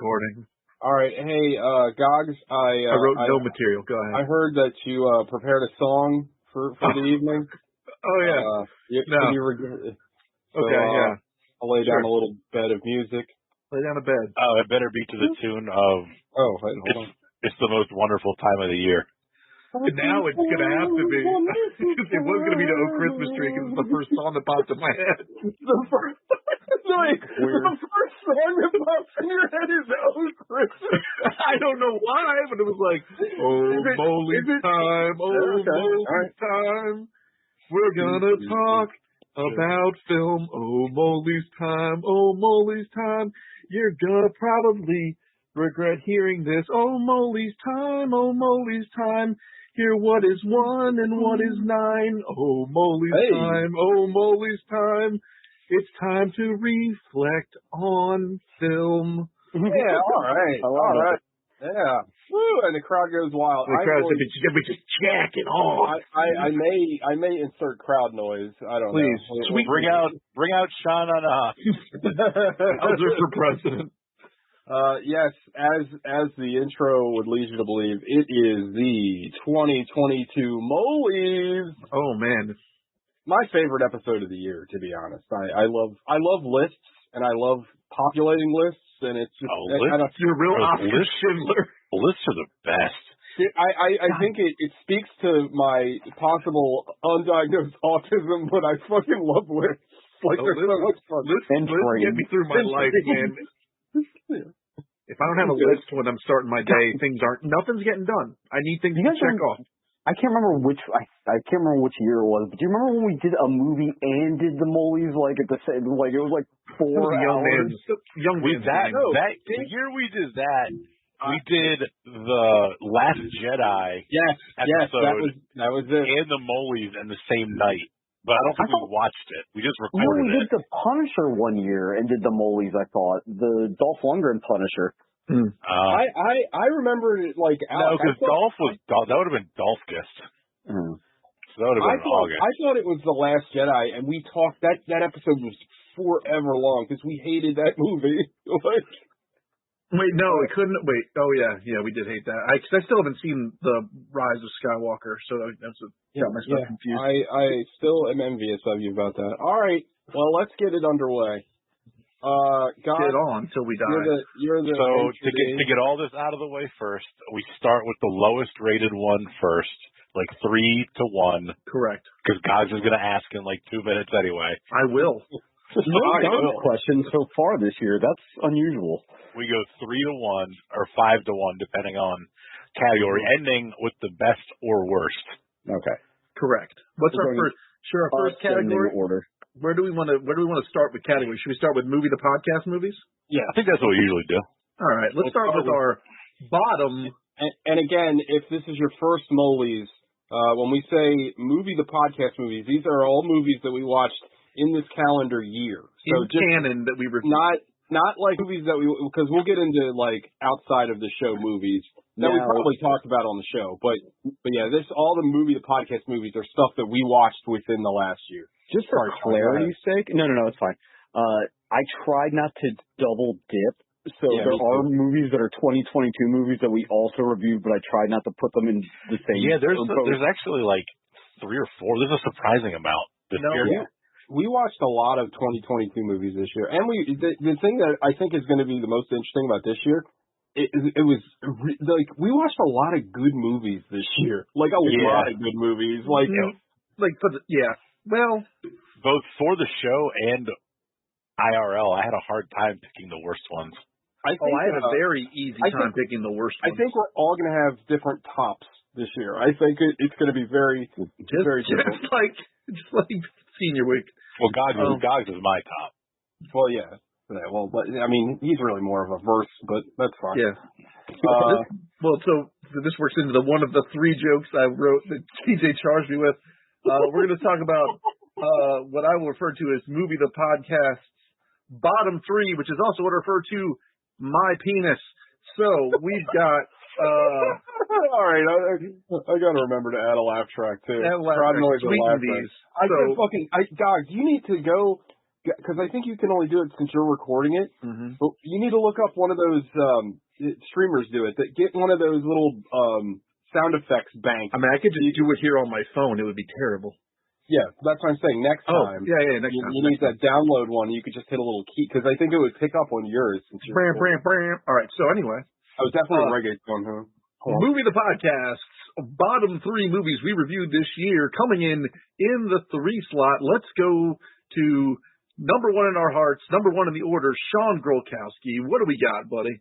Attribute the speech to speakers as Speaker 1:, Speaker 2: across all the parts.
Speaker 1: recording.
Speaker 2: All right. Hey, Gogs,
Speaker 1: I wrote no material. Go ahead.
Speaker 2: I heard that you prepared a song for the evening.
Speaker 1: Oh, yeah.
Speaker 2: Yeah. I'll lay down a little bed of music.
Speaker 1: Lay down a bed.
Speaker 3: Oh, it better be to the tune of...
Speaker 2: Oh, wait, hold on.
Speaker 3: It's the most wonderful time of the year.
Speaker 1: And now it's going to have to be. It was going to be the "Oh Christmas Tree" because it's the first song that popped in my head.
Speaker 2: The first song that pops in your head is "Oh Christmas."
Speaker 1: I don't know why, but it was like, "Oh Moleies time, Moleies time, we're gonna talk about film. Oh Moleies time, oh Moleies time, you're gonna probably regret hearing this. Oh Moleies time, oh Moleies time. Hear what is 1 and what is 9. Oh, Moleies time. Oh, Moleies time. It's time to reflect on film.
Speaker 2: Yeah, all right. All right. Yeah. Woo, and the crowd goes wild.
Speaker 1: The crowd said, we just jack it on.
Speaker 2: I may insert crowd noise. I don't know.
Speaker 1: Please.
Speaker 3: Bring out Sean on
Speaker 1: Hauser for president.
Speaker 2: Yes, as the intro would lead you to believe, it is the 2022 Moleies.
Speaker 1: Oh man,
Speaker 2: my favorite episode of the year, to be honest. I love lists and I love populating lists, and it's just
Speaker 1: you're a real Oscar Schindler.
Speaker 3: Lists are the best.
Speaker 2: I think it speaks to my possible undiagnosed autism, but I fucking love lists. Like they're so much fun.
Speaker 1: Lists get me through my life, man. If I don't have a list when I'm starting my day, nothing's getting done. I need things to check off.
Speaker 4: I can't remember which year it was, but do you remember when we did a movie and did the Moleies like at the same, like it was like 4 hours?
Speaker 3: The year we did that, we did the Last Jedi episode.
Speaker 2: That was it.
Speaker 3: And the Moleies in the same night. But I don't think we watched it. We just recorded it.
Speaker 4: We did the Punisher one year and did the Moleies, I thought. The Dolph Lundgren Punisher.
Speaker 2: I remember it like...
Speaker 3: No, because that would have been Dolphgist. So that would have been August.
Speaker 2: I thought it was The Last Jedi, and we talked... That episode was forever long, because we hated that movie.
Speaker 1: Wait, no, it couldn't. Wait, oh yeah, we did hate that. I still haven't seen the Rise of Skywalker, so that's got myself confused.
Speaker 2: I still am envious of you about that. All right, well, let's get it underway.
Speaker 1: Get it on until we die.
Speaker 3: To get all this out of the way first, we start with the lowest rated one first, like 3 to 1.
Speaker 1: Correct.
Speaker 3: Because Gogs is going to ask in like 2 minutes anyway.
Speaker 1: I will.
Speaker 4: No questions so far this year. That's unusual.
Speaker 3: We go 3 to 1 or 5 to 1, depending on category, ending with the best or worst.
Speaker 4: Okay.
Speaker 1: Correct. What's our first? Sure, our first category.
Speaker 4: Order.
Speaker 1: Where do we want to start with category? Should we start with movie the podcast movies?
Speaker 3: Yeah, I think that's what we usually do.
Speaker 1: All right, let's start with our bottom.
Speaker 2: And again, if this is your first Moleies, when we say movie the podcast movies, these are all movies that we watched in this calendar year. So
Speaker 1: in canon that we reviewed.
Speaker 2: Not like movies that because we'll get into like outside of the show movies that we probably talked about on the show. But yeah, all the movie, the podcast movies are stuff that we watched within the last year.
Speaker 4: Just for clarity's sake, no, it's fine. I tried not to double dip. So there are movies that are 2022 movies that we also reviewed, but I tried not to put them in the same.
Speaker 3: Yeah, there's actually like 3 or 4. There's a surprising amount this year.
Speaker 2: Yeah. We watched a lot of 2022 movies this year, and the thing that I think is going to be the most interesting about this year, it was like we watched a lot of good movies this year, like a lot of good movies, well,
Speaker 3: both for the show and IRL. I had a hard time picking the worst ones.
Speaker 1: I had a very easy time picking the worst ones.
Speaker 2: I think we're all going to have different tops this year. I think it's going to be very different.
Speaker 1: Just like Senior Week.
Speaker 3: Well, Gogs is my top.
Speaker 2: Well, yeah. Well, but, I mean, he's really more of a verse, but that's fine.
Speaker 1: Yeah. So this works into one of the 3 jokes I wrote that TJ charged me with. We're going to talk about what I will refer to as Movie the Podcast's bottom 3, which is also what I refer to my penis. So we've got...
Speaker 2: all right, I got to remember to add a laugh track too.
Speaker 1: Add a laugh track.
Speaker 2: Gogs, you need to go because I think you can only do it since you're recording it.
Speaker 1: Mm-hmm.
Speaker 2: But you need to look up one of those streamers do it. That get one of those little sound effects banks.
Speaker 1: I mean, I could just do it here on my phone. It would be terrible.
Speaker 2: Yeah, that's what I'm saying. Next time,
Speaker 1: next time.
Speaker 2: You need that download one. You could just hit a little key because I think it would pick up on yours. Since you're
Speaker 1: All right. So anyway,
Speaker 2: I was definitely reggaeton, huh?
Speaker 1: Movie the Podcast's bottom 3 movies we reviewed this year, coming in the 3 slot. Let's go to number 1 in our hearts, number 1 in the order. Sean Grolkowski. What do we got, buddy?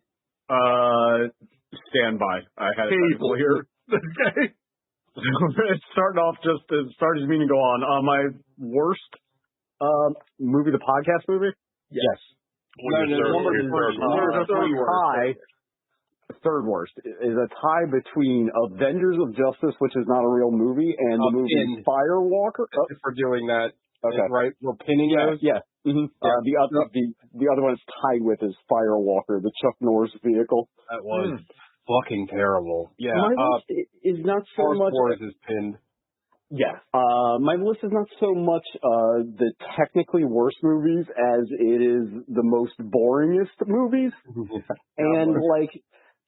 Speaker 4: Stand by. I had it
Speaker 1: Cable here. Okay.
Speaker 4: Starting off just as start as meaning to go on. My worst movie, the podcast movie?
Speaker 1: Yes.
Speaker 4: Third worst is a tie between Avengers of Justice, which is not a real movie, and the movie Firewalker.
Speaker 2: If we're doing that,
Speaker 4: okay,
Speaker 2: right? We're pinning those.
Speaker 4: Yeah. Mm-hmm. The other one it's tied with is Firewalker, the Chuck Norris vehicle.
Speaker 2: That was fucking terrible. Yeah.
Speaker 4: My list is not so much.
Speaker 2: Wars is pinned.
Speaker 4: Yeah. My list is not so much the technically worst movies as it is the most boringest movies. And like,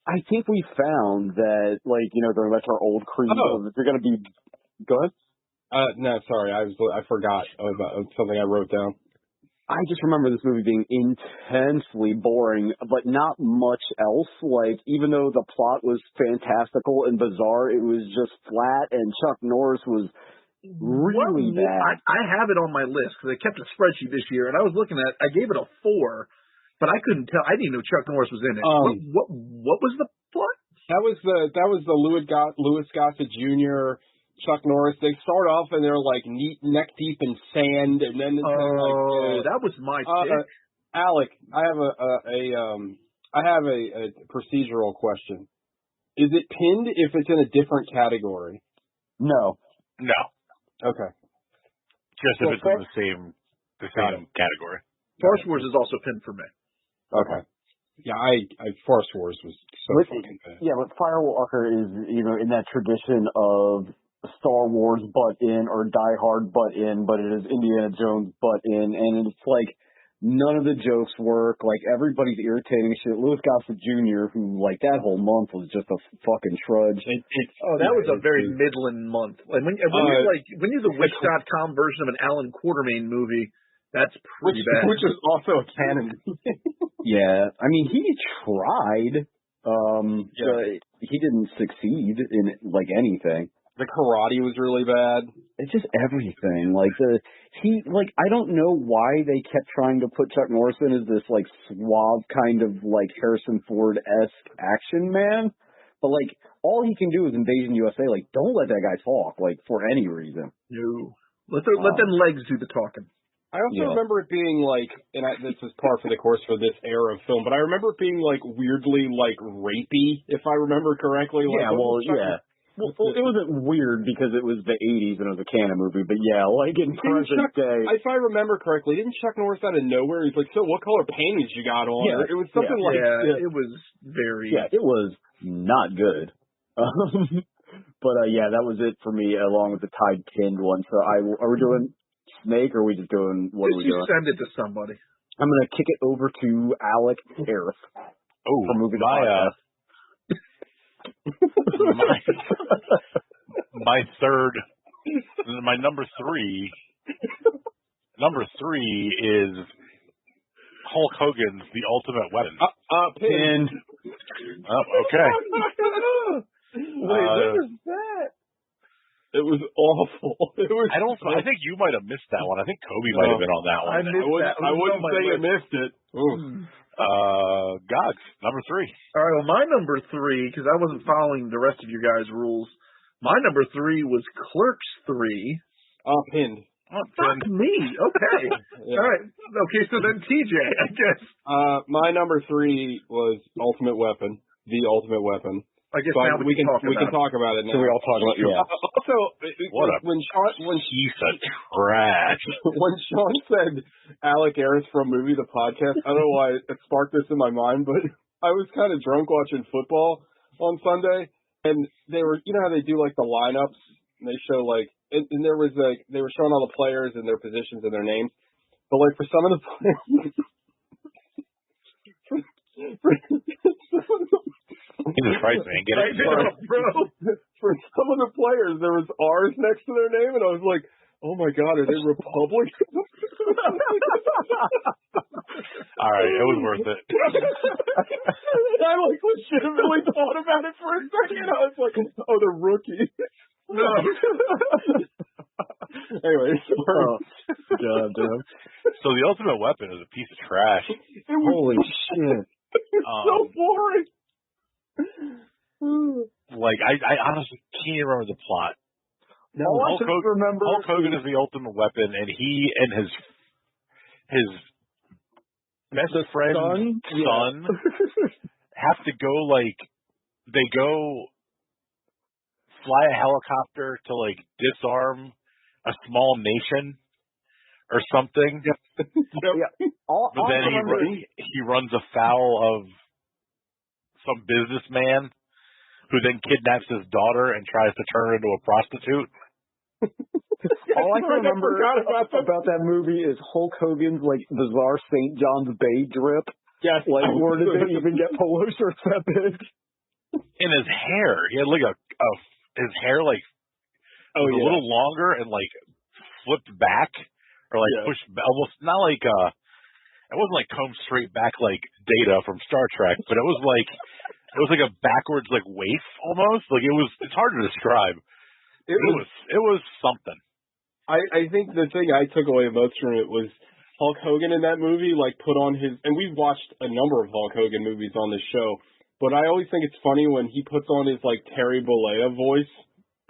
Speaker 4: I think we found that, like, you know, going back to our old creed, if you're going to be, go ahead.
Speaker 2: No, sorry, I forgot about something I wrote down.
Speaker 4: I just remember this movie being intensely boring, but not much else. Like, even though the plot was fantastical and bizarre, it was just flat, and Chuck Norris was really bad.
Speaker 1: I have it on my list because I kept a spreadsheet this year, and I was looking at it. I gave it a 4, but I couldn't tell. I didn't know Chuck Norris was in it. What was the plot?
Speaker 2: That was the Louis Gossett Jr. Chuck Norris. They start off and they're like neck deep in sand, and then
Speaker 1: that was my pick.
Speaker 2: Alec, I have a procedural question. Is it pinned if it's in a different category?
Speaker 4: No.
Speaker 2: Okay.
Speaker 3: Just if it's in the same category.
Speaker 1: Force Wars is also pinned for me.
Speaker 2: Okay. Yeah, Force Wars was so fucking bad.
Speaker 4: Yeah, but Firewalker is, you know, in that tradition of Star Wars butt in or Die Hard butt in, but it is Indiana Jones butt in, and it's like none of the jokes work. Like, everybody's irritating shit. Louis Gossett Jr., who, like, that whole month was just a fucking trudge.
Speaker 1: That was a very Midland month. Like, when you're the Wish.com version of an Alan Quartermain movie, that's pretty bad.
Speaker 2: Which is also a canon.
Speaker 4: Yeah, I mean, he tried. But he didn't succeed in, like, anything.
Speaker 2: The karate was really bad.
Speaker 4: It's just everything. Like, I don't know why they kept trying to put Chuck Norris in as this, like, suave kind of, like, Harrison Ford-esque action man. But, like, all he can do is Invasion USA. Like, don't let that guy talk, like, for any reason.
Speaker 1: No. Let them legs do the talking.
Speaker 2: I also remember it being, like, this is par for the course for this era of film, but I remember it being, like, weirdly, like, rapey, if I remember correctly. Like,
Speaker 4: Well, it wasn't weird because it was the 80s and it was a canon movie, but yeah, like in present day.
Speaker 2: If I remember correctly, didn't Chuck Norris out of nowhere, he's like, so what color paintings you got on?
Speaker 4: Yeah,
Speaker 2: it was something like
Speaker 1: that. It was very...
Speaker 4: Yeah, it was not good. But that was it for me, along with the tied pinned one. So are we doing Snake, or are we just doing, what are we doing?
Speaker 1: Send it to somebody.
Speaker 4: I'm going to kick it over to Alec Harris for Movie the Podcast.
Speaker 3: My number 3 is Hulk Hogan's The Ultimate Weapon.
Speaker 4: Pinned.
Speaker 3: Okay.
Speaker 1: Wait, what was that?
Speaker 2: It was awful.
Speaker 3: I think you might have missed that one. I think Kobe might have been on that one.
Speaker 2: I wouldn't say you missed it.
Speaker 3: Gogs, number 3.
Speaker 1: All right, well, my number 3, because I wasn't following the rest of you guys' rules, my number 3 was Clerks 3.
Speaker 2: Pinned.
Speaker 1: Fuck me. Okay. Yeah. All right. Okay, so then TJ, I guess.
Speaker 2: My number 3 was Ultimate Weapon. The Ultimate Weapon.
Speaker 1: I guess now we can
Speaker 2: talk about it now.
Speaker 4: So we all talk about it. Yeah.
Speaker 2: Also, when
Speaker 3: piece of trash.
Speaker 2: When Sean said Alec Harris from Movie the Podcast, I don't know why it sparked this in my mind, but I was kind of drunk watching football on Sunday, and they were, you know how they do like the lineups, and they show like, and there was like, they were showing all the players and their positions and their names. But like for some of the
Speaker 3: Jesus Christ, man, get it.
Speaker 2: bro. For some of the players, there was R's next to their name, and I was like, "Oh my God, are they Republicans?"
Speaker 3: All right, it was worth it.
Speaker 2: I like legitimately thought about it for a second. I was like, "Oh, the rookie."
Speaker 1: No.
Speaker 2: Anyway, God damn.
Speaker 3: So the Ultimate Weapon is a piece of trash.
Speaker 4: Holy shit.
Speaker 2: It's so boring.
Speaker 3: Like I honestly can't even remember the plot.
Speaker 4: No, Hulk
Speaker 3: Hogan is the Ultimate Weapon, and he and his best friend's son have to go they go fly a helicopter to disarm a small nation or something.
Speaker 4: Yeah.
Speaker 3: But then he runs afoul of some businessman who then kidnaps his daughter and tries to turn her into a prostitute.
Speaker 4: All I can remember about that movie is Hulk Hogan's bizarre St. John's Bay drip.
Speaker 2: Yes.
Speaker 4: Where did they even get polo shirts that big?
Speaker 3: And his hair, he had his hair was a little longer and flipped back or pushed almost not it wasn't combed straight back like Data from Star Trek, but it was like a backwards waif almost. It's hard to describe. It was something.
Speaker 2: I think the thing I took away most from it was Hulk Hogan in that movie put on his, and we've watched a number of Hulk Hogan movies on this show, but I always think it's funny when he puts on his Terry Bollea voice,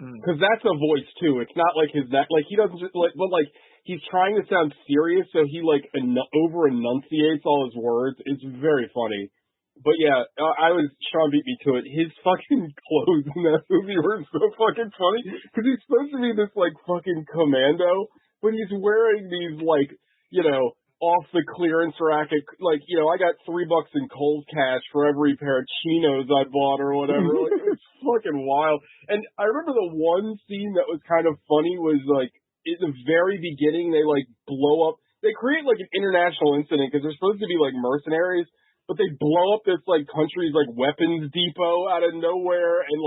Speaker 2: because that's a voice too. It's not his that he doesn't just but he's trying to sound serious, so he over enunciates all his words. It's very funny. But yeah, Sean beat me to it. His fucking clothes in that movie were so fucking funny, because he's supposed to be this fucking commando, but he's wearing these off the clearance racket, I got $3 in cold cash for every pair of chinos I bought or whatever. It's fucking wild. And I remember the one scene that was kind of funny was in the very beginning they blow up. They create an international incident because they're supposed to be mercenaries, but they blow up this country's weapons depot out of nowhere, and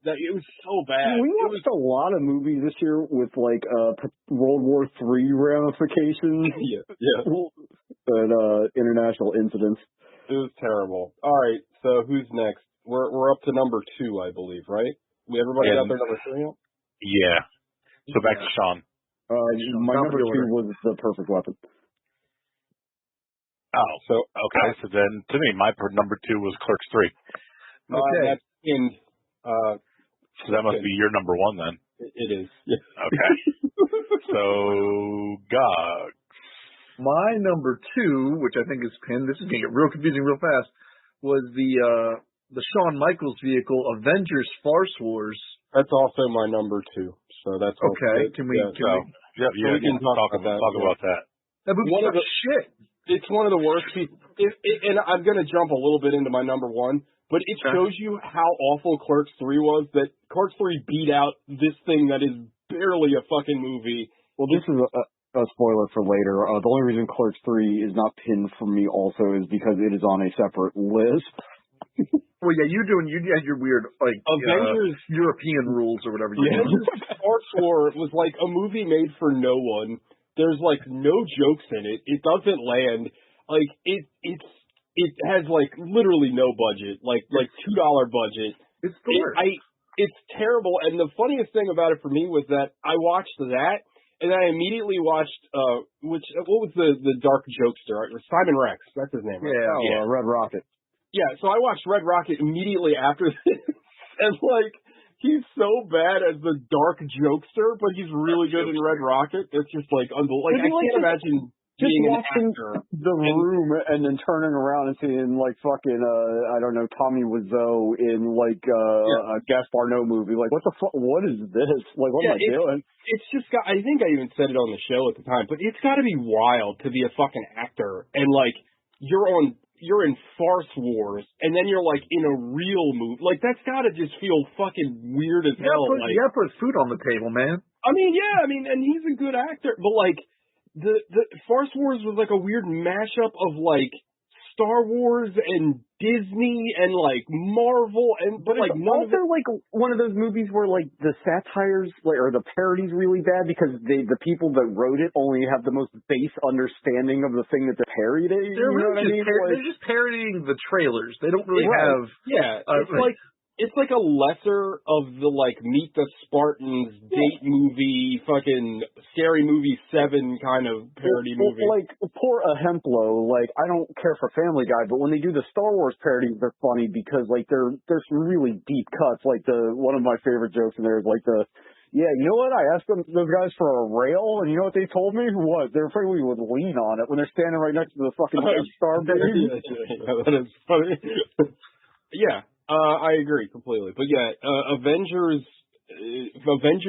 Speaker 2: it was so bad.
Speaker 4: We watched a lot of movies this year with World War III ramifications.
Speaker 2: Yeah.
Speaker 4: And international incidents.
Speaker 2: It was terrible. All right, so who's next? We're up to number 2, I believe, right? Everybody got their number 3 out?
Speaker 3: Yeah. So back to Sean.
Speaker 4: My number 2 was The Perfect Weapon.
Speaker 3: Oh, so okay. So then, to me, my number 2 was Clerks 3.
Speaker 2: Okay.
Speaker 3: So that must be your number 1 then.
Speaker 2: It is. Yeah.
Speaker 3: Okay. So, God.
Speaker 1: My number 2, which I think is pinned, this is going to get real confusing real fast, was the Shawn Michaels vehicle, Avengers Farce Wars.
Speaker 2: That's also my number 2. So that's
Speaker 1: okay. Can we
Speaker 3: can talk about that.
Speaker 1: That movie's shit.
Speaker 2: It's one of the worst pieces. And I'm going to jump a little bit into my number 1, but it shows you how awful Clerks 3 was, that Clerks 3 beat out this thing that is barely a fucking movie.
Speaker 4: Well, this is a spoiler for later. The only reason Clerks 3 is not pinned for me also is because it is on a separate list.
Speaker 1: Well, yeah, you had your weird,
Speaker 2: Avengers
Speaker 1: European rules or whatever.
Speaker 2: Avengers Farce War was a movie made for no one. There's no jokes in it. It doesn't land. It has literally no budget. $2 budget.
Speaker 1: It's the worst.
Speaker 2: It's terrible. And the funniest thing about it for me was that I watched that, and I immediately watched what was the dark jokester? Simon Rex. That's his name. Right?
Speaker 4: Yeah. Red Rocket.
Speaker 2: Yeah. So I watched Red Rocket immediately after this, and he's so bad as the dark jokester, but he's really good in Red Rocket. It's just unbelievable. I can't imagine being an actor.
Speaker 4: The Room and then turning around and seeing fucking I don't know, Tommy Wiseau in a Gaspar Noé movie. What the fuck? What is this? What am I doing?
Speaker 2: It's just got. I think I even said it on the show at the time, but it's got to be wild to be a fucking actor and you're in Farce Wars, and then you're in a real movie. That's gotta just feel fucking weird as hell.
Speaker 1: Put food on the table, man.
Speaker 2: I mean, and he's a good actor, but the Force Wars was like a weird mashup of like Star Wars and Disney and like Marvel but like
Speaker 4: it's also like one of those movies where like the satires or the parodies really bad because the people that wrote it only have the most base understanding of the thing that they're parodying.
Speaker 1: They're they're just parodying the trailers. They don't really have.
Speaker 2: Yeah, it's like a lesser of the like Meet the Spartans date movie, fucking Scary Movie 7 kind of parody movie.
Speaker 4: Like poor Ahemplo, like I don't care for Family Guy, but when they do the Star Wars parodies, they're funny because like there's some really deep cuts. Like one of my favorite jokes in there is like yeah, you know what? I asked those guys for a rail, and you know what they told me? What? They're afraid we would lean on it when they're standing right next to the fucking Death Star base.
Speaker 2: That is funny. Yeah. I agree completely. But yeah, Avengers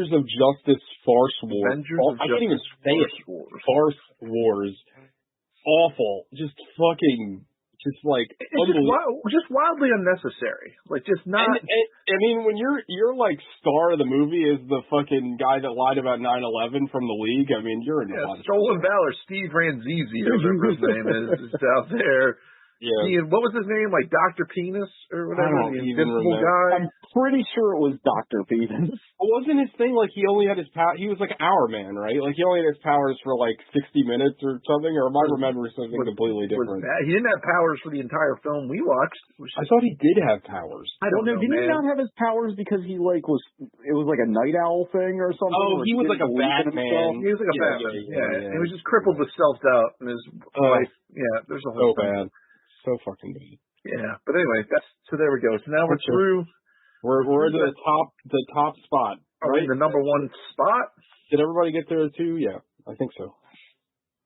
Speaker 2: of Justice Farce Wars. I can't even say it. Farce Wars. Awful. Just fucking, just like,
Speaker 1: it's just wildly unnecessary. Like, just not.
Speaker 2: And, I mean, when your like star of the movie is the fucking guy that lied about 9/11 from the League, I mean, you're in a lot of
Speaker 1: Stolen Valor, Steve Ranzizi, or whatever his name is out there.
Speaker 2: Yeah.
Speaker 1: What was his name? Like Dr. Penis or whatever?
Speaker 2: I don't even remember.
Speaker 1: Guy?
Speaker 4: I'm pretty sure it was Dr. Penis.
Speaker 2: Wasn't his thing like he only had his power? He was like Hour Man, right? Like he only had his powers for like 60 minutes or something? Or am I remembering something completely different?
Speaker 1: He didn't have powers for the entire film we watched.
Speaker 2: I thought he did have powers.
Speaker 4: I don't know. Didn't he not have his powers because he like it was like a night owl thing or something?
Speaker 2: Oh, he was like a Batman.
Speaker 1: He was like a Batman. Yeah. He was just crippled with self-doubt and his wife. Yeah, there's a whole thing.
Speaker 2: Bad. So fucking bad.
Speaker 1: Yeah, but anyway, so there we go. So now we're through.
Speaker 2: We're into the top spot.
Speaker 1: Right, the number one spot.
Speaker 2: Did everybody get there too? Yeah, I think so.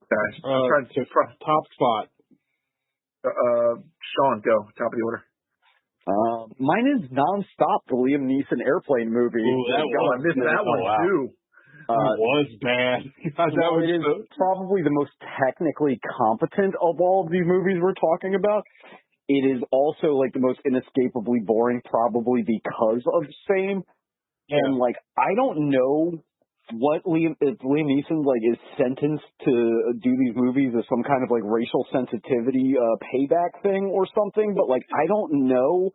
Speaker 1: Okay,
Speaker 2: top spot.
Speaker 1: Sean, go top of the order.
Speaker 4: Mine is Nonstop, the Liam Neeson airplane movie.
Speaker 2: Ooh,
Speaker 1: I missed that one too.
Speaker 2: It was bad.
Speaker 4: It is probably the most technically competent of all of these movies we're talking about. It is also like the most inescapably boring, probably because of same. Yeah. And like I don't know what Liam Neeson like is sentenced to do these movies as some kind of like racial sensitivity payback thing or something, but like I don't know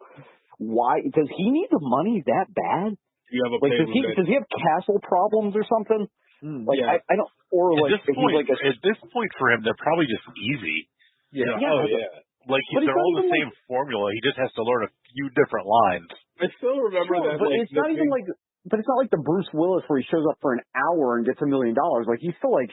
Speaker 4: why. Does he need the money that bad?
Speaker 2: You have
Speaker 4: does he have castle problems or something? Like
Speaker 2: yeah.
Speaker 4: I don't. Or
Speaker 3: at this point for him, they're probably just easy.
Speaker 1: Yeah.
Speaker 3: Like they're all the same formula. He just has to learn a few different lines.
Speaker 2: I still remember that.
Speaker 4: But it's not even like. But it's not like the Bruce Willis where he shows up for an hour and gets $1 million. Like he's still like,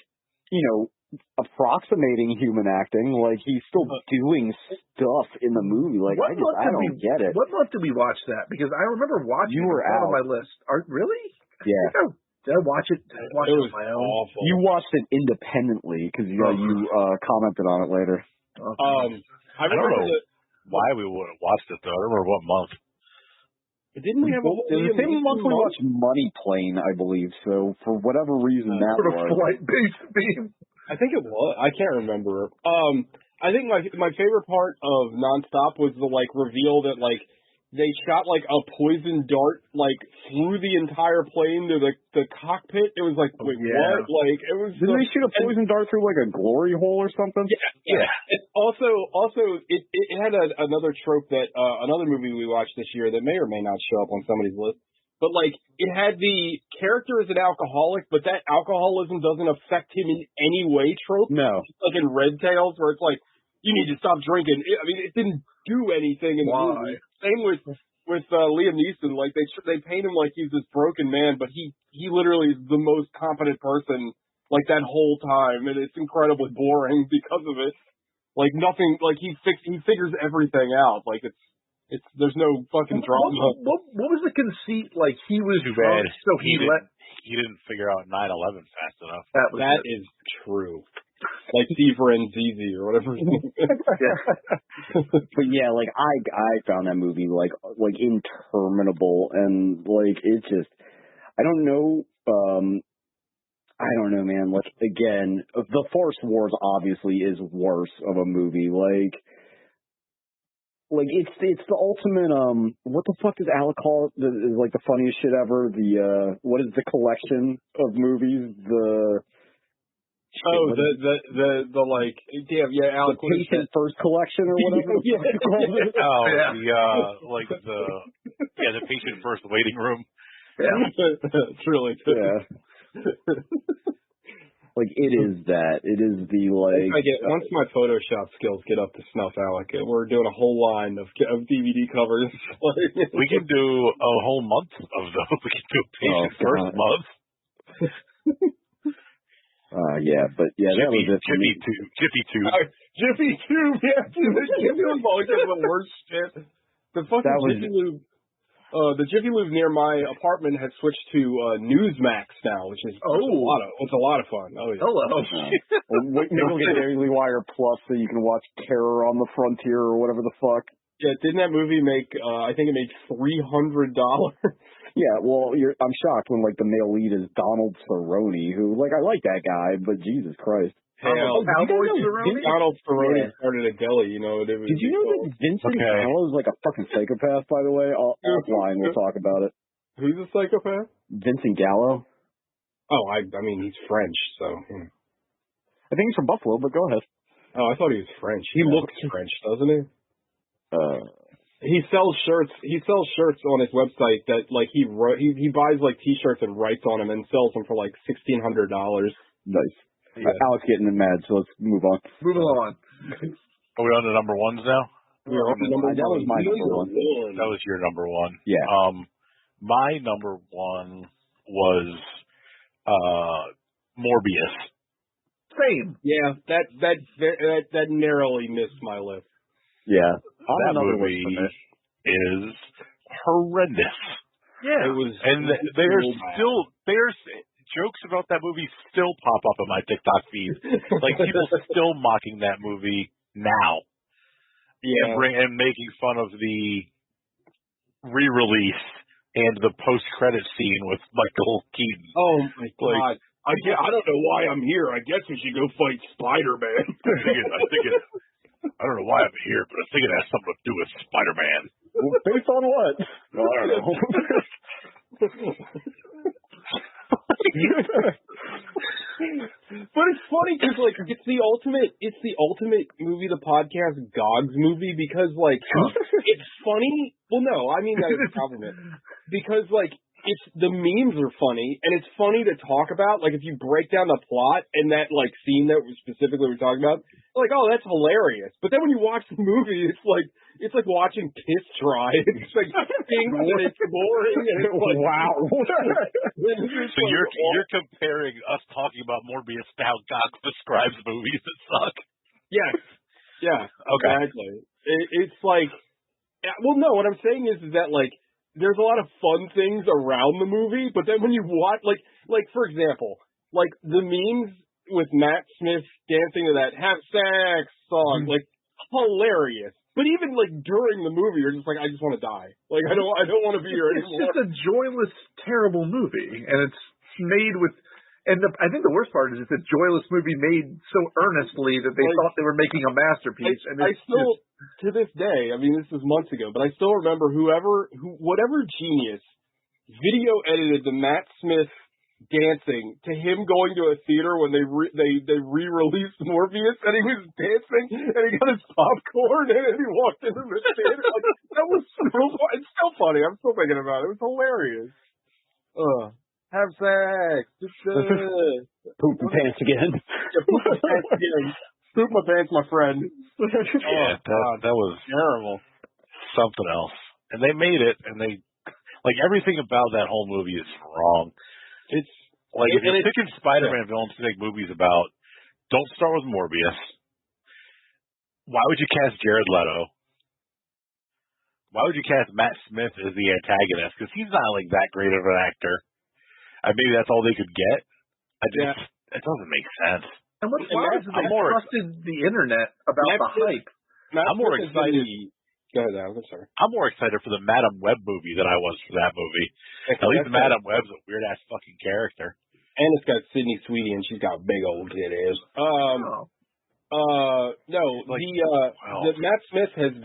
Speaker 4: approximating human acting. Like he's still doing stuff in the movie. Like I don't get it.
Speaker 1: What month did we watch that? Because I remember watching it out on my list. Really?
Speaker 4: Yeah.
Speaker 1: Did I watch it? I watched it on my own.
Speaker 2: Awful.
Speaker 4: You watched it independently because you commented on it later.
Speaker 1: Okay.
Speaker 3: I don't know why we would have watched it though. I don't remember what month.
Speaker 4: Didn't we have the same month we watched Money Plane, I believe. So for whatever reason that
Speaker 1: was flight-based theme.
Speaker 2: I think it was. I can't remember. I think my favorite part of Nonstop was the like reveal that like they shot like a poison dart like through the entire plane to the cockpit. It was like wait, what? Like it was.
Speaker 4: Didn't they shoot a poison dart through like a glory hole or something?
Speaker 2: Yeah. It also it had another trope that another movie we watched this year that may or may not show up on somebody's list. But, like, it had the character as an alcoholic, but that alcoholism doesn't affect him in any way trope.
Speaker 4: No.
Speaker 2: Like in Red Tails, where it's like, you need to stop drinking. I mean, it didn't do anything in the movie. Same with Liam Neeson. Like, they paint him like he's this broken man, but he literally is the most competent person, like, that whole time. And it's incredibly boring because of it. Like, nothing, like, he figures everything out. Like, there's no fucking drama.
Speaker 1: What was the conceit? Like he was
Speaker 3: too bad.
Speaker 1: So he
Speaker 3: didn't figure out 9/11 fast enough.
Speaker 2: That is true. Like Steve Ranzizi or whatever.
Speaker 4: But yeah, like I found that movie like interminable and like it just I don't know, man. Like again, The Force Wars obviously is worse of a movie. Like it's the ultimate what the fuck does Alec call it? Is like the funniest shit ever. What is the collection of movies?
Speaker 2: Oh, the like, damn, yeah, Alex.
Speaker 4: The patient first collection or whatever.
Speaker 3: The patient first waiting room.
Speaker 2: Yeah, it's really good.
Speaker 4: Yeah. Like it is that. It is the like.
Speaker 2: Once my Photoshop skills get up to snuff, Alec, we're doing a whole line of DVD covers.
Speaker 3: We can do a whole month of those. We can do a patient first month.
Speaker 4: But that was it.
Speaker 3: Jiffy Tube.
Speaker 2: Jiffy Tube, yeah. Jiffy Lube always has the worst shit. The fucking Jiffy Lube. The Jiffy Lube near my apartment has switched to Newsmax now, which is it's a lot of fun. Oh yeah.
Speaker 4: Hello. Maybe we'll get Daily Wire Plus so you can watch Terror on the Frontier or whatever the fuck.
Speaker 2: Yeah, didn't that movie make? I think it made $300.
Speaker 4: Yeah, well, I'm shocked when like the male lead is Donald Cerrone, who like I like that guy, but Jesus Christ.
Speaker 1: Cowboy Cerrone?
Speaker 2: Donald Cerrone started a deli, you know. Did
Speaker 4: you know that Vincent Gallo is like a fucking psychopath, by the way? Offline, we'll talk about it.
Speaker 2: Who's a psychopath?
Speaker 4: Vincent Gallo.
Speaker 2: Oh, I mean, he's French, so.
Speaker 4: I think he's from Buffalo, but go ahead.
Speaker 2: Oh, I thought he was French. He looks French, doesn't he? He sells shirts. He sells shirts on his website that like he buys like T-shirts and writes on them and sells them for like $1,600.
Speaker 4: Nice. Yeah. Alex getting mad, so let's move on.
Speaker 1: Moving on.
Speaker 3: Are we on to number ones now?
Speaker 4: That was my number one.
Speaker 3: That was your number one.
Speaker 4: Yeah.
Speaker 3: My number one was Morbius.
Speaker 1: Same.
Speaker 2: Yeah, that narrowly missed my list.
Speaker 4: Yeah.
Speaker 3: That movie is horrendous.
Speaker 1: Yeah.
Speaker 3: It was, and there's jokes about that movie still pop up on my TikTok feed. Like people still mocking that movie now. Yeah. And making fun of the re-release and the post-credit scene with Michael Keaton.
Speaker 2: Oh my God. I don't know why I'm here. I guess we should go fight Spider-Man.
Speaker 3: I don't know why I'm here, but I think it has something to do with Spider-Man.
Speaker 4: Well, based on what? Well, I don't know.
Speaker 2: But it's funny because like it's the ultimate movie, the podcast Gogs movie, because like it's funny. Well, no, I mean that as a compliment because like it's the memes are funny and it's funny to talk about. Like if you break down the plot and that like scene that we specifically we're talking about, like oh that's hilarious. But then when you watch the movie, it's like watching piss dry. It's like stinks and it's boring and it's like
Speaker 4: wow.
Speaker 3: So you're comparing us talking about Morbius to how Gogs describes movies that suck.
Speaker 2: Yes. Yeah.
Speaker 3: Okay.
Speaker 2: Exactly. It's like, well, no. What I'm saying is that like there's a lot of fun things around the movie, but then when you watch, like for example, like the memes with Matt Smith dancing to that "Have Sex" song, like hilarious. But even like during the movie, you're just like, I just want to die. Like I don't want to be here anymore.
Speaker 1: It's just a joyless, terrible movie, and it's made with. And I think the worst part is it's a joyless movie made so earnestly that they thought they were making a masterpiece.
Speaker 2: I still, to this day, I mean, this was months ago, but I still remember whatever genius video edited the Matt Smith dancing to him going to a theater when they re-released Morbius, and he was dancing and he got his popcorn and he walked into the theater. Like, that was so funny. It's still funny. I'm still thinking about it. It was hilarious. Have sex.
Speaker 4: Poop my pants again.
Speaker 2: Yeah, poop my pants again. Poop my pants, my friend.
Speaker 3: Yeah, that was
Speaker 2: terrible.
Speaker 3: Something else. And they made it, and they like everything about that whole movie is wrong. It's like if you're picking Spider-Man villains to make movies about, don't start with Morbius. Why would you cast Jared Leto? Why would you cast Matt Smith as the antagonist? Because he's not like that great of an actor. Maybe that's all they could get. It doesn't make sense.
Speaker 1: And what's wild is they trusted the internet about the hype.
Speaker 3: I'm more excited.
Speaker 2: Go ahead, Alan. I'm sorry.
Speaker 3: I'm more excited for the Madam Web movie than I was for that movie. At least Madam Web's a weird ass fucking character.
Speaker 2: And it's got Sydney Sweeney, and she's got big old titties. Matt Smith has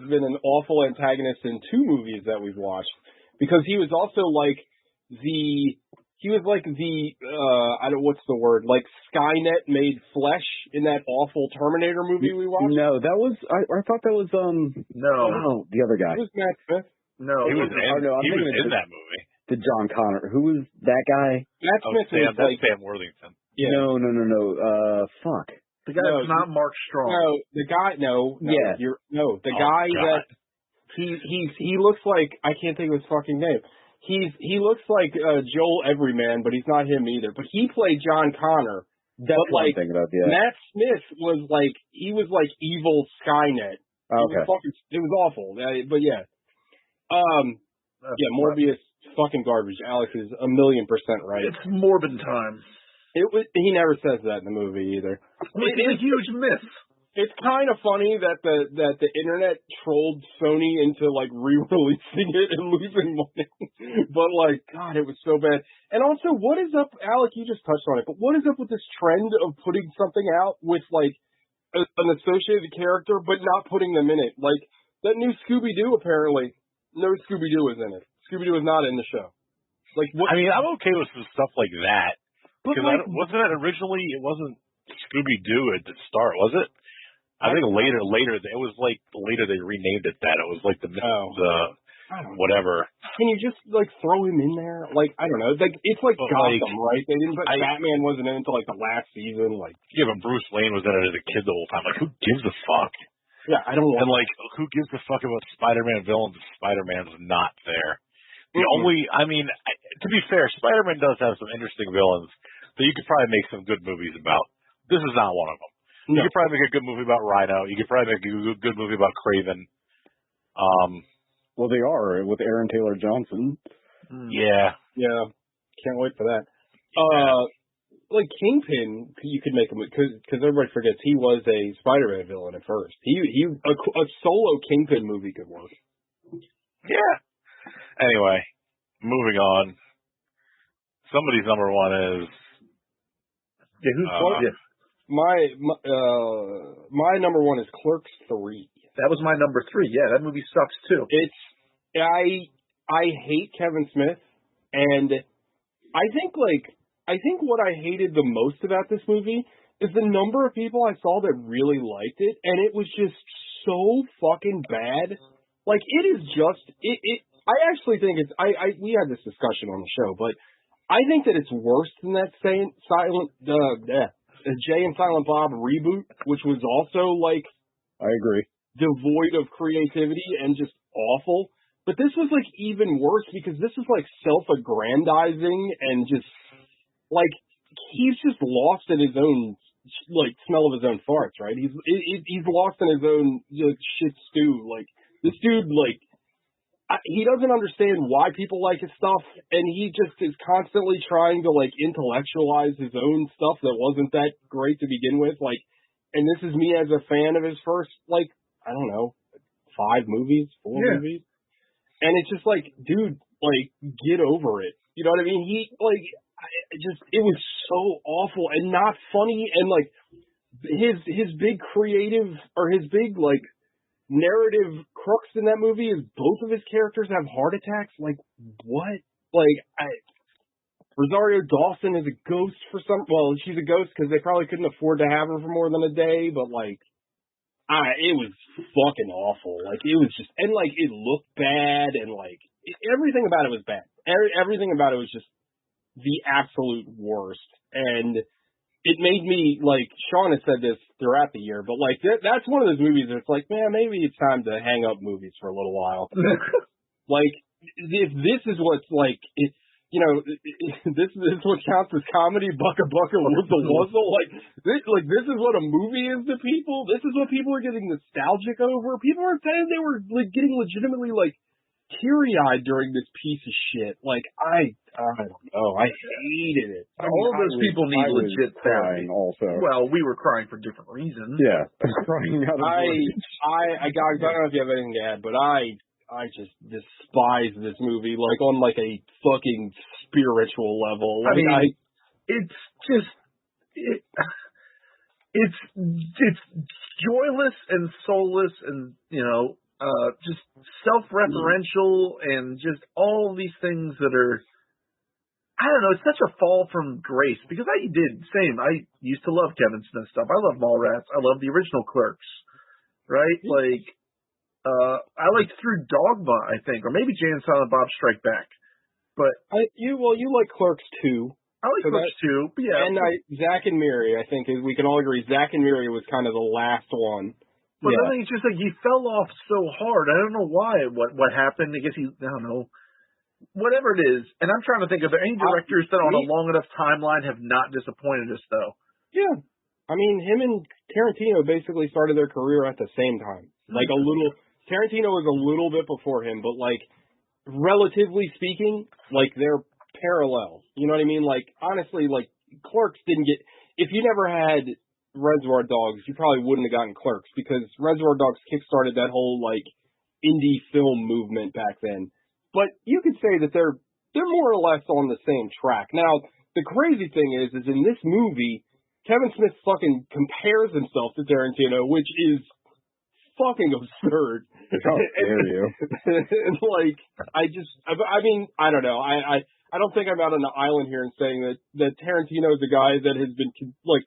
Speaker 2: been an awful antagonist in two movies that we've watched. Because he was also like the He was like I don't what's the word? Like Skynet made flesh in that awful Terminator movie we watched.
Speaker 4: No, that was I thought that was
Speaker 1: No,
Speaker 4: the other guy.
Speaker 2: It was Matt Smith.
Speaker 1: no,
Speaker 3: He was
Speaker 4: thinking
Speaker 3: in
Speaker 4: of
Speaker 3: that movie.
Speaker 4: the John Connor. Who was that guy?
Speaker 2: Matt Smith was
Speaker 3: That's
Speaker 2: like
Speaker 3: Sam Worthington.
Speaker 2: yeah.
Speaker 4: No. Fuck.
Speaker 1: the guy's not Mark Strong.
Speaker 2: No, the guy. No.
Speaker 4: Yeah.
Speaker 2: The guy
Speaker 3: God.
Speaker 2: that he looks like I can't think of his fucking name. He looks like Joel Everyman, but he's not him either. But he played John Connor.
Speaker 4: That's what I'm thinking of. Yeah.
Speaker 2: Matt Smith was like evil Skynet.
Speaker 4: Okay.
Speaker 2: It was awful. But yeah. Morbius fucking garbage. Alex is 1,000,000% right.
Speaker 1: It's Morbin time.
Speaker 2: He never says that in the movie either.
Speaker 1: It's a huge myth.
Speaker 2: It's kind of funny that the internet trolled Sony into like re-releasing it and losing money. But like, God, it was so bad. And also, what is up, Alec? You just touched on it, but what is up with this trend of putting something out with like an associated character, but not putting them in it? Like that new Scooby-Doo, apparently, no Scooby-Doo is in it. Scooby-Doo is not in the show. Like, what?
Speaker 3: I mean, I'm okay with some stuff like that. Because
Speaker 2: like,
Speaker 3: wasn't it originally? It wasn't Scooby-Doo at the start, was it? I think later it was like later they renamed it that. It was like the whatever.
Speaker 2: Can you just like throw him in there? Like I don't know. Like it's like Gotham, right? They didn't. Batman wasn't in until like the last season. Like
Speaker 3: yeah, but Bruce Wayne was in it as a kid the whole time. Like who gives a fuck?
Speaker 2: Yeah, I don't.
Speaker 3: And like who gives a fuck about Spider-Man villains if Spider-Man's not there? The only, I mean, to be fair, Spider-Man does have some interesting villains that you could probably make some good movies about. This is not one of them. No. You could probably make a good movie about Rhino. You could probably make a good movie about Kraven.
Speaker 4: Well, they are with Aaron Taylor Johnson.
Speaker 3: Yeah.
Speaker 2: Can't wait for that. Like Kingpin, you could make him because everybody forgets he was a Spider-Man villain at first. A solo Kingpin movie could work.
Speaker 3: Yeah. Anyway, moving on. Somebody's number one is.
Speaker 1: Yeah, who's
Speaker 2: My number one is Clerks 3.
Speaker 1: That was my number 3. Yeah, that movie sucks too.
Speaker 2: I hate Kevin Smith, and I think what I hated the most about this movie is the number of people I saw that really liked it, and it was just so fucking bad. Like it is just it. I actually think it's. We had this discussion on the show, but I think that it's worse than that Jay and Silent Bob reboot, which was also like
Speaker 4: I agree,
Speaker 2: devoid of creativity and just awful. But this was like even worse because this is like self-aggrandizing and just like he's just lost in his own like smell of his own farts, right? He's lost in his own shit stew. Like this dude, like he doesn't understand why people like his stuff, and he just is constantly trying to like intellectualize his own stuff that wasn't that great to begin with. Like, and this is me as a fan of his first, like, I don't know, 4 movies, and it's just like, dude, like, get over it. You know what I mean? It was so awful and not funny, and like his big creative or his big like narrative crux in that movie is both of his characters have heart attacks. Like what? Like Rosario Dawson is a ghost for some. Well, she's a ghost because they probably couldn't afford to have her for more than a day. But like, it was fucking awful. Like it was just, and like it looked bad, and like everything about it was bad. Everything about it was just the absolute worst. And it made me, like, Sean has said this throughout the year, but, like, that's one of those movies that it's like, man, maybe it's time to hang up movies for a little while. Like, if this is what's, like, this is what counts as comedy, Bucka Bucka, Wuzzle Wuzzle, like, this is what a movie is to people? This is what people are getting nostalgic over? People are saying they were, like, getting legitimately, like, teary-eyed during this piece of shit. Like, I don't know. I hated it.
Speaker 1: All of those people need legit therapy.
Speaker 4: Also,
Speaker 1: well, we were crying for different reasons.
Speaker 4: Yeah, crying out of
Speaker 2: I don't know if you have anything to add, but I just despise this movie, like on like a fucking spiritual level. Like,
Speaker 1: it's just it's joyless and soulless, and just self-referential, and just all these things that are, I don't know. It's such a fall from grace because I used to love Kevin Smith stuff. I love Mallrats. I love the original Clerks, right? Like, I liked Through Dogma, I think, or maybe Jay and Silent Bob Strike Back. But
Speaker 2: you like Clerks too.
Speaker 1: I like Clerks too. But yeah,
Speaker 2: and Zack and Miri, I think we can all agree. Zack and Miri was kind of the last one.
Speaker 1: But I think it's just like he fell off so hard. I don't know why. What happened? I guess I don't know. Whatever it is, and I'm trying to think, are there any directors that on a long enough timeline have not disappointed us, though?
Speaker 2: Yeah. I mean, him and Tarantino basically started their career at the same time. Like Tarantino was a little bit before him, but like, relatively speaking, like they're parallel. You know what I mean? Like, honestly, like, Clerks didn't get, if you never had Reservoir Dogs, you probably wouldn't have gotten Clerks because Reservoir Dogs kickstarted that whole like indie film movement back then. But you could say that they're more or less on the same track. Now, the crazy thing is in this movie, Kevin Smith fucking compares himself to Tarantino, which is fucking absurd.
Speaker 4: How dare you?
Speaker 2: And like, I mean, I don't know. I don't think I'm out on the island here and saying that Tarantino is a guy that has been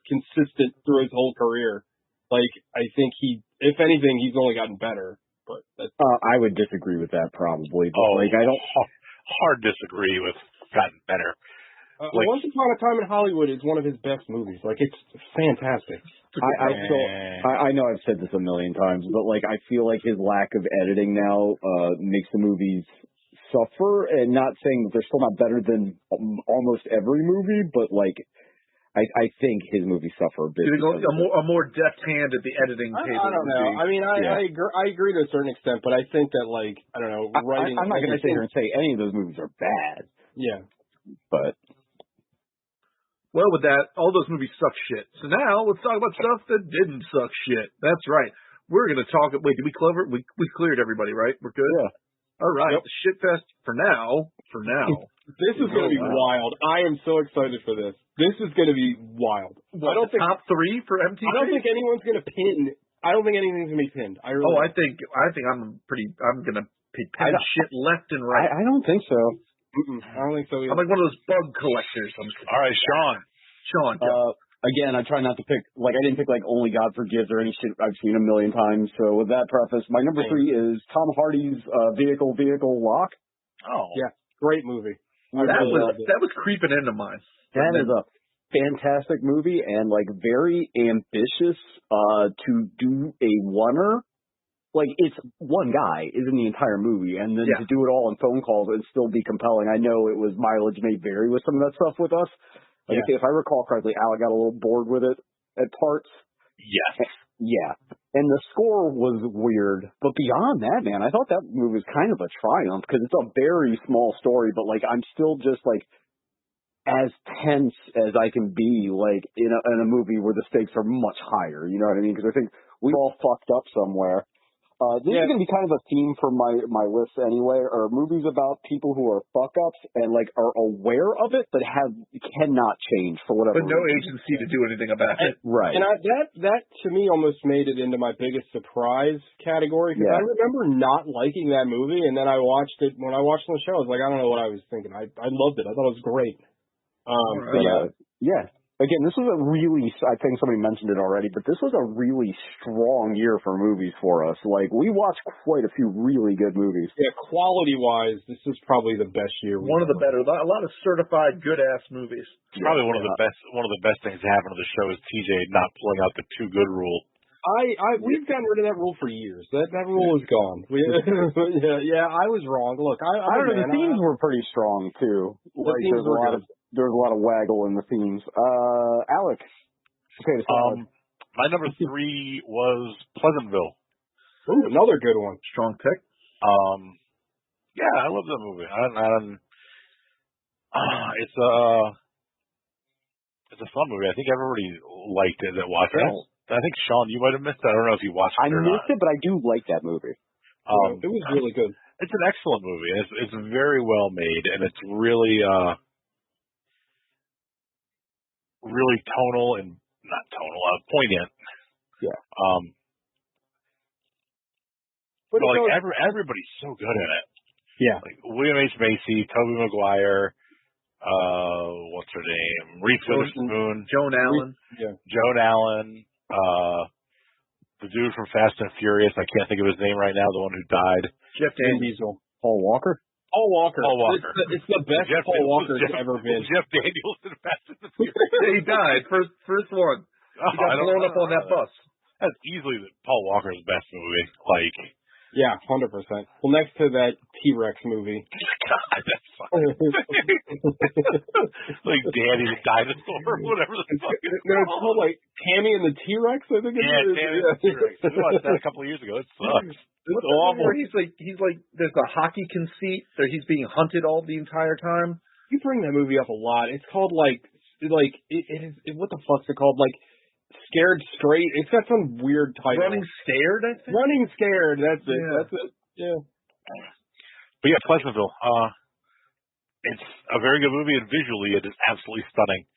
Speaker 2: consistent through his whole career. Like, I think if anything, he's only gotten better. But
Speaker 4: I would disagree with that probably. But I don't
Speaker 3: hard disagree with gotten better.
Speaker 2: Once Upon a Time in Hollywood is one of his best movies. Like, it's fantastic.
Speaker 4: I know I've said this a million times, but like I feel like his lack of editing now makes the movies suffer. And not saying that they're still not better than almost every movie, but like I think his movies suffer a bit.
Speaker 1: A more deft hand at the editing table.
Speaker 2: I don't know. I mean, I agree to a certain extent, but I think that, like, I don't know, writing.
Speaker 4: I'm not going to sit here and say any of those movies are bad.
Speaker 2: Yeah.
Speaker 4: But.
Speaker 1: Well, with that, all those movies suck shit. So now let's talk about stuff that didn't suck shit. That's right. We're going to talk. Wait, did we cover? We cleared everybody, right? We're good.
Speaker 4: Yeah.
Speaker 1: All right.
Speaker 2: Yep.
Speaker 1: The shit fest for now.
Speaker 2: This is going to be wild. I am so excited for this. This is going to be wild.
Speaker 1: I don't think top 3 for MTV.
Speaker 2: I don't think anyone's going to pin. I don't think anything's going to be pinned. I
Speaker 1: think I'm going to pin shit left and right.
Speaker 4: I don't think so.
Speaker 2: I don't think so either.
Speaker 1: I'm like one of those bug collectors.
Speaker 3: All right, Sean.
Speaker 4: Again, I try not to pick, like, I didn't pick, like, Only God Forgives or any shit I've seen a million times. So with that preface, my number 3 is Tom Hardy's Vehicle Lock.
Speaker 3: Oh.
Speaker 2: Yeah. Great movie.
Speaker 1: That was creeping into mine.
Speaker 4: That is a fantastic movie and, like, very ambitious to do a oneer. Like, it's one guy is in the entire movie, and then to do it all on phone calls and still be compelling. I know it was mileage may vary with some of that stuff with us. Like, if I recall correctly, Alec got a little bored with it at parts.
Speaker 3: Yes.
Speaker 4: Yeah. And the score was weird. But beyond that, man, I thought that movie was kind of a triumph because it's a very small story, but, like, I'm still just, like, as tense as I can be, like, in a movie where the stakes are much higher. You know what I mean? Because I think we all fucked up somewhere. This is going to be kind of a theme for my list anyway, or movies about people who are fuck-ups and, like, are aware of it, but cannot change for whatever
Speaker 1: reason. But no
Speaker 4: reason.
Speaker 1: agency to do anything about it.
Speaker 4: Right.
Speaker 2: And that, to me, almost made it into my biggest surprise category, because I remember not liking that movie, and then I watched it, when I watched it on the show, I was like, I don't know what I was thinking. I loved it. I thought it was great.
Speaker 4: Again, this was a really, I think somebody mentioned it already, but this was a really strong year for movies for us. Like, we watched quite a few really good movies.
Speaker 2: Yeah, quality-wise, this is probably the best year.
Speaker 1: One of the better. A lot of certified good-ass movies.
Speaker 3: Probably one of the best things that happened to the show is TJ not pulling out the too good rule.
Speaker 2: We've gotten rid of that rule for years. That rule is gone. I was wrong. Look, I don't know.
Speaker 4: The themes were pretty strong too. Like, there's a lot of waggle in the themes. Alec. Okay.
Speaker 3: My number 3 was Pleasantville.
Speaker 2: Ooh, another good one.
Speaker 1: Strong pick.
Speaker 3: Yeah, I love that movie. It's a fun movie. I think everybody liked it that watched it. I think, Sean, you might have missed it. I don't know if you watched it or not. I missed
Speaker 4: it, but I do like that movie.
Speaker 2: It was really good.
Speaker 3: It's an excellent movie. It's very well made, and it's really really tonal and not tonal, poignant.
Speaker 2: Yeah.
Speaker 3: But like everybody's so good in it.
Speaker 2: Yeah.
Speaker 3: Like William H. Macy, Tobey Maguire, what's her name? Reese Witherspoon.
Speaker 1: Joan Allen.
Speaker 2: Yeah.
Speaker 3: Joan Allen. The dude from Fast and Furious. I can't think of his name right now. The one who died.
Speaker 1: Jeff Daniels.
Speaker 2: Diesel.
Speaker 4: Paul Walker.
Speaker 2: Paul Walker. It's the best Paul Walker's ever been.
Speaker 3: Jeff Daniels in Fast and the Furious.
Speaker 1: He died. First one. He got blown up on that bus.
Speaker 3: That's easily Paul Walker's best movie. Like,
Speaker 2: yeah, 100%. Well, next to that T-Rex movie.
Speaker 3: God, that's funny. Like Danny the Dinosaur or whatever the fuck it's called.
Speaker 2: No, it's called like Tammy and the T-Rex, I think it is.
Speaker 3: Yeah, Tammy and the T-Rex. We watched that a couple of years ago. It sucks.
Speaker 1: It's awful. Where he's like, there's a hockey conceit that he's being hunted all the entire time.
Speaker 2: You bring that movie up a lot. It's called what the fuck's it called? Like, Scared Straight. It's got some weird title.
Speaker 1: Running Scared, I think.
Speaker 2: Running Scared. That's it.
Speaker 1: Yeah.
Speaker 2: That's it. Yeah.
Speaker 3: But yeah, Pleasantville. It's a very good movie, and visually, it is absolutely stunning.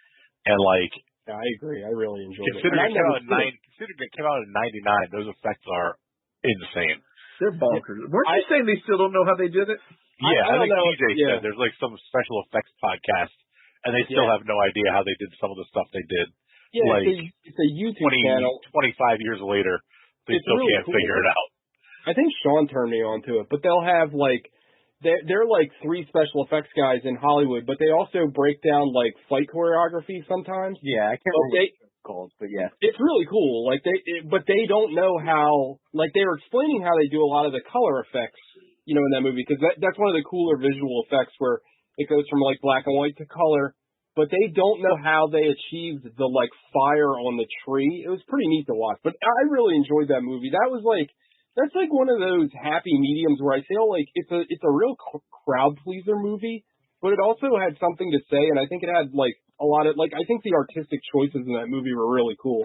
Speaker 3: And like,
Speaker 2: yeah, I agree. I really enjoyed it.
Speaker 3: Considering it came out in '99, those effects are insane.
Speaker 1: They're bonkers. Weren't you saying they still don't know how they did it?
Speaker 3: Yeah, I think
Speaker 2: know.
Speaker 3: TJ said there's like some special effects podcast, and they still have no idea how they did some of the stuff they did.
Speaker 2: Yeah,
Speaker 3: like
Speaker 2: it's a YouTube channel.
Speaker 3: 25 years later, they still
Speaker 2: really
Speaker 3: can't figure it out.
Speaker 2: I think Sean turned me on to it, but they'll have like they're like 3 special effects guys in Hollywood, but they also break down like fight choreography sometimes.
Speaker 4: Yeah, I can't remember what it's called, but yeah,
Speaker 2: it's really cool. Like but they don't know how. Like they were explaining how they do a lot of the color effects, in that movie, because that's one of the cooler visual effects where it goes from like black and white to color. But they don't know how they achieved the like fire on the tree. It was pretty neat to watch. But I really enjoyed that movie. That's like one of those happy mediums where I feel like it's a real crowd pleaser movie, but it also had something to say, and I think it had like a lot of I think the artistic choices in that movie were really cool.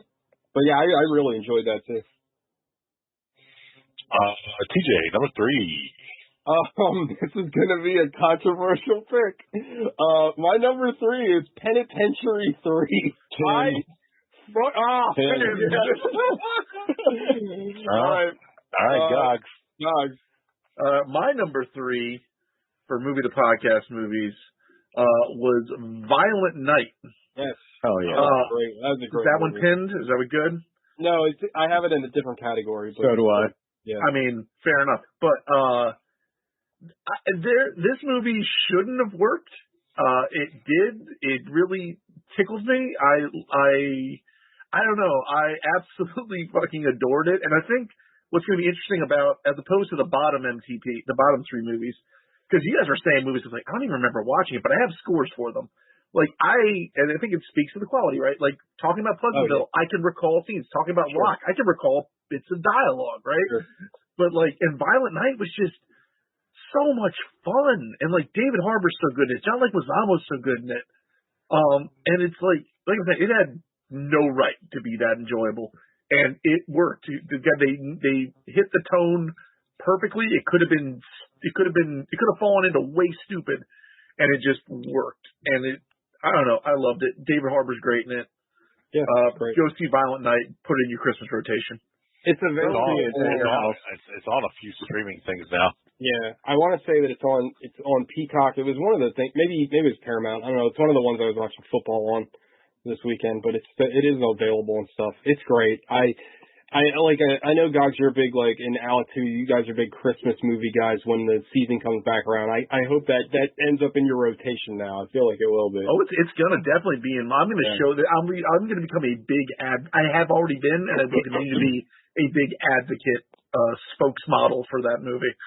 Speaker 2: But yeah, I really enjoyed that too.
Speaker 3: TJ, number 3.
Speaker 2: This is gonna be a controversial pick. My number 3 is Penitentiary 3.
Speaker 3: All right, Gogs.
Speaker 1: My number 3 for movie to podcast movies was Violent Night.
Speaker 2: Yes.
Speaker 4: Oh yeah.
Speaker 2: That was a great.
Speaker 1: Is that
Speaker 2: movie.
Speaker 1: one pinned? Is that one good?
Speaker 2: No, I have it in a different category. But
Speaker 4: so do I.
Speaker 2: Yeah.
Speaker 1: I mean, fair enough. But this movie shouldn't have worked. It did. It really tickled me. I don't know. I absolutely fucking adored it. And I think what's going to be interesting about, as opposed to the bottom 3 movies, because you guys were saying movies, I don't even remember watching it, but I have scores for them. And I think it speaks to the quality, right? Like, talking about Pleasantville, I can recall scenes. Talking about Rock, I can recall bits of dialogue, right? Sure. But, and Violent Night was just so much fun. And, David Harbour's so good in it. John Leguizamo's so good in it. And it's like I said, it had no right to be that enjoyable. And it worked. They hit the tone perfectly. It could have fallen into way stupid, and it just worked. And I don't know. I loved it. David Harbour's great in it.
Speaker 2: Yeah, great.
Speaker 1: Go see Violent Night. Put it in your Christmas rotation.
Speaker 2: It's available in your house.
Speaker 3: It's on a few streaming things now.
Speaker 2: Yeah, I want to say that it's on Peacock. It was one of the things. Maybe it was Paramount. I don't know. It's one of the ones I was watching football on this weekend. But it is available and stuff. It's great. I know, Gogs, you're big, and Alec too, you guys are big Christmas movie guys when the season comes back around. I hope that ends up in your rotation now. I feel like it will be.
Speaker 1: Oh, it's going to definitely be in. I'm going to show that I'm going to become a big I have already been, and I will continue to be a big advocate, spokesmodel for that movie.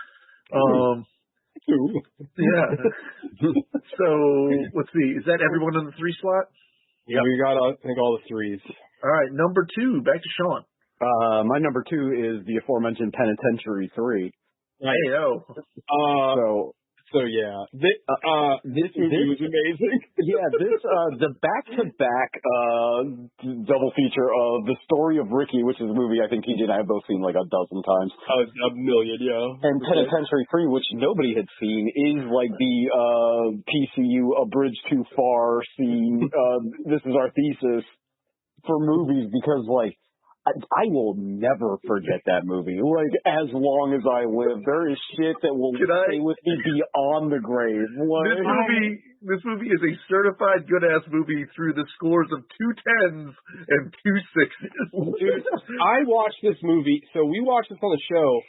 Speaker 1: Yeah. So, let's see. Is that everyone in the 3 slot?
Speaker 2: Yeah, we got, I think, all the 3s.
Speaker 1: All right, number 2, back to Sean.
Speaker 4: My number 2 is the aforementioned Penitentiary 3.
Speaker 2: Hey-o. So yeah, this movie was amazing.
Speaker 4: Yeah, the back-to-back double feature of The Story of Ricky, which is a movie I think TJ and I have both seen 1,000 times.
Speaker 2: A million, yeah.
Speaker 4: And Penitentiary 3, which nobody had seen, is the PCU A Bridge Too Far scene. This is our thesis for movies, because I will never forget that movie. Like, as long as I live, there is shit that will stay with me beyond the grave.
Speaker 1: This movie is a certified good-ass movie through the scores of 2 10s and 2 6s.
Speaker 2: Dude, I watched this movie, so we watched this on the show.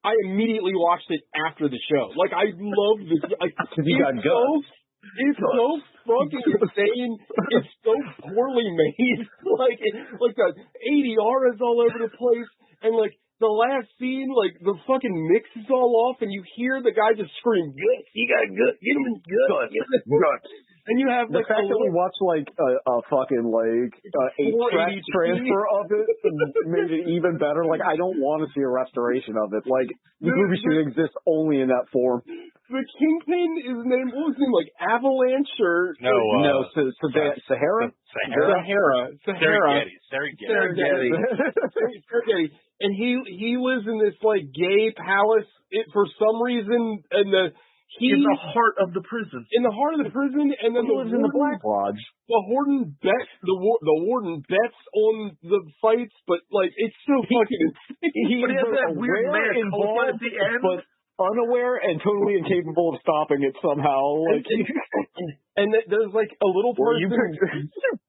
Speaker 2: I immediately watched it after the show. Like, I love this. Like, it's so fucking insane. It's so poorly made. like the ADR is all over the place, and like the last scene, like the fucking mix is all off, and you hear the guy just scream, "Guts! You got guts! Get him in guts! Guts!" And you have
Speaker 4: the fact that we watched like a fucking like 8-track transfer of it made it even better. Like, I don't want to see a restoration of it. Like, the movie should exist only in that form.
Speaker 2: The Kingpin is named, what was his name, like Avalanche or...
Speaker 4: Sahara?
Speaker 2: Serengeti. And he lives in this, like, gay palace for some reason, and
Speaker 1: in the heart of the prison.
Speaker 2: In the heart of the prison, and then
Speaker 4: he lives in the Black Lodge.
Speaker 2: The warden bets on the fights, but, like, it's so fucking insane.
Speaker 1: But he has that weird man involved at the end.
Speaker 4: But unaware and totally incapable of stopping it somehow. Like,
Speaker 2: and there's like a little person.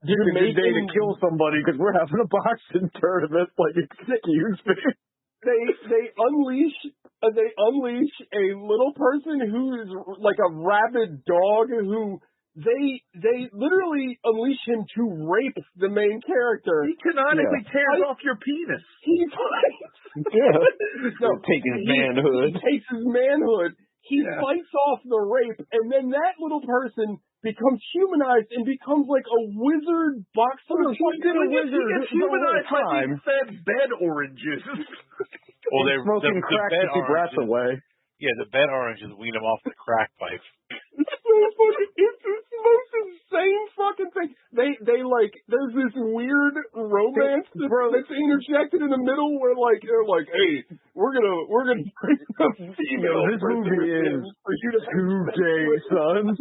Speaker 4: You're making to kill somebody because we're having a boxing tournament. Like, excuse me.
Speaker 2: They unleash a little person who is like a rabid dog who. They literally unleash him to rape the main character.
Speaker 1: He canonically tears off your penis.
Speaker 2: He fights.
Speaker 4: Taking his manhood.
Speaker 2: He takes his manhood. He fights off the rape, and then that little person becomes humanized and becomes like a wizard boxer.
Speaker 1: He gets humanized by being fed bed oranges.
Speaker 3: Well, they're
Speaker 4: smoking crack to keep rats away.
Speaker 3: Yeah, the bed oranges wean him off the crack pipe.
Speaker 2: It's the most insane fucking thing. They like, there's this weird romance that's interjected in the middle where like they're like, hey, we're gonna bring up female.
Speaker 4: This movie is
Speaker 2: for you to
Speaker 4: too gay, son.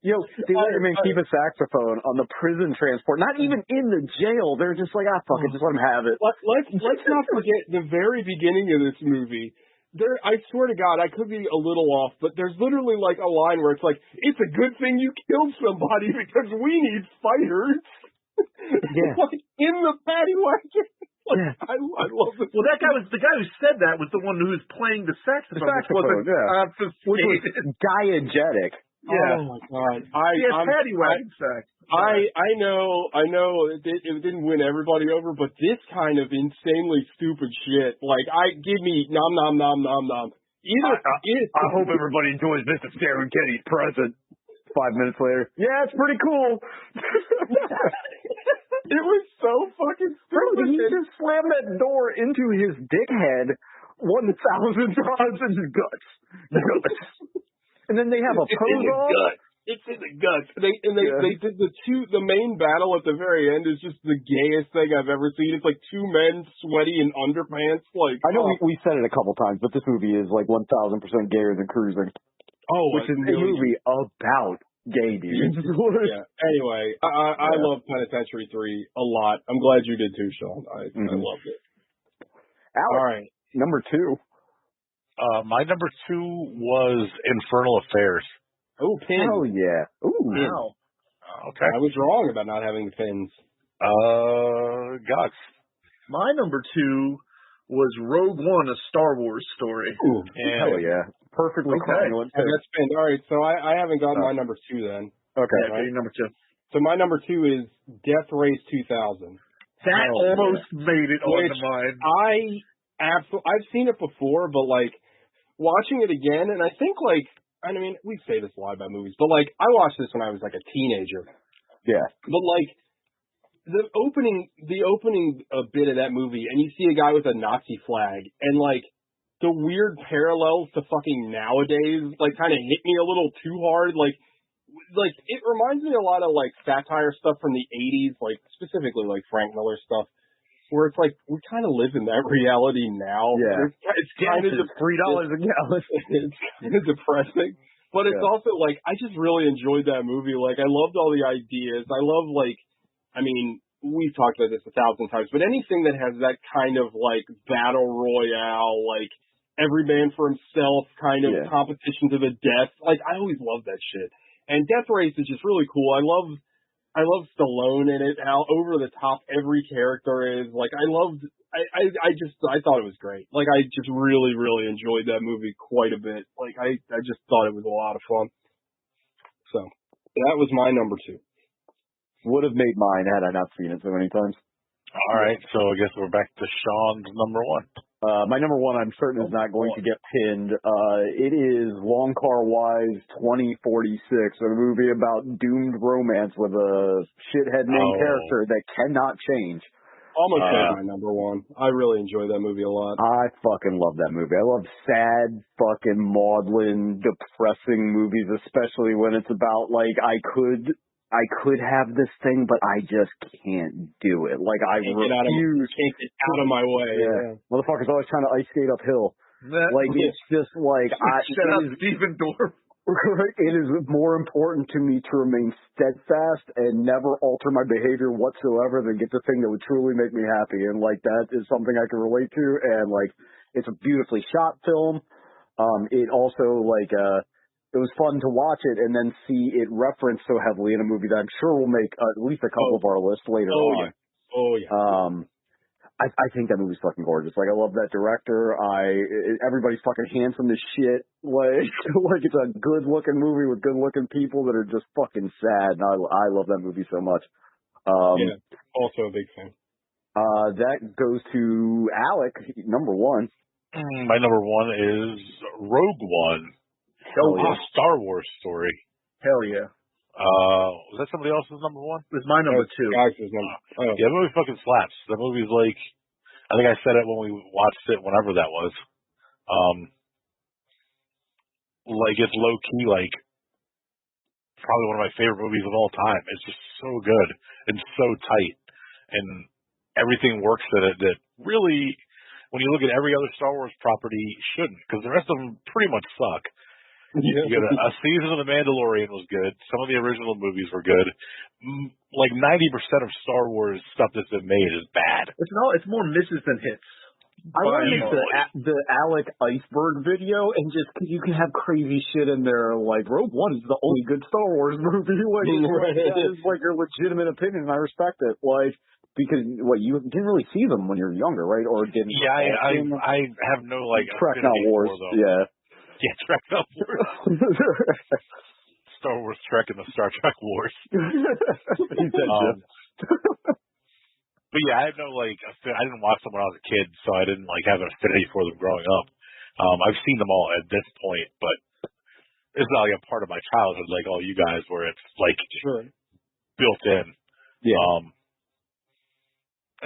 Speaker 4: Yo, they let him keep a saxophone on the prison transport. Not even in the jail. They're just like, fuck it, just let him have it.
Speaker 2: Let's not forget the very beginning of this movie. I swear to God, I could be a little off, but there's literally like a line where it's like, it's a good thing you killed somebody because we need fighters.
Speaker 4: Yeah.
Speaker 2: Like in the paddy wagon.
Speaker 4: Yeah.
Speaker 2: I love it.
Speaker 1: Well, the guy who said that was the one who was playing the saxophone.
Speaker 4: Which was diegetic.
Speaker 2: Yeah. Oh my God.
Speaker 1: Paddy wagon sax.
Speaker 2: I know it didn't win everybody over, but this kind of insanely stupid shit, like, give me nom nom nom nom nom.
Speaker 4: I hope everybody enjoys Mr. Serengeti's present. 5 minutes later, yeah, it's pretty cool.
Speaker 2: It was so fucking stupid.
Speaker 4: He just slammed that door into his dickhead 1,000 times in his guts. And then they have a pose off.
Speaker 2: It's in the guts. They did the main battle at the very end is just the gayest thing I've ever seen. It's like two men sweaty in underpants. Like,
Speaker 4: I know we said it a couple times, but this movie is like 1,000% gayer than Cruising. Which is a movie about gay dudes.
Speaker 2: Yeah. Anyway, I love Penitentiary 3 a lot. I'm glad you did too, Sean. I loved it.
Speaker 4: Alex,
Speaker 2: all right,
Speaker 4: number 2.
Speaker 3: My number 2 was Infernal Affairs.
Speaker 2: Oh, pins.
Speaker 4: Oh, yeah. Ooh.
Speaker 2: Wow.
Speaker 3: Okay.
Speaker 2: I was wrong about not having the pins.
Speaker 3: Guts.
Speaker 1: My number 2 was Rogue One, a Star Wars story.
Speaker 2: Ooh.
Speaker 4: Hell yeah. Perfectly congruent.
Speaker 2: I got spins. All right, so I haven't got my number 2 then.
Speaker 4: Okay.
Speaker 1: Yeah, number 2.
Speaker 2: So my number 2 is Death Race 2000.
Speaker 1: That almost made it onto mine.
Speaker 2: I've seen it before, but like watching it again, and I think like, I mean, we say this a lot about movies, but like I watched this when I was like a teenager.
Speaker 4: Yeah.
Speaker 2: But like the opening bit of that movie, and you see a guy with a Nazi flag, and like the weird parallels to fucking nowadays, like kind of hit me a little too hard. Like it reminds me a lot of like satire stuff from the 80s, like specifically like Frank Miller stuff. Where it's like, we kind of live in that reality now.
Speaker 4: Yeah.
Speaker 2: It's kind of
Speaker 4: $3 a gallon.
Speaker 2: It's kind of depressing. But it's also like, I just really enjoyed that movie. Like, I loved all the ideas. I love like, I mean, we've talked about this 1,000 times, but anything that has that kind of like battle royale, like every man for himself kind of competition to the death, like I always love that shit. And Death Race is just really cool. I love Stallone in it, how over the top every character is. Like I thought it was great. Like I just really, really enjoyed that movie quite a bit. Like I just thought it was a lot of fun. So that was my number 2.
Speaker 4: Would have made mine had I not seen it so many times.
Speaker 3: All right, so I guess we're back to Sean's number 1.
Speaker 4: My number 1, I'm certain, is not going to get pinned. It is Long Car Wise 2046, a movie about doomed romance with a shithead main character that cannot change.
Speaker 2: Almost my number 1. I really enjoy that movie a lot.
Speaker 4: I fucking love that movie. I love sad, fucking maudlin, depressing movies, especially when it's about, like, I could have this thing, but I just can't do it. Like, I refuse.
Speaker 2: Can't get out of my way.
Speaker 4: Yeah. Motherfucker's always trying to ice skate uphill. Like, it's just like...
Speaker 1: Shut up, Steven Dorff.
Speaker 4: It is more important to me to remain steadfast and never alter my behavior whatsoever than get the thing that would truly make me happy. And, like, that is something I can relate to. And, like, it's a beautifully shot film. It also, like... it was fun to watch it and then see it referenced so heavily in a movie that I'm sure will make at least a couple of our lists later on.
Speaker 2: Yeah. Oh, yeah.
Speaker 4: I think that movie's fucking gorgeous. Like, I love that director. Everybody's fucking handsome as shit. Like it's a good-looking movie with good-looking people that are just fucking sad. And I love that movie so much.
Speaker 2: Yeah, also a big fan.
Speaker 4: That goes to Alec, number 1.
Speaker 3: My number 1 is Rogue One. A Star Wars story.
Speaker 1: Hell yeah.
Speaker 3: Was that somebody else's number 1?
Speaker 1: It was my number 2.
Speaker 3: Yeah, that movie fucking slaps. That movie's like, I think I said it when we watched it, whenever that was. Like, it's low key, like, probably one of my favorite movies of all time. It's just so good and so tight. And everything works in it that really, when you look at every other Star Wars property, shouldn't, because the rest of them pretty much suck. You get a season of The Mandalorian was good. Some of the original movies were good. Like 90% of Star Wars stuff that's been made is bad.
Speaker 1: It's more misses than hits.
Speaker 4: I want to make the Alec Iceberg video, and just because you can have crazy shit in there, like Rogue One is the only good Star Wars movie. Like, that is like your legitimate opinion, and I respect it. Like, because you didn't really see them when you were younger, right? Or didn't?
Speaker 3: Yeah, I have no like
Speaker 4: Trek Not Wars. Yeah.
Speaker 3: Yeah, Trek Not Wars. Star Wars Trek and the Star Trek Wars. But yeah, I have no like. I didn't watch them when I was a kid, so I didn't like have an affinity for them growing up. I've seen them all at this point, but it's not like a part of my childhood like all you guys, where it's like built in.
Speaker 4: Yeah.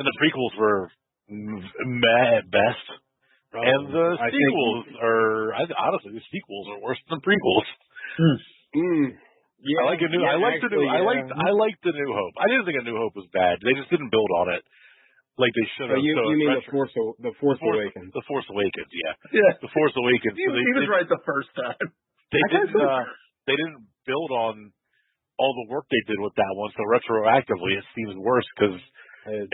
Speaker 3: And the prequels were meh at best. Probably. And the sequels honestly, the sequels are worse than prequels.
Speaker 2: Yeah,
Speaker 3: I like the New Hope. I didn't think A New Hope was bad. They just didn't build on it like they should have.
Speaker 2: You mean the Force Awakens?
Speaker 3: The Force Awakens, yeah. The Force Awakens.
Speaker 1: He was right the first time.
Speaker 3: They didn't build on all the work they did with that one, so retroactively it seems worse because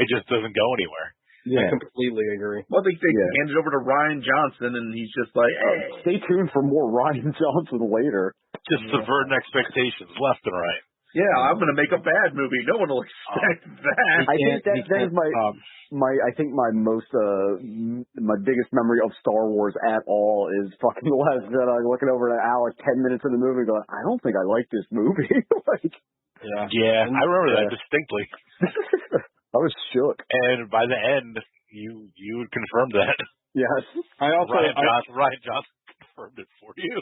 Speaker 3: it just doesn't go anywhere.
Speaker 2: Yeah. I completely agree.
Speaker 1: Well, they handed over to Ryan Johnson, and he's just like, hey.
Speaker 4: Stay tuned for more Ryan Johnson later.
Speaker 3: Just subverting expectations left and right.
Speaker 1: Yeah, I'm going to make a bad movie. No one will expect that.
Speaker 4: I think that is my biggest memory of Star Wars at all is fucking The Last Jedi, looking over at Alec 10 minutes in the movie going, I don't think I like this movie.
Speaker 3: Yeah, I remember that distinctly.
Speaker 4: I was shook.
Speaker 3: And by the end, you would confirm that.
Speaker 4: Yes.
Speaker 3: Ryan Johnson confirmed it for you.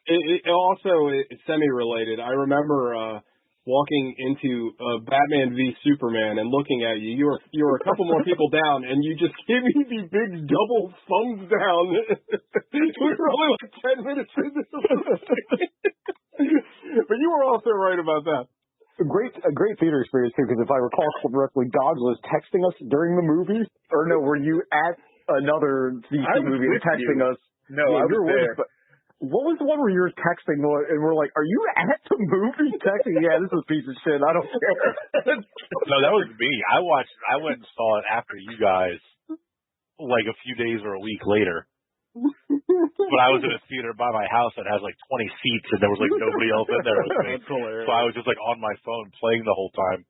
Speaker 2: It also is semi-related. I remember walking into Batman v Superman and looking at you. You were a couple more people down, and you just gave me the big double thumbs down. We were only like 10 minutes into the movie. But you were also right about that.
Speaker 4: A great theater experience too, because if I recall correctly, Dodge was texting us during the movie. Or no, were you at another DC movie texting us?
Speaker 1: No, I was there.
Speaker 4: What was the one where you were texting and we're like, "Are you at the movie texting?" Yeah, this is a piece of shit. I don't care.
Speaker 3: No, that was me. I went and saw it after you guys, like a few days or a week later. But I was in a theater by my house that has like 20 seats, and there was like nobody else in there with me.
Speaker 2: That's hilarious.
Speaker 3: So I was just like on my phone playing the whole time,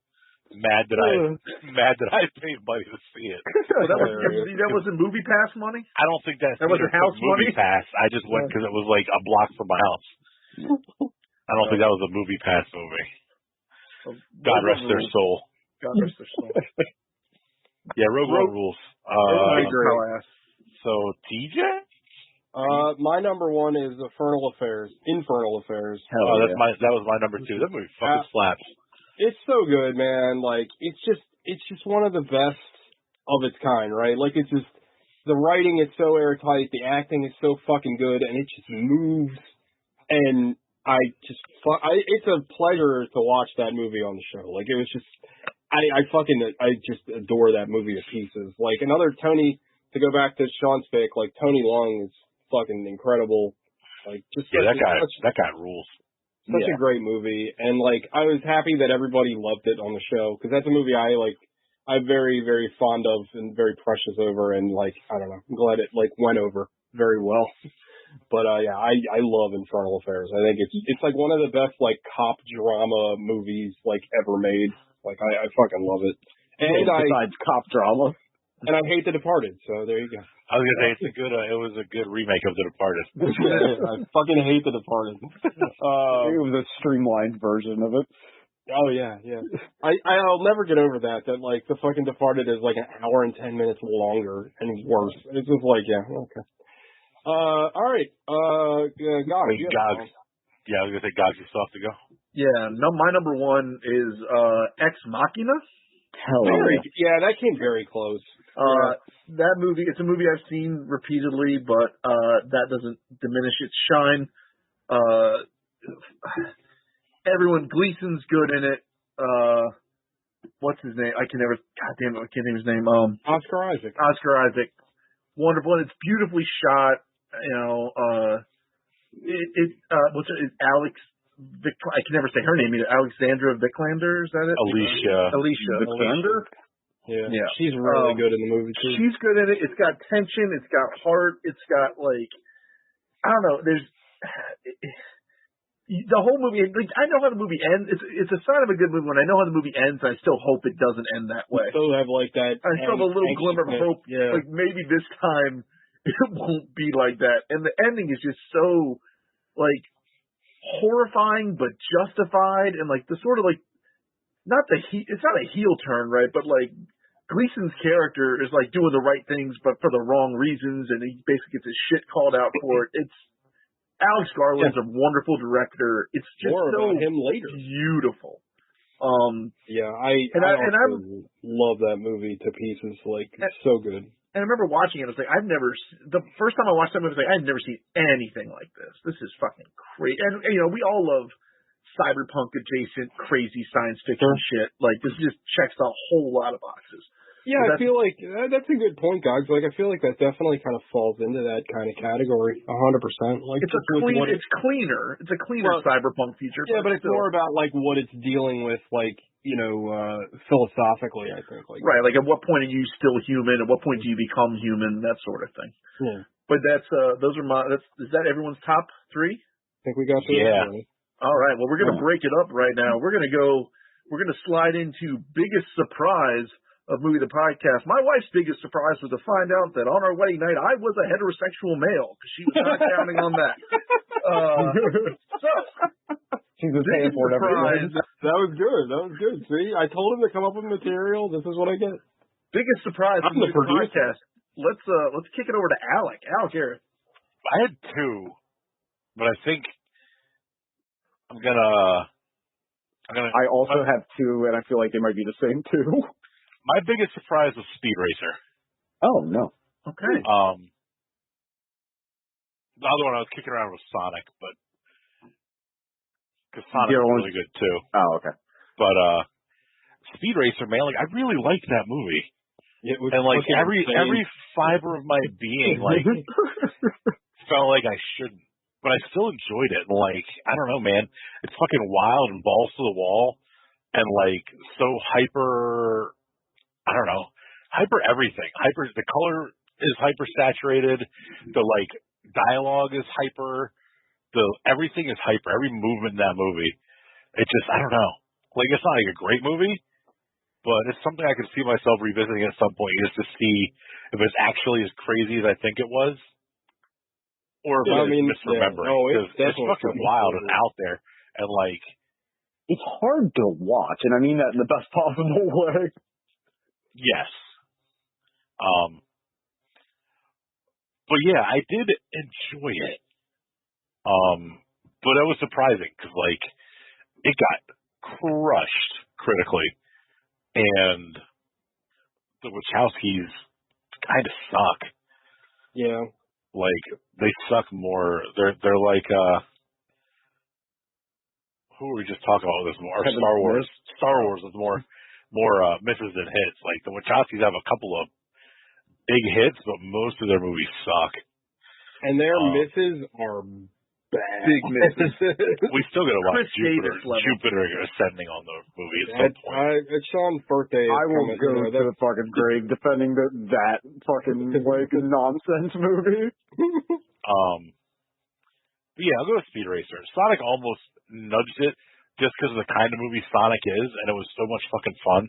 Speaker 3: mad that I paid money to see it.
Speaker 1: Well, that wasn't Movie Pass money.
Speaker 3: I don't think that
Speaker 1: wasn't house
Speaker 3: Movie
Speaker 1: money.
Speaker 3: Pass. I just went because it was like a block from my house. I don't think that was a Movie Pass movie. God rest their soul.
Speaker 1: God rest their soul.
Speaker 3: Yeah, Rogue One rules.
Speaker 2: I agree.
Speaker 3: So TJ.
Speaker 2: My number one is Infernal Affairs.
Speaker 3: That was my number two. That movie fucking slaps.
Speaker 2: It's so good, man. Like, it's just one of the best of its kind, right? Like, it's just, the writing is so airtight, the acting is so fucking good, and it just moves. And it's a pleasure to watch that movie on the show. Like, it was just, I just adore that movie to pieces. Like, another Tony, to go back to Sean's pick, like, Tony Leung is fucking incredible. Like, just
Speaker 3: that guy rules.
Speaker 2: Such a great movie, and like, I was happy that everybody loved it on the show, because that's a movie I'm very, very fond of and very precious over, and like, I don't know, I'm glad it like went over very well. But yeah, I love Infernal Affairs. I think it's like one of the best like cop drama movies like ever made. Like, I fucking love it. And
Speaker 4: besides cop drama.
Speaker 2: And I hate The Departed, so there you go.
Speaker 3: I was gonna say it was a good remake of The Departed.
Speaker 2: I fucking hate The Departed.
Speaker 4: It was a streamlined version of it.
Speaker 2: Oh yeah. I'll never get over that like the fucking Departed is like an hour and 10 minutes longer and worse. It's just like, yeah, okay. All right. Gogs.
Speaker 3: Yeah, I was gonna say Gogs, you still have to go.
Speaker 1: Yeah, no, my number one is Ex Machina.
Speaker 2: Yeah, that came very close.
Speaker 1: That movie, it's a movie I've seen repeatedly, but that doesn't diminish its shine. Gleason's good in it. What's his name? I can't think of his name.
Speaker 2: Oscar
Speaker 1: Isaac. Wonderful. And it's beautifully shot. You know, Alex I can never say her name either. Alexandra Vicklander, is that it?
Speaker 3: Alicia
Speaker 1: Vicklander?
Speaker 2: Yeah. She's really good in the movie too.
Speaker 1: She's good in it. It's got tension, it's got heart, it's got like, I don't know, there's the whole movie, like, I know how the movie ends. It's a sign of a good movie when I know how the movie ends. I still hope it doesn't end that way.
Speaker 2: You still have like that.
Speaker 1: I still have a little glimmer of hope. Yeah. Like maybe this time it won't be like that. And the ending is just so like horrifying but justified, and like the sort of like it's not a heel turn, right? But like Gleason's character is like doing the right things but for the wrong reasons, and he basically gets his shit called out for it. It's Alex Garland's a wonderful director. It's just
Speaker 2: more
Speaker 1: so
Speaker 2: about him later.
Speaker 1: Beautiful.
Speaker 2: I love that movie to pieces. Like, it's so good.
Speaker 1: And I remember watching it. I was like, the first time I watched that movie, I was like, I've never seen anything like this. This is fucking crazy. And you know, we all love cyberpunk adjacent, crazy science fiction shit. Like, this just checks a whole lot of boxes.
Speaker 2: Yeah, I feel like that's a good point, Gogs. Like, I feel like that definitely kind of falls into that kind of category, 100%. Like,
Speaker 1: it's cleaner. It's a cleaner cyberpunk future.
Speaker 2: Yeah, but it's more about like what it's dealing with, like, you know, philosophically. I think, like,
Speaker 1: right. Like, at what point are you still human? At what point do you become human? That sort of thing.
Speaker 2: Yeah.
Speaker 1: But is that everyone's top three?
Speaker 2: I think we got through.
Speaker 3: Yeah.
Speaker 1: All right. Well, we're gonna break it up right now. We're gonna slide into biggest surprise of Movie the Podcast. My wife's biggest surprise was to find out that on our wedding night I was a heterosexual male, because she was not counting on that. So
Speaker 4: she's been paying for it every day.
Speaker 2: That was good. See, I told him to come up with material. This is what I get.
Speaker 1: Biggest surprise of Movie the Podcast. Let's kick it over to Alec. Alec, here.
Speaker 3: I had two, but I think I'm gonna.
Speaker 4: I also have two, and I feel like they might be the same too.
Speaker 3: My biggest surprise was Speed Racer.
Speaker 4: Oh, no.
Speaker 1: Okay.
Speaker 3: The other one I was kicking around was Sonic, but because Sonic was really good too.
Speaker 4: Oh, okay.
Speaker 3: But Speed Racer, man, like I really liked that movie, and like every fiber of my being like felt like I shouldn't, but I still enjoyed it. And like, I don't know, man, it's fucking wild and balls to the wall, and like so hyper. I don't know, hyper everything. Hyper. The color is hyper saturated. The like dialogue is hyper. The everything is hyper. Every movement in that movie. It's just, I don't know. Like, it's not like a great movie, but it's something I could see myself revisiting at some point, just to see if it's actually as crazy as I think it was, or if I'm misremembering. Because it's fucking wild and out there, and like,
Speaker 4: it's hard to watch, and I mean that in the best possible way.
Speaker 3: Yes. But yeah, I did enjoy it. But it was surprising because like it got crushed critically, and the Wachowskis kind of suck.
Speaker 2: Yeah,
Speaker 3: like they suck more. They're like who were we just talking about this more? Star Wars. Star Wars is more misses than hits. Like the Wachowskis have a couple of big hits, but most of their movies suck.
Speaker 2: And their misses are bad.
Speaker 4: Big misses.
Speaker 3: We still gotta watch Jupiter Ascending on the movie at some point.
Speaker 2: It's Sean's birthday.
Speaker 4: I will go to the fucking grave defending that fucking like nonsense movie.
Speaker 3: But yeah, I'll go with Speed Racer. Sonic almost nudged it just because of the kind of movie Sonic is, and it was so much fucking fun.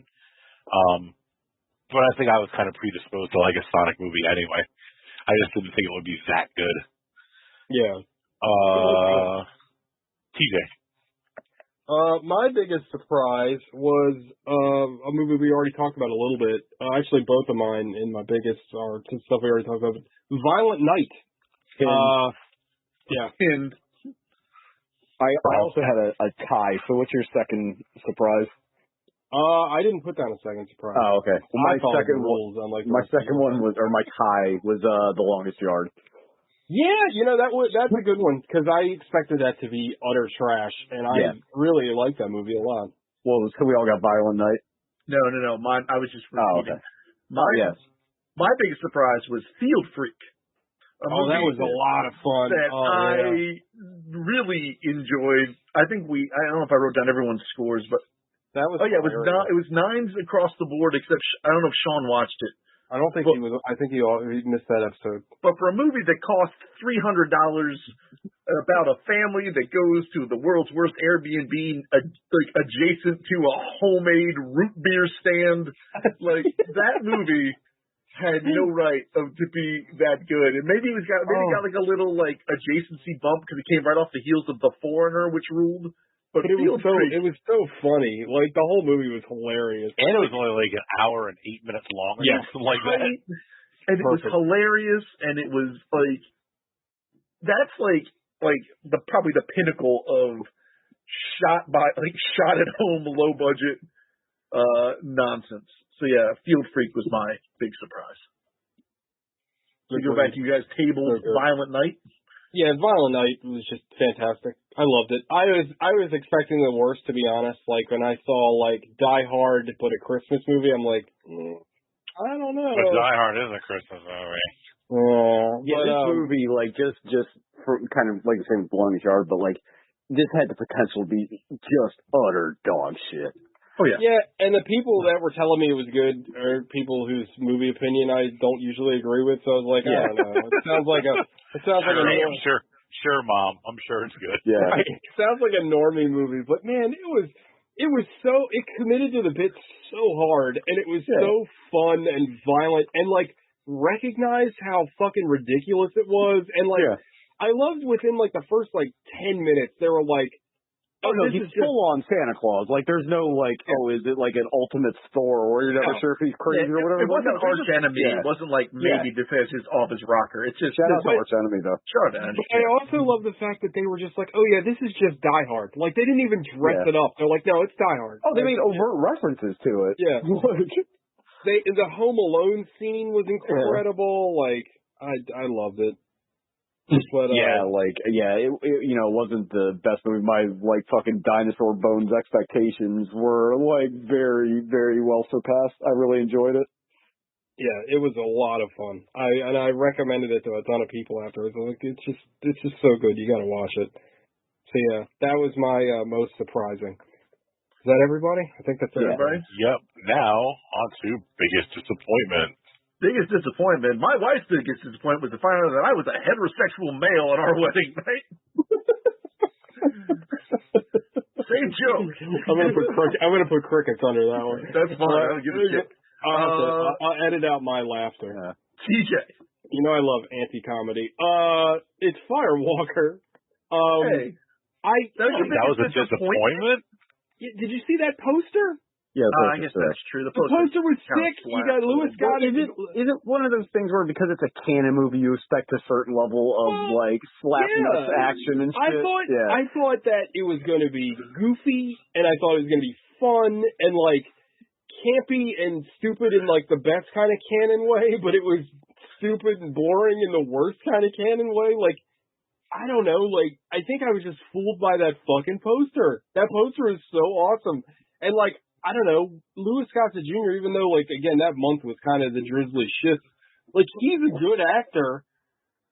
Speaker 3: But I think I was kind of predisposed to like a Sonic movie anyway. I just didn't think it would be that good.
Speaker 2: Yeah.
Speaker 3: TJ.
Speaker 2: My biggest surprise was a movie we already talked about a little bit. Actually, both of mine and my biggest are stuff we already talked about. Violent Night. Yeah.
Speaker 4: And I also had a tie. So what's your second surprise?
Speaker 2: I didn't put down a second surprise.
Speaker 4: Oh, okay. Well, my second one was, or my tie was The Longest Yard.
Speaker 2: Yeah, that's a good one because I expected that to be utter trash, and I really liked that movie a lot.
Speaker 4: Well, so we all got Violent Night.
Speaker 5: No. Mine, I was just repeating.
Speaker 4: Oh, okay.
Speaker 5: My biggest surprise was Field Freak.
Speaker 2: That was a lot of fun.
Speaker 5: That I really enjoyed. I don't know if I wrote down everyone's scores, but
Speaker 2: that was.
Speaker 5: It was 9s across the board. Except I don't know if Sean watched it.
Speaker 2: I don't think he was. I think he missed that episode.
Speaker 5: But for a movie that cost $300, about a family that goes to the world's worst Airbnb, adjacent to a homemade root beer stand, like that movie had no right to be that good. And maybe it got like a little like adjacency bump because it came right off the heels of The Foreigner, which ruled. But
Speaker 2: it was so funny. Like the whole movie was hilarious.
Speaker 3: And it was only like an hour and 8 minutes long.
Speaker 2: Yeah,
Speaker 3: something like that.
Speaker 5: And it was hilarious, and it was like that's like probably the pinnacle of shot at home low budget nonsense. So yeah, Field Freak was my big surprise. So go back to you guys' table, Violent Night.
Speaker 2: Yeah, Violent Night was just fantastic. I loved it. I was expecting the worst, to be honest. Like when I saw like Die Hard but a Christmas movie, I'm like, I don't know.
Speaker 3: But Die Hard is a Christmas movie.
Speaker 4: This movie, like just for kind of like the same with Longest Yard, but like this had the potential to be just utter dog shit.
Speaker 5: Oh yeah.
Speaker 2: Yeah, and the people that were telling me it was good are people whose movie opinion I don't usually agree with. So I was like, I don't know. It sounds like
Speaker 3: Sure, Mom. I'm sure it's good.
Speaker 4: Yeah.
Speaker 2: Right? It sounds like a normie movie, but man, it committed to the bit so hard, and it was so fun and violent, and like recognized how fucking ridiculous it was, and like I loved within like the first like 10 minutes they were like.
Speaker 4: Oh no, he's full on Santa Claus. Like there's no like, is it like an ultimate Thor, or you're never sure if he's crazy or whatever.
Speaker 5: It wasn't Arch Enemy. It wasn't like maybe because he's off his rocker. It's just
Speaker 4: shout out to Arch Enemy though.
Speaker 5: Sure,
Speaker 2: I also love the fact that they were just like, this is just Die Hard. Like they didn't even dress it up. They're like, no, it's Die Hard.
Speaker 4: Oh, they made overt references to it.
Speaker 2: Yeah. The Home Alone scene was incredible. Like I loved it. But,
Speaker 4: it wasn't the best movie. My like fucking Dinosaur Bones expectations were like very, very well surpassed. I really enjoyed it.
Speaker 2: Yeah, it was a lot of fun. I recommended it to a ton of people afterwards. I was like, it's just so good. You got to watch it. So yeah, that was my most surprising. Is that everybody? I think that's everybody.
Speaker 3: Yep. Now on to biggest disappointment.
Speaker 5: Biggest disappointment. My wife's biggest disappointment was to find out that I was a heterosexual male at our wedding night. Same joke.
Speaker 2: I'm gonna put crickets under that one.
Speaker 5: That's fine. I don't give a shit.
Speaker 2: I'll edit out my laughter.
Speaker 5: TJ.
Speaker 2: You know I love anti-comedy. It's Firewalker.
Speaker 5: Hey.
Speaker 3: That was a disappointment?
Speaker 2: Did you see that poster?
Speaker 4: Yeah,
Speaker 5: I guess that's true. The
Speaker 2: poster was sick. You got Lewis Scott.
Speaker 4: Is it one of those things where because it's a canon movie, you expect a certain level of like slap nuts action and shit?
Speaker 2: I thought that it was going to be goofy, and I thought it was going to be fun and like campy and stupid in like the best kind of canon way, but it was stupid and boring in the worst kind of canon way. Like, I don't know. Like, I think I was just fooled by that fucking poster. That poster is so awesome, and like. I don't know, Louis Gossett Jr., even though, like, again, that month was kind of the drizzly shit, like, he's a good actor,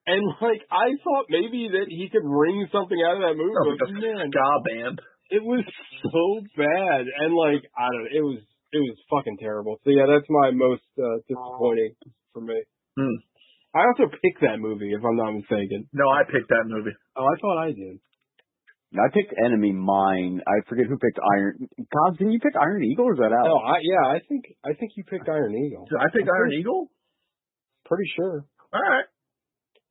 Speaker 2: and, like, I thought maybe that he could wring something out of that movie.
Speaker 5: Like a ska band.
Speaker 2: It was so bad, and, like, I don't know, it was fucking terrible. So, yeah, that's my most disappointing for me. I also picked that movie, if I'm not mistaken.
Speaker 5: No, I picked that movie.
Speaker 2: Oh, I thought I did.
Speaker 4: I picked Enemy Mine. I forget who picked Iron. God, didn't you pick Iron Eagle or is that out?
Speaker 2: No, I think you picked Iron Eagle.
Speaker 5: Did I pick Iron Eagle?
Speaker 2: Pretty sure.
Speaker 5: All right.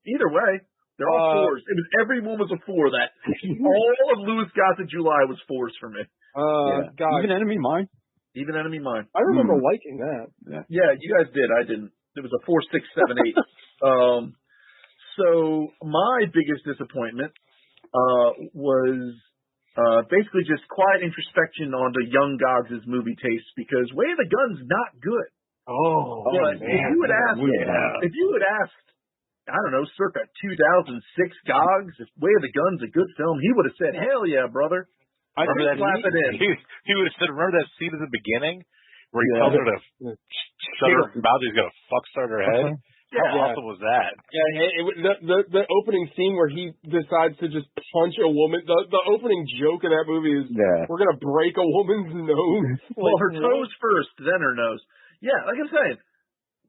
Speaker 5: Either way, they're all fours. It was everyone was a four. That all of Louis Gossett July was fours for me.
Speaker 2: God.
Speaker 4: Even Enemy Mine.
Speaker 5: Even Enemy Mine.
Speaker 2: I remember liking that.
Speaker 5: Yeah, you guys did. I didn't. It was a 4, 6, 7, 8. So my biggest disappointment. Was basically just quiet introspection onto young Goggs' movie taste because Way of the Gun's not good. But if you had asked, I don't know, circa 2006 Goggs, if Way of the Gun's a good film, he would have said, "Hell yeah, brother!"
Speaker 3: He would have said, "Remember that scene at the beginning where he tells her to shut her mouth? He's gonna start her head." How awesome was that?
Speaker 2: Yeah, the opening scene where he decides to just punch a woman. The opening joke of that movie is, we're going to break a woman's nose.
Speaker 5: Well, her toes first, then her nose. Yeah, like I'm saying,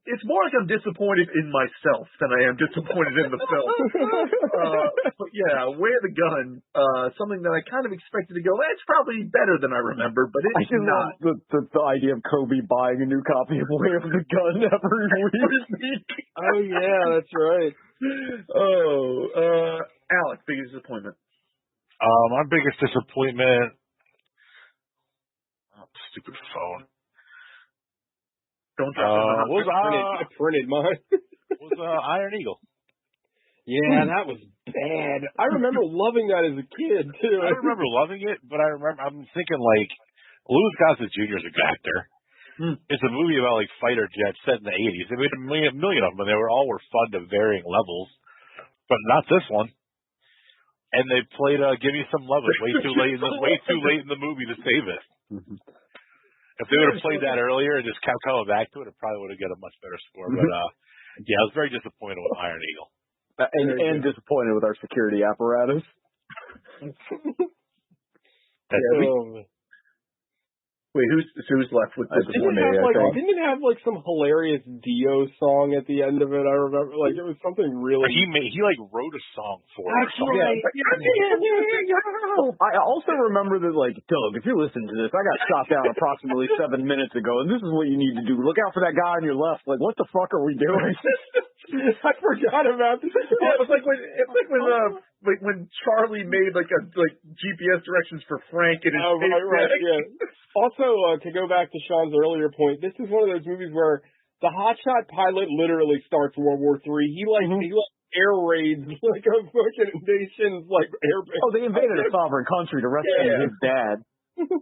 Speaker 5: it's more like I'm disappointed in myself than I am disappointed in the film. But yeah, Way of the Gun, something that I kind of expected to go, it's probably better than I remember, but it's not.
Speaker 4: The idea of Kobe buying a new copy of Way of the Gun every week.
Speaker 2: Oh yeah, that's right.
Speaker 5: Alec, biggest disappointment.
Speaker 3: My biggest disappointment. Stupid phone.
Speaker 5: Don't drop it.
Speaker 2: I printed mine.
Speaker 3: Was Iron Eagle.
Speaker 2: Yeah, that was bad. I remember loving that as a kid too.
Speaker 3: I remember loving it, but I'm thinking like Louis Gossett Jr. is a good actor. It's a movie about like fighter jets set in the 80s. They made a million of them, and they were fun to varying levels, but not this one. And they played "Give Me Some Love" way too late in the movie to save it. If they would have played that earlier and just kept coming back to it, it probably would have got a much better score. But yeah, I was very disappointed with Iron Eagle.
Speaker 4: And disappointed with our security apparatus.
Speaker 5: Wait, who's left with
Speaker 2: disappointed? Didn't it have like some hilarious Dio song at the end of it? I remember, like it was something really.
Speaker 3: He wrote a song for it.
Speaker 2: That's right.
Speaker 4: I also remember that, like, Doug, if you're listening to this, I got shot down approximately 7 minutes ago, and this is what you need to do. Look out for that guy on your left. Like, what the fuck are we doing?
Speaker 2: I forgot about this.
Speaker 5: It's like when Charlie made like GPS directions for Frank and his
Speaker 2: right. Also, to go back to Sean's earlier point, this is one of those movies where the hotshot pilot literally starts World War III. He air raids like a fucking nation's like air base.
Speaker 4: Oh, they invaded a sovereign country to rescue his dad.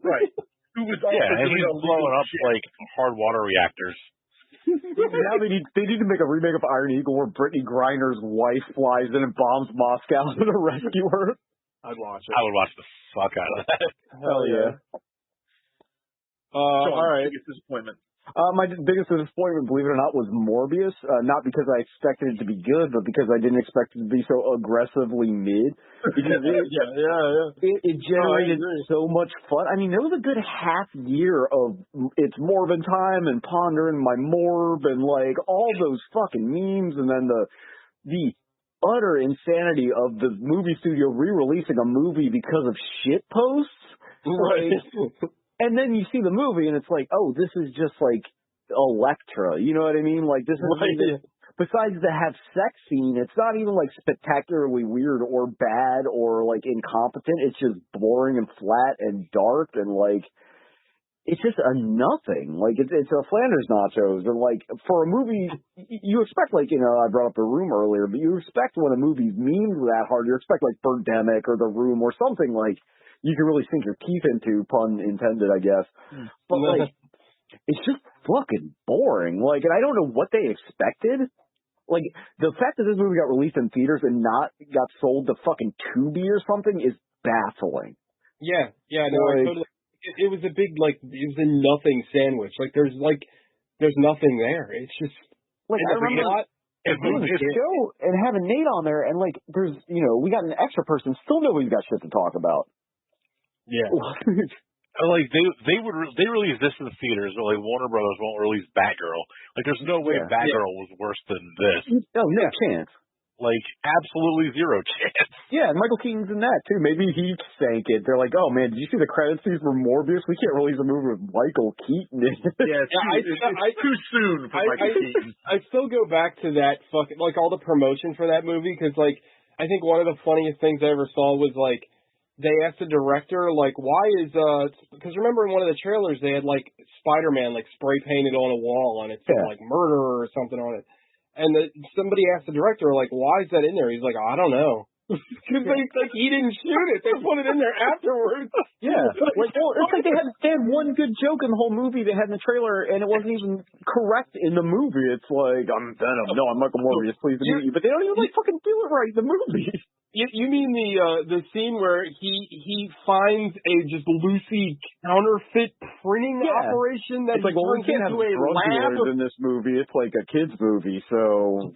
Speaker 5: Right. Who was also
Speaker 3: and he's blowing up like hard water reactors.
Speaker 4: Now they need to make a remake of Iron Eagle where Brittany Griner's wife flies in and bombs Moscow to rescue her.
Speaker 2: I'd watch it.
Speaker 3: I would watch the fuck out of that.
Speaker 2: Hell yeah.
Speaker 5: All
Speaker 2: right.
Speaker 5: Biggest disappointment.
Speaker 4: My biggest disappointment, believe it or not, was Morbius. Not because I expected it to be good, but because I didn't expect it to be so aggressively mid. Because it generated so much fun. I mean, there was a good half year of it's Morbin time and pondering my Morb and like all those fucking memes, and then the utter insanity of the movie studio re-releasing a movie because of shit posts.
Speaker 2: Right.
Speaker 4: And then you see the movie and it's like, oh, this is just like Electra. You know what I mean? Like this is besides the have sex scene, it's not even like spectacularly weird or bad or like incompetent. It's just boring and flat and dark and like it's just a nothing. Like it's a Flanders nachos, and like for a movie, you expect like I brought up The Room earlier, but you expect when a movie's memed that hard, you expect like Birdemic or The Room or something like you can really sink your teeth into, pun intended, I guess. But like it's just fucking boring. Like, and I don't know what they expected. Like the fact that this movie got released in theaters and not got sold to fucking Tubi or something is baffling.
Speaker 2: Yeah, no, I totally. It was a big, like, it was a nothing sandwich. Like, there's nothing there. It's just,
Speaker 4: like, I remember doing a show and having Nate on there, and, like, there's, we got an extra person, still nobody's got shit to talk about.
Speaker 2: Yeah.
Speaker 3: Like, they release this in the theaters, but, like, Warner Brothers won't release Batgirl. Like, there's no way Batgirl was worse than this.
Speaker 4: No chance.
Speaker 3: Like, absolutely zero chance.
Speaker 4: Yeah, and Michael Keaton's in that, too. Maybe he sank it. They're like, oh, man, did you see the credits scenes for Morbius? We can't release a movie with Michael Keaton in it.
Speaker 5: It's too soon for Michael Keaton.
Speaker 2: I still go back to that fucking, like, all the promotion for that movie, because, like, I think one of the funniest things I ever saw was, like, they asked the director, like, why is, because remember in one of the trailers they had, like, Spider-Man, like, spray painted on a wall, and it said, like, murderer or something on it. And somebody asked the director, like, why is that in there? He's like, I don't know. Because he didn't shoot it. They put it in there afterwards.
Speaker 4: Yeah. Like, well, it's like they had one good joke in the whole movie they had in the trailer, and it wasn't even correct in the movie. It's like, I'm Venom. No, I'm Michael Morbius. Pleased to meet you. But they don't even, like, fucking do it right in the movie.
Speaker 2: You mean the scene where he finds a just loosey counterfeit printing operation that
Speaker 4: it's like, well, we can't have drug dealers in this movie. It's like a kids movie, so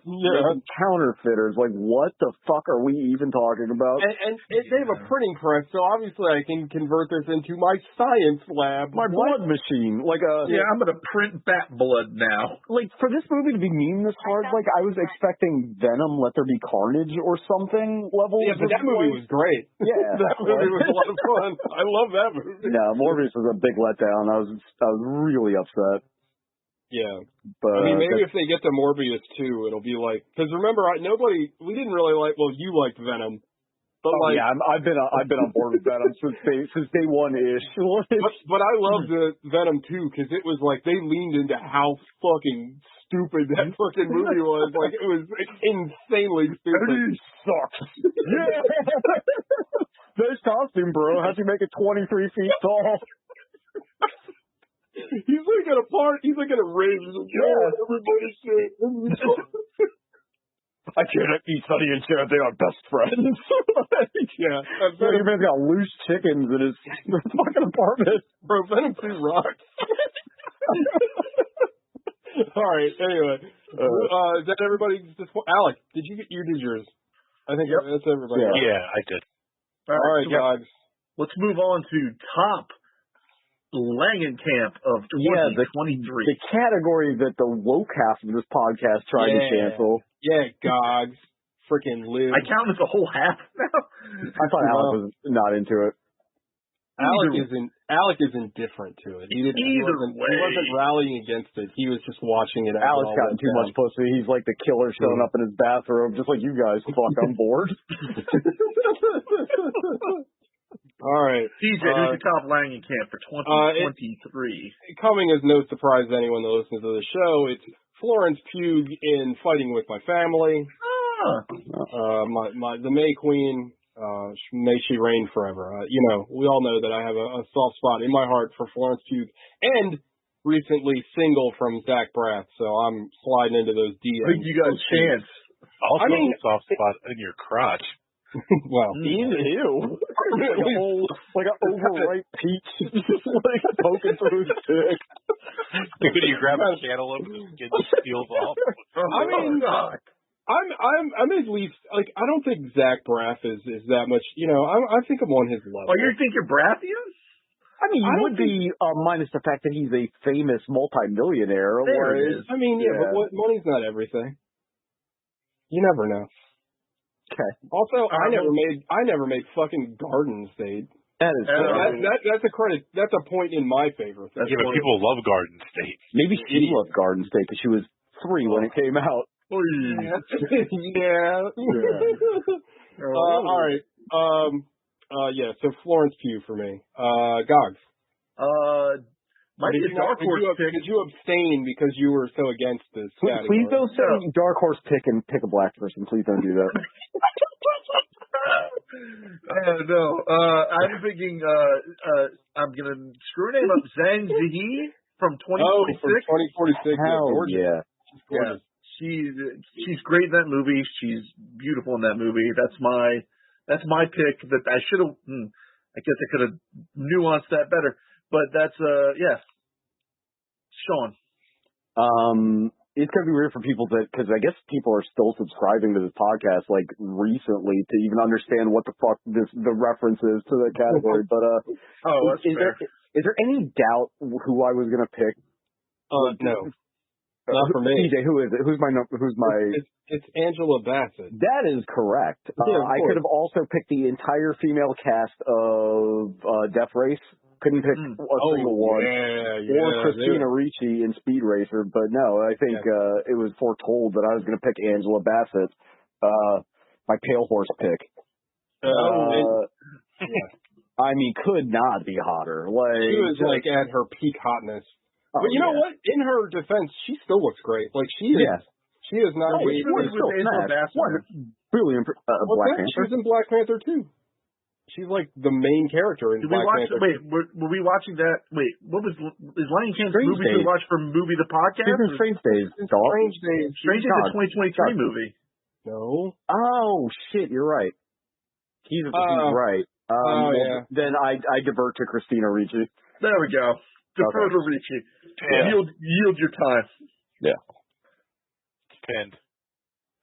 Speaker 4: counterfeiters. Like, what the fuck are we even talking about?
Speaker 2: And they have a printing press, so obviously I can convert this into my science lab,
Speaker 4: my blood machine. Like
Speaker 5: I'm gonna print bat blood now.
Speaker 4: Like for this movie to be meme this hard, like I was expecting Venom, Let There Be Carnage or something.
Speaker 2: Yeah, but that movie was great.
Speaker 4: Yeah,
Speaker 2: that movie was a lot of fun. I love that movie.
Speaker 4: No, Morbius was a big letdown. I was really upset.
Speaker 2: Yeah,
Speaker 4: but
Speaker 2: I mean, maybe if they get to Morbius too, it'll be like, because remember, we didn't really like. Well, you liked Venom, but
Speaker 4: I've been on board with Venom since day one ish.
Speaker 2: but I loved the Venom too because it was like they leaned into how fucking stupid that fucking movie was. Like it was insanely stupid.
Speaker 4: Eddie sucks. Yeah. Nice costume, bro. How'd you make it 23 feet tall?
Speaker 2: He's like at a party. He's like at a rave. He's like, yeah, everybody's saying.
Speaker 4: I can't eat Sonny and Cher. They are best friends.
Speaker 2: Yeah.
Speaker 4: Your man's got loose chickens in his fucking apartment.
Speaker 2: Bro, Venom 2 rocks. All right. Anyway, is that everybody? Alec, did you did yours? I think that's everybody.
Speaker 3: Yeah, I did.
Speaker 2: All right, guys.
Speaker 5: Let's move on to top Langenkamp of 2023.
Speaker 4: The category that the woke half of this podcast tried to cancel.
Speaker 2: Yeah, Gogs. Freaking live.
Speaker 5: I count as a whole half now.
Speaker 4: I thought Alec was not into it.
Speaker 2: Alec is indifferent to it. He wasn't rallying against it. He was just watching it.
Speaker 4: Alec's gotten too much pussy. He's like the killer showing up in his bathrobe, just like you guys. Fuck, I'm bored.
Speaker 2: All right.
Speaker 5: TJ, who's your top Langenkamp for 2023?
Speaker 2: Coming as no surprise to anyone that listens to the show, it's Florence Pugh in Fighting With My Family. The May Queen. May she reign forever. We all know that I have a soft spot in my heart for Florence Pugh, and recently single from Zach Braff, so I'm sliding into those DMs.
Speaker 5: I think you got a chance.
Speaker 3: Also, a soft spot in your crotch.
Speaker 2: Well,
Speaker 4: ew. Like an overripe peach, just like poking through his dick.
Speaker 3: Like when you grab a cantaloupe and the skin peels off.
Speaker 2: I mean, I'm at least like I don't think Zach Braff is that much. I think I'm on his level.
Speaker 5: Oh, you think you're Brathian?
Speaker 4: I mean, you would be minus the fact that he's a famous multimillionaire.
Speaker 5: There it is.
Speaker 2: I mean, but money's not everything. You never know.
Speaker 4: Okay.
Speaker 2: Also, I never made fucking Garden State.
Speaker 4: That is
Speaker 2: that's a credit. That's a point in my favor.
Speaker 3: Yeah, but people love Garden State.
Speaker 4: Maybe she loved Garden State because she was 3 when it came out.
Speaker 2: Yeah. All right. So Florence Pugh for me. Gogs.
Speaker 5: Might be a dark horse pick.
Speaker 2: Did you abstain because you were so against this category?
Speaker 4: Please don't say dark horse pick and pick a black person. Please don't do that.
Speaker 5: No. I'm thinking I'm going to screw her name up. Zhang Ziyi from 2046.
Speaker 2: Oh, from 2046.
Speaker 4: Hell yeah.
Speaker 5: Yeah. She's great in that movie. She's beautiful in that movie. That's my pick. That I should have. I guess I could have nuanced that better. But that's Sean.
Speaker 4: It's gonna be weird for people because I guess people are still subscribing to this podcast like recently to even understand what the fuck the reference is to the category. But is there any doubt who I was gonna pick?
Speaker 2: No. Not for me.
Speaker 4: TJ, who is it? Who's my?
Speaker 2: It's Angela Bassett.
Speaker 4: That is correct. I could have also picked the entire female cast of Death Race. Couldn't pick a single one.
Speaker 2: Yeah,
Speaker 4: or Christina Ricci in Speed Racer, but no, I think it was foretold that I was going to pick Angela Bassett. My pale horse pick. I mean, could not be hotter. Like
Speaker 2: she was like at her peak hotness. But you know what? In her defense, she still looks great. Like she is.
Speaker 4: Yeah.
Speaker 2: She is not.
Speaker 5: She was Angela Bassett.
Speaker 4: Brilliant. Black Panther.
Speaker 2: She was in Black Panther too. She's like the main character in Black Panther.
Speaker 5: Wait, were we watching that? Wait, what was is Lion King's movie we watched for Movie the Podcast?
Speaker 4: Strange Days.
Speaker 2: Strange Days.
Speaker 5: Strange Days, the 2023 movie.
Speaker 2: No.
Speaker 4: Oh shit! You're right. He's right. Then I divert to Christina Ricci.
Speaker 5: There we go. Defer to Ricci. Yield your time.
Speaker 4: Yeah.
Speaker 3: Pinned.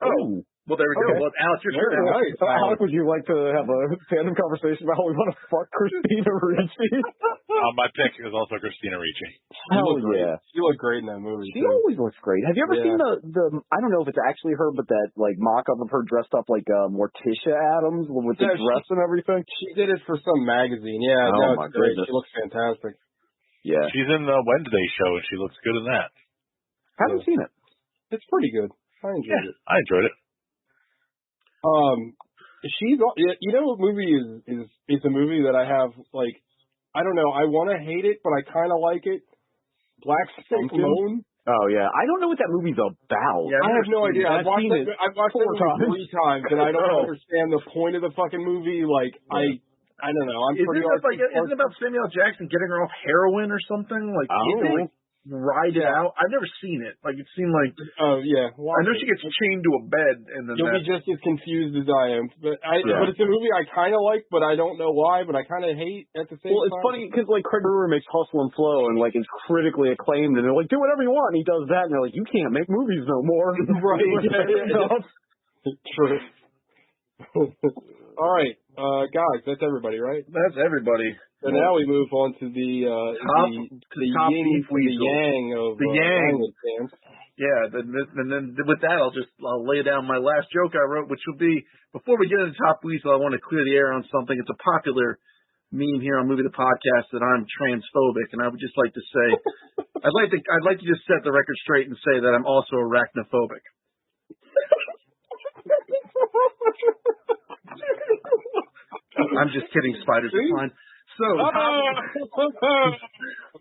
Speaker 5: Oh. Well, there we go. Well, Alex, your turn.
Speaker 4: Nice. Alex, would you like to have a tandem conversation about how we want to fuck Christina Ricci?
Speaker 3: My pick is also Christina Ricci.
Speaker 4: Hell yeah.
Speaker 2: She looked great in that movie.
Speaker 4: She always looks great. Have you ever seen the I don't know if it's actually her, but that like mock-up of her dressed up like Morticia Adams with the dress and everything?
Speaker 2: She did it for some magazine. Yeah,
Speaker 4: oh my
Speaker 2: great.
Speaker 4: goodness.
Speaker 2: She looks fantastic.
Speaker 4: Yeah.
Speaker 3: She's in the Wednesday show, and she looks good in that.
Speaker 4: Haven't seen it.
Speaker 2: It's pretty good. I enjoyed it.
Speaker 3: I enjoyed it.
Speaker 2: She's, what movie is a movie that I have, like, I don't know, I want to hate it, but I kind of like it. Black Silk Moon.
Speaker 4: Oh, yeah. I don't know what that movie's about.
Speaker 2: Yeah, I have no idea. I've watched it
Speaker 4: 4
Speaker 2: 3 times, and I don't understand the point of the fucking movie. Like, I don't know.
Speaker 5: Isn't it about Samuel Jackson getting her off heroin or something? Like, ride it out. I've never seen it. Like, it seemed like.
Speaker 2: Oh yeah.
Speaker 5: I know she gets chained to a bed, and then
Speaker 2: you'll be just as confused as I am. But it's a movie I kind of like, but I don't know why. But I kind of hate at the same time.
Speaker 4: Well, it's funny because like Craig Brewer makes Hustle and Flow, and like is critically acclaimed, and they're like, do whatever you want, and he does that, and they're like, you can't make movies no more.
Speaker 2: Right. True. All right, guys, that's everybody, right?
Speaker 5: That's everybody.
Speaker 2: So now we move on to the yin and the yang of
Speaker 5: the yang.
Speaker 2: Fans.
Speaker 5: Yeah, and then with that, I'll lay down my last joke I wrote, which will be before we get into Top Weasel, I want to clear the air on something. It's a popular meme here on Movie the Podcast that I'm transphobic, and I would just like to say, I'd like to just set the record straight and say that I'm also arachnophobic. I'm just kidding, spiders are fine. So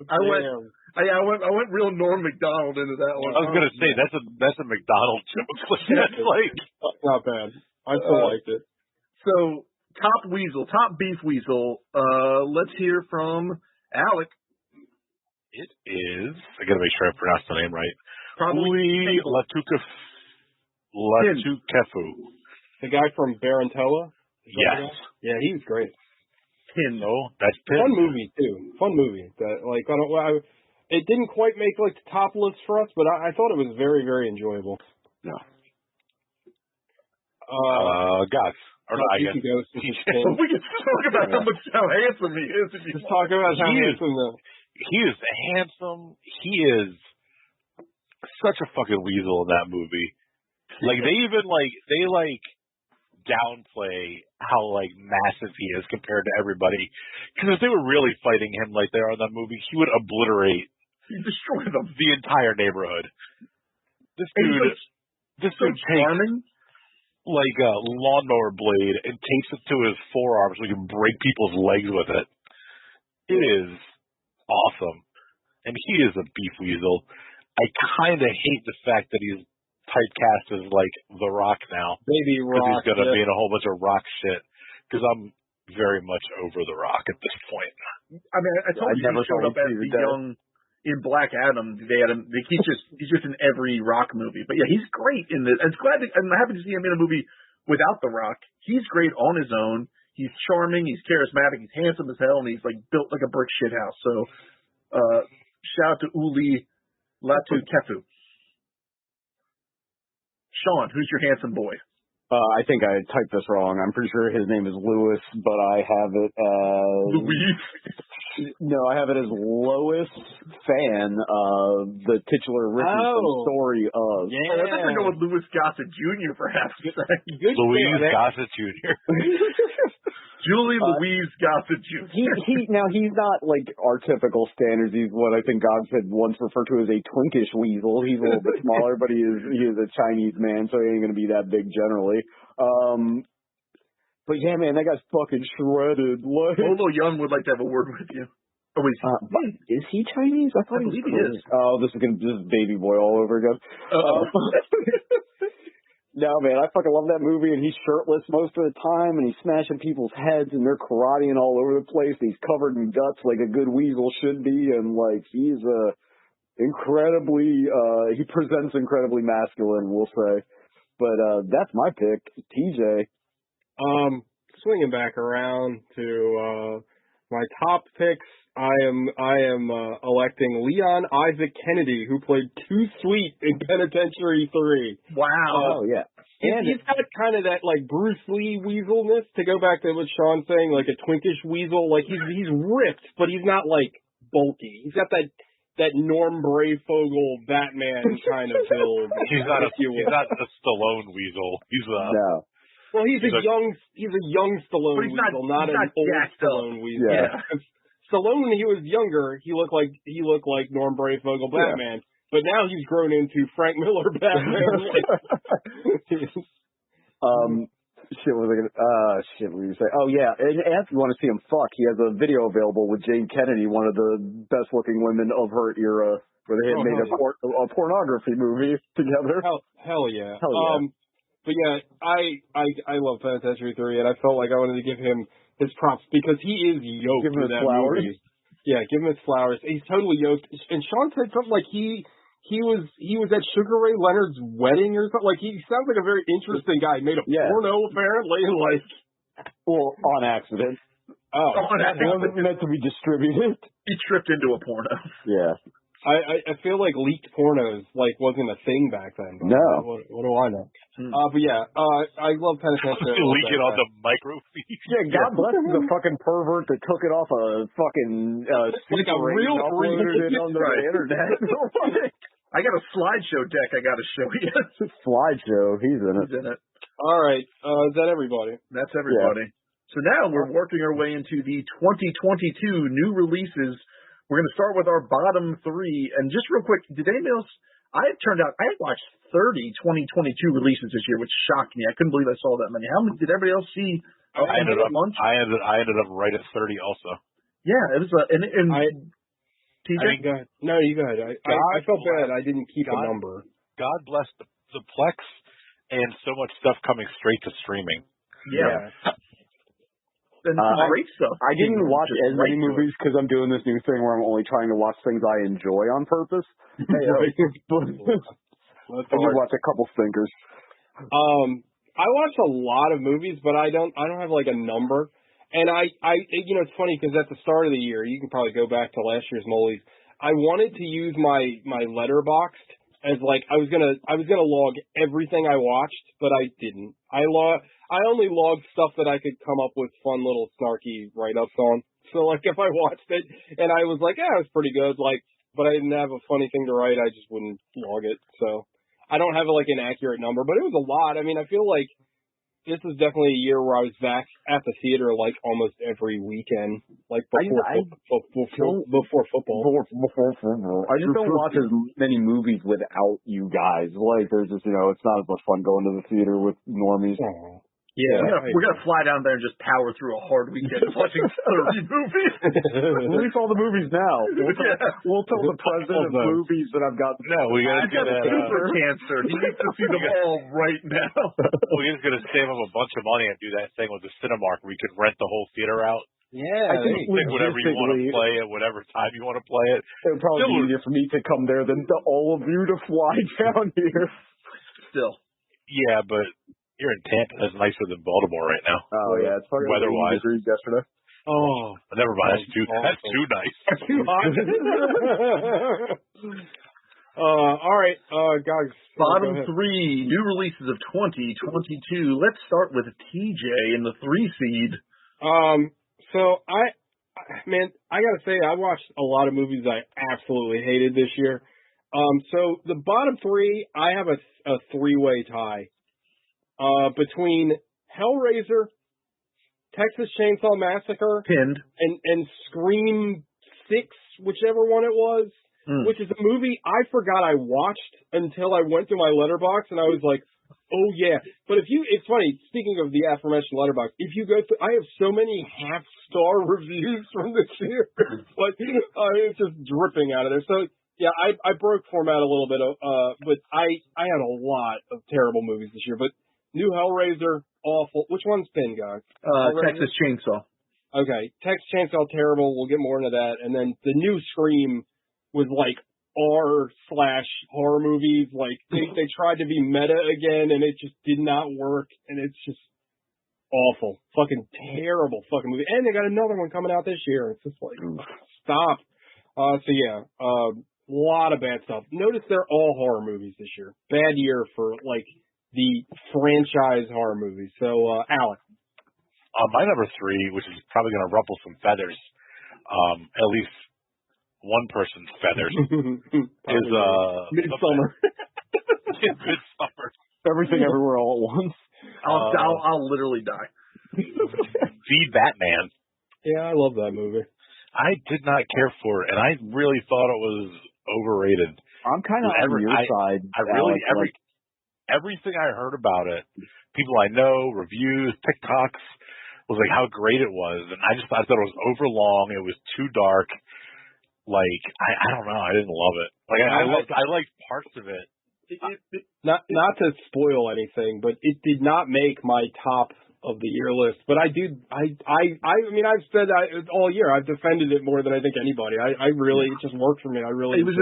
Speaker 5: I went real Norm Macdonald into that one.
Speaker 3: I was gonna say that's a McDonald joke. That's like
Speaker 2: not bad. I still liked it.
Speaker 5: So top beef weasel. Let's hear from Alec.
Speaker 3: It is. I gotta make sure I pronounce the name right.
Speaker 5: Probably
Speaker 3: Latukefu.
Speaker 2: The guy from Barantella.
Speaker 3: Yes.
Speaker 2: Yeah, he was great.
Speaker 5: Pin.
Speaker 3: No, that's Pin.
Speaker 2: Fun movie too. Fun movie. That like It didn't quite make like the top list for us, but I thought it was very, very enjoyable.
Speaker 4: Yeah.
Speaker 3: Gox. Or no, I guess.
Speaker 5: We can talk about how handsome he is.
Speaker 2: Just talk about how handsome though.
Speaker 3: He is handsome. He is such a fucking weasel in that movie. Like they downplay how like massive he is compared to everybody. Because if they were really fighting him like they are in that movie, he would obliterate.
Speaker 5: He'd destroy them.
Speaker 3: The entire neighborhood. This dude takes like a lawnmower blade and takes it to his forearm so he can break people's legs with it. It is awesome. And he is a beef weasel. I kind of hate the fact that he's typecast as like The Rock now.
Speaker 2: Baby Rock.
Speaker 3: Because he's going to be in a whole bunch of Rock shit. Because I'm very much over The Rock at this point.
Speaker 5: I mean, I told you he showed up as the young in Black Adam. He's just in every Rock movie. But yeah, he's great in this. I'm happy to see him in a movie without The Rock. He's great on his own. He's charming. He's charismatic. He's handsome as hell, and he's like built like a brick shit house. So, shout out to Uli Latu Kefu. Sean, who's your handsome boy?
Speaker 4: I think I typed this wrong. I'm pretty sure his name is Lewis, but I have it as
Speaker 5: Louise.
Speaker 4: No, I have it as Lois Fan, the titular Ricky from Story of.
Speaker 5: Yeah. I thought we go with Louis Gossett Jr. perhaps.
Speaker 3: Louise Gossett Jr.
Speaker 5: Julie Louise Gossett Jr.
Speaker 4: Now he's not like our typical standards. He's what I think God said once referred to as a twinkish weasel. He's a little bit smaller, but he is a Chinese man, so he ain't gonna be that big generally. But yeah, man, that guy's fucking shredded.
Speaker 5: Olo Young would like to have a word with you. Oh,
Speaker 4: is he Chinese? I
Speaker 5: believe he is.
Speaker 4: Oh, this is baby boy all over again. No, man, I fucking love that movie, and he's shirtless most of the time, and he's smashing people's heads, and they're karateing all over the place. And he's covered in guts like a good weasel should be, and like he's he presents incredibly masculine, we'll say. But that's my pick, TJ.
Speaker 2: Swinging back around to my top picks, I am electing Leon Isaac Kennedy, who played Too Sweet in Penitentiary 3.
Speaker 5: Wow.
Speaker 4: Oh yeah.
Speaker 2: And he's got kind of that like Bruce Lee weaselness. To go back to what Sean's saying, like a twinkish weasel. Like he's ripped, but he's not like bulky. He's got that Norm Brayfogle Batman kind of build.
Speaker 3: He's not a Stallone weasel.
Speaker 4: No.
Speaker 2: Well, he's a young Stallone weasel, not an old Stallone weasel.
Speaker 4: Yeah.
Speaker 2: Stallone, when he was younger, he looked like Norm Brayfogle Batman, but now he's grown into Frank Miller Batman.
Speaker 4: What was you say? Oh yeah, and if you want to see him fuck, he has a video available with Jane Kennedy, one of the best looking women of her era, where they had made a pornography movie together.
Speaker 2: Hell yeah. But yeah, I love Penitentiary 3, and I felt like I wanted to give him his props because he is yoked in that movie. Yeah, give him his flowers. He's totally yoked. And Sean said something like he was at Sugar Ray Leonard's wedding or something. Like he sounds like a very interesting guy. He made a porno apparently, like
Speaker 4: on accident.
Speaker 2: Oh,
Speaker 4: it wasn't meant to be distributed.
Speaker 5: He tripped into a porno.
Speaker 4: Yeah.
Speaker 2: I feel like leaked pornos like wasn't a thing back then. But
Speaker 4: no.
Speaker 2: What do I know? But yeah, I love Penitentiary.
Speaker 3: Leak it on the microfiche.
Speaker 4: Yeah, God bless the fucking pervert that took it off a fucking
Speaker 2: like a real
Speaker 4: and uploaded it on the internet.
Speaker 5: I got a slideshow deck I got to show you.
Speaker 4: Slideshow, he's in it.
Speaker 2: All right, is that everybody?
Speaker 5: That's everybody. Yeah. So now we're working our way into the 2022 new releases. We're going to start with our bottom three. And just real quick, did anybody else? I had watched 30 2022 releases this year, which shocked me. I couldn't believe I saw that many. How many did everybody else see?
Speaker 3: I ended up right at 30 also.
Speaker 5: Yeah, it was TJ?
Speaker 2: Go ahead. No, you go ahead. I felt bad. I didn't keep a number.
Speaker 3: God bless the Plex and so much stuff coming straight to streaming.
Speaker 5: Yeah. And great stuff.
Speaker 4: I didn't watch as many movies because I'm doing this new thing where I'm only trying to watch things I enjoy on purpose. I did watch a couple stinkers.
Speaker 2: I watch a lot of movies, but I don't have like a number. And it's funny because at the start of the year, you can probably go back to last year's Moleies. I wanted to use my Letterboxd as like I was gonna log everything I watched, but I didn't. I only logged stuff that I could come up with fun little snarky write-ups on. So like if I watched it and I was like, yeah, it was pretty good, like, but I didn't have a funny thing to write, I just wouldn't log it. So I don't have like an accurate number, but it was a lot. I mean, I feel like this was definitely a year where I was back at the theater like almost every weekend, like before football.
Speaker 4: I just don't watch as many movies without you guys. Like, there's just, it's not as much fun going to the theater with normies.
Speaker 5: Yeah, we're gonna fly down there and just power through a hard weekend watching 30 movies.
Speaker 4: Release all the movies now. We'll tell the president of movies that I've got.
Speaker 3: No, we gotta get
Speaker 5: super cancer. He needs to see them all right now.
Speaker 3: We're just gonna save him a bunch of money and do that thing with the Cinemark where you could rent the whole theater out.
Speaker 2: Yeah,
Speaker 4: I think
Speaker 3: pick whatever you want to play at whatever time you want to play it.
Speaker 4: It would probably be easier for me to come there than all of you to fly down here.
Speaker 5: Still.
Speaker 3: Yeah, but you're in Tampa. That's nicer than Baltimore right now.
Speaker 4: Oh yeah, it's fucking
Speaker 3: weather-wise.
Speaker 4: degrees yesterday.
Speaker 3: Oh, never mind. That's too nice.
Speaker 2: That's too hot. All right, guys.
Speaker 5: Bottom three new releases of 2022. Let's start with TJ in the 3 seed.
Speaker 2: So I gotta say, I watched a lot of movies I absolutely hated this year. So the bottom three, I have a 3-way tie. Between Hellraiser, Texas Chainsaw Massacre,
Speaker 5: Pinned,
Speaker 2: and Scream 6, whichever one it was, which is a movie I forgot I watched until I went through my Letterboxd and I was like, oh yeah. But it's funny, speaking of the aforementioned Letterboxd, if you go through, I have so many half-star reviews from this year, like, it's just dripping out of there. So, yeah, I broke format a little bit, but I had a lot of terrible movies this year, but new Hellraiser, awful. Which one's pinned, guys?
Speaker 5: Texas Chainsaw.
Speaker 2: Okay, Texas Chainsaw, terrible. We'll get more into that. And then the new Scream was like R/horror movies. Like they tried to be meta again, and it just did not work. And it's just awful, fucking terrible, fucking movie. And they got another one coming out this year. It's just like stop. So yeah, lot of bad stuff. Notice they're all horror movies this year. Bad year for like the franchise horror movies. So, Alec.
Speaker 3: My number 3, which is probably going to ruffle some feathers, at least one person's feathers, is
Speaker 2: Midsummer.
Speaker 3: Midsummer.
Speaker 4: Everything Everywhere All at Once.
Speaker 5: I'll literally die.
Speaker 3: The Batman.
Speaker 2: Yeah, I love that movie.
Speaker 3: I did not care for it, and I really thought it was overrated.
Speaker 4: I'm kind of on your side.
Speaker 3: Everything I heard about it, people I know, reviews, TikToks, was like how great it was, and I thought it was overlong. It was too dark. Like I don't know, I didn't love it. Like I liked parts of it.
Speaker 2: Not to spoil anything, but it did not make my top of the year list. But I mean, I've said all year. I've defended it more than I think anybody. I really, it just worked for me. It was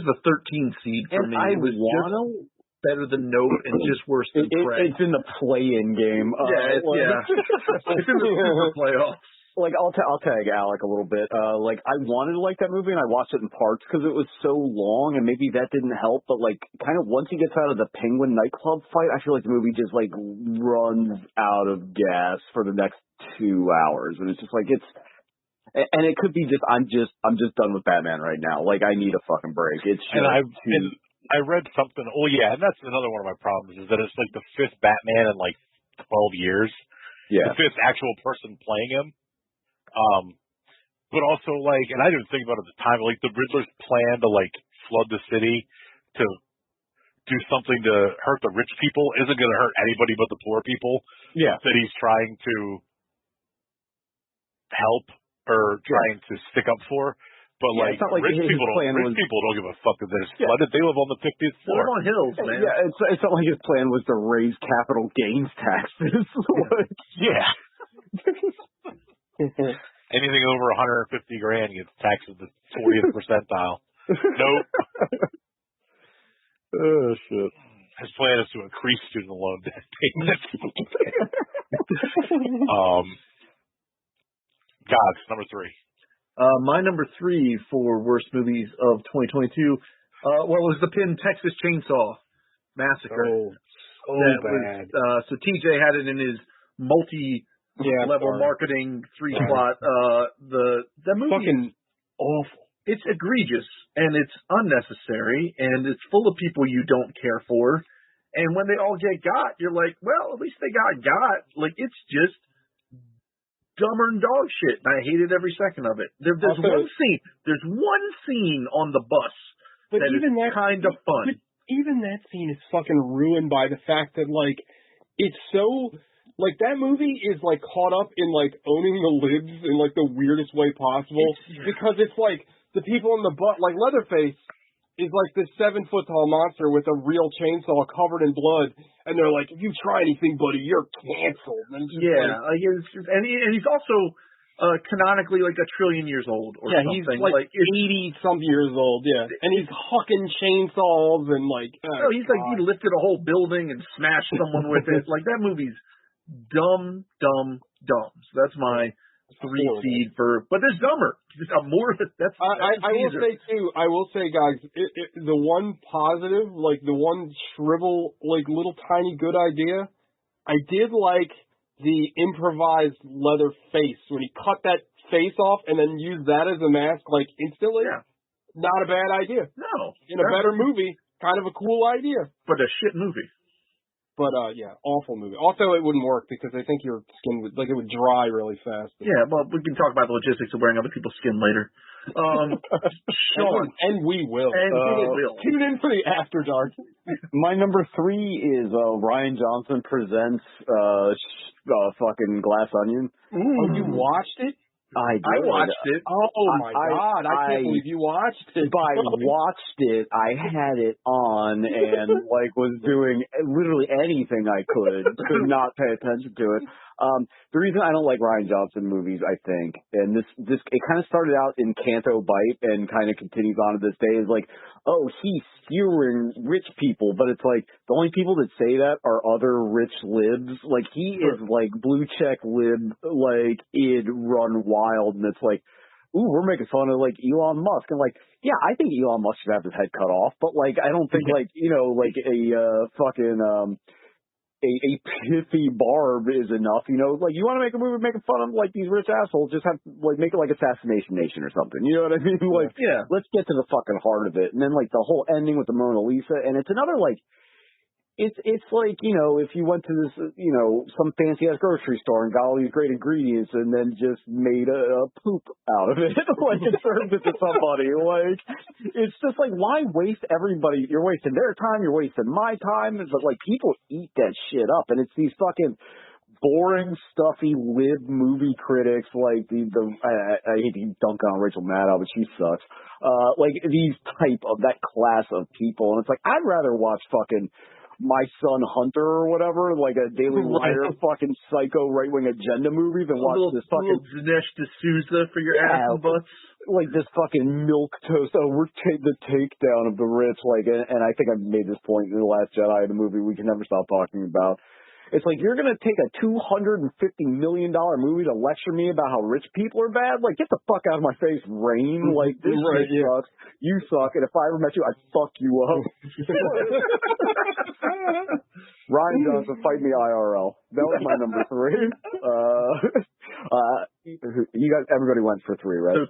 Speaker 5: the 13th seed for me. It was just better than Nope and just worse than Prey.
Speaker 4: It's in the play-in game.
Speaker 5: It's in the super playoffs.
Speaker 4: Like, I'll tag Alec a little bit. Like, I wanted to like that movie, and I watched it in parts because it was so long, and maybe that didn't help. But, like, kind of once he gets out of the Penguin nightclub fight, I feel like the movie just, like, runs out of gas for the next 2 hours. And it's just, like, and it could be just, I'm just done with Batman right now. Like, I need a fucking break. It's just
Speaker 3: I read something. Oh yeah, and that's another one of my problems is that it's like the 5th Batman in like 12 years.
Speaker 4: Yeah.
Speaker 3: The 5th actual person playing him. But also like, and I didn't think about it at the time, like the Riddler's plan to like flood the city to do something to hurt the rich people isn't going to hurt anybody but the poor people.
Speaker 4: Yeah.
Speaker 3: That he's trying to help or trying to stick up for. But like, rich people don't give a fuck if they're flooded. They live on the 50th floor.
Speaker 5: They live on hills, man.
Speaker 4: Yeah, it's not like his plan was to raise capital gains taxes.
Speaker 3: Yeah. Anything over 150 grand gets taxed at the 40th percentile. Nope.
Speaker 4: Oh shit.
Speaker 3: His plan is to increase student loan debt payments. Gods, number 3.
Speaker 5: My number 3 for worst movies of 2022, was the Texas Chainsaw Massacre.
Speaker 2: So bad.
Speaker 5: So TJ had it in his multi-level marketing 3-slot. The movie
Speaker 2: fucking awful.
Speaker 5: It's egregious, and it's unnecessary, and it's full of people you don't care for. And when they all get got, you're like, well, at least they got. Like, it's just dumber than dog shit, and I hated every second of it. There's one scene on the bus that is kind of fun.
Speaker 2: But even that scene is fucking ruined by the fact that, like, it's so... Like, that movie is, like, caught up in, like, owning the libs in, like, the weirdest way possible. Because it's, like, the people in the butt, like, Leatherface is, like, this 7-foot-tall monster with a real chainsaw covered in blood. And they're like, if you try anything, buddy, you're canceled. And
Speaker 5: he's also canonically, like, 1 trillion years old or something.
Speaker 2: He's, like 80-some years old, And he's hucking chainsaws and, like...
Speaker 5: he's like, he lifted a whole building and smashed someone with it. Like, that movie's dumb. So that's my 3 seed for, but there's dumber. More. That's
Speaker 2: I will say, guys, the one positive, like the one shrivel, like little tiny good idea, I did like the improvised leather face when he cut that face off and then used that as a mask, like instantly. Yeah. Not a bad idea.
Speaker 5: No.
Speaker 2: In a better movie, kind of a cool idea.
Speaker 5: But a shit movie.
Speaker 2: But, awful movie. Also, it wouldn't work because I think your skin would, like, it would dry really fast.
Speaker 5: Yeah, well, we can talk about the logistics of wearing other people's skin later. Sean.
Speaker 2: And we will. Tune in for the After Dark.
Speaker 4: My number 3 is Ryan Johnson Presents fucking Glass Onion.
Speaker 2: Oh, you watched it?
Speaker 4: I
Speaker 5: watched it.
Speaker 2: Oh my God! I can't believe you watched it.
Speaker 4: I watched it. I had it on and like was doing literally anything I could not pay attention to it. The reason I don't like Ryan Johnson movies, I think, and this it kind of started out in Canto Bight and kind of continues on to this day, is like, oh, he's skewering rich people, but it's like the only people that say that are other rich libs. Like he is like blue check lib, like id run wild, and it's like, ooh, we're making fun of like Elon Musk, and like, yeah, I think Elon Musk should have his head cut off, but like I don't think like like a fucking a pithy barb is enough, like you want to make a movie making fun of like these rich assholes, just have like make it like Assassination Nation or something, you know what I mean? Like, yeah, let's get to the fucking heart of it. And then like the whole ending with the Mona Lisa, and it's another like, it's like, if you went to this, some fancy ass grocery store and got all these great ingredients and then just made a poop out of it, like and served it to somebody. Like, it's just like, why waste everybody? You're wasting their time, you're wasting my time. But like, people eat that shit up, and it's these fucking boring, stuffy, lib movie critics like I hate to dunk on Rachel Maddow, but she sucks. Like these type of that class of people, and it's like, I'd rather watch fucking My Son Hunter or whatever, like a Daily Wire fucking psycho right-wing agenda movie than watch this fucking
Speaker 5: Dinesh D'Souza for your ass and butts.
Speaker 4: Like this fucking milk toast. Oh, we're the takedown of the rich. Like, and I think I've made this point in The Last Jedi, the movie we can never stop talking about. It's like, you're going to take a $250 million movie to lecture me about how rich people are bad? Like, get the fuck out of my face, Rain. Like, this shit sucks. You suck, and if I ever met you, I'd fuck you up. Ryan Johnson, fight me IRL. That was my number 3. You guys, everybody went for 3, right?
Speaker 5: So,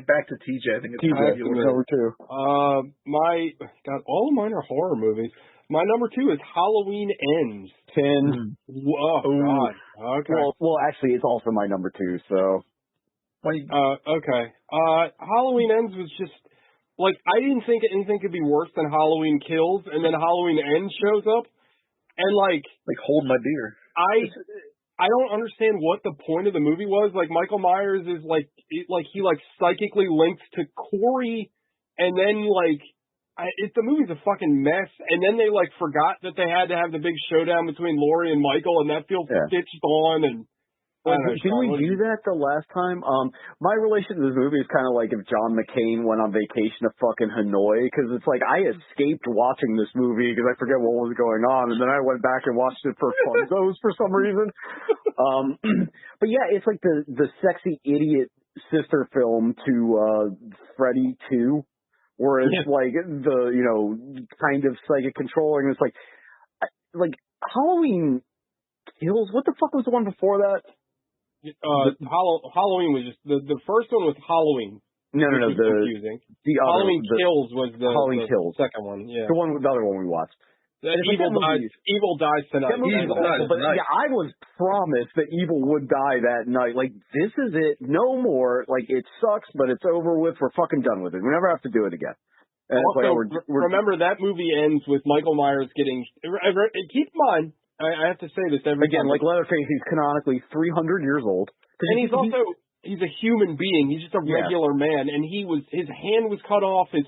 Speaker 5: back to TJ. I think it's
Speaker 4: number 2.
Speaker 2: All of mine are horror movies. My number 2 is Halloween Ends.
Speaker 4: 10.
Speaker 2: Oh, God. Okay.
Speaker 4: Well, actually, it's also my number 2, so.
Speaker 2: Okay. Halloween Ends was just, like, I didn't think anything could be worse than Halloween Kills, and then Halloween Ends shows up, and, like,
Speaker 5: hold my beer.
Speaker 2: I don't understand what the point of the movie was. Like, Michael Myers is, he psychically linked to Corey, and then, like, the movie's a fucking mess, and then they forgot that they had to have the big showdown between Laurie and Michael, and that feels stitched on. And
Speaker 4: didn't we do that the last time? My relation to this movie is kind of like if John McCain went on vacation to fucking Hanoi, because it's like I escaped watching this movie because I forget what was going on, and then I went back and watched it for funzos for some reason. But yeah, it's like the sexy idiot sister film to Freddy 2, where it's like the kind of psychic controlling. It's like Halloween Kills. What the fuck was the one before that?
Speaker 2: Halloween was just the first one was Halloween.
Speaker 4: No,
Speaker 2: confusing.
Speaker 4: The
Speaker 2: Halloween Kills was the
Speaker 4: Halloween Kills
Speaker 2: second one. Yeah,
Speaker 4: the other one we watched.
Speaker 2: Evil dies tonight.
Speaker 4: Yeah, I was promised that Evil would die that night. Like, this is it. No more. Like, it sucks, but it's over with. We're fucking done with it. We never have to do it again.
Speaker 2: Also, remember that movie ends with Michael Myers getting. Keep in mind, I have to say this every time.
Speaker 4: Like Leatherface, he's canonically 300 years old,
Speaker 2: and he's a human being. He's just a regular man, and his hand was cut off. He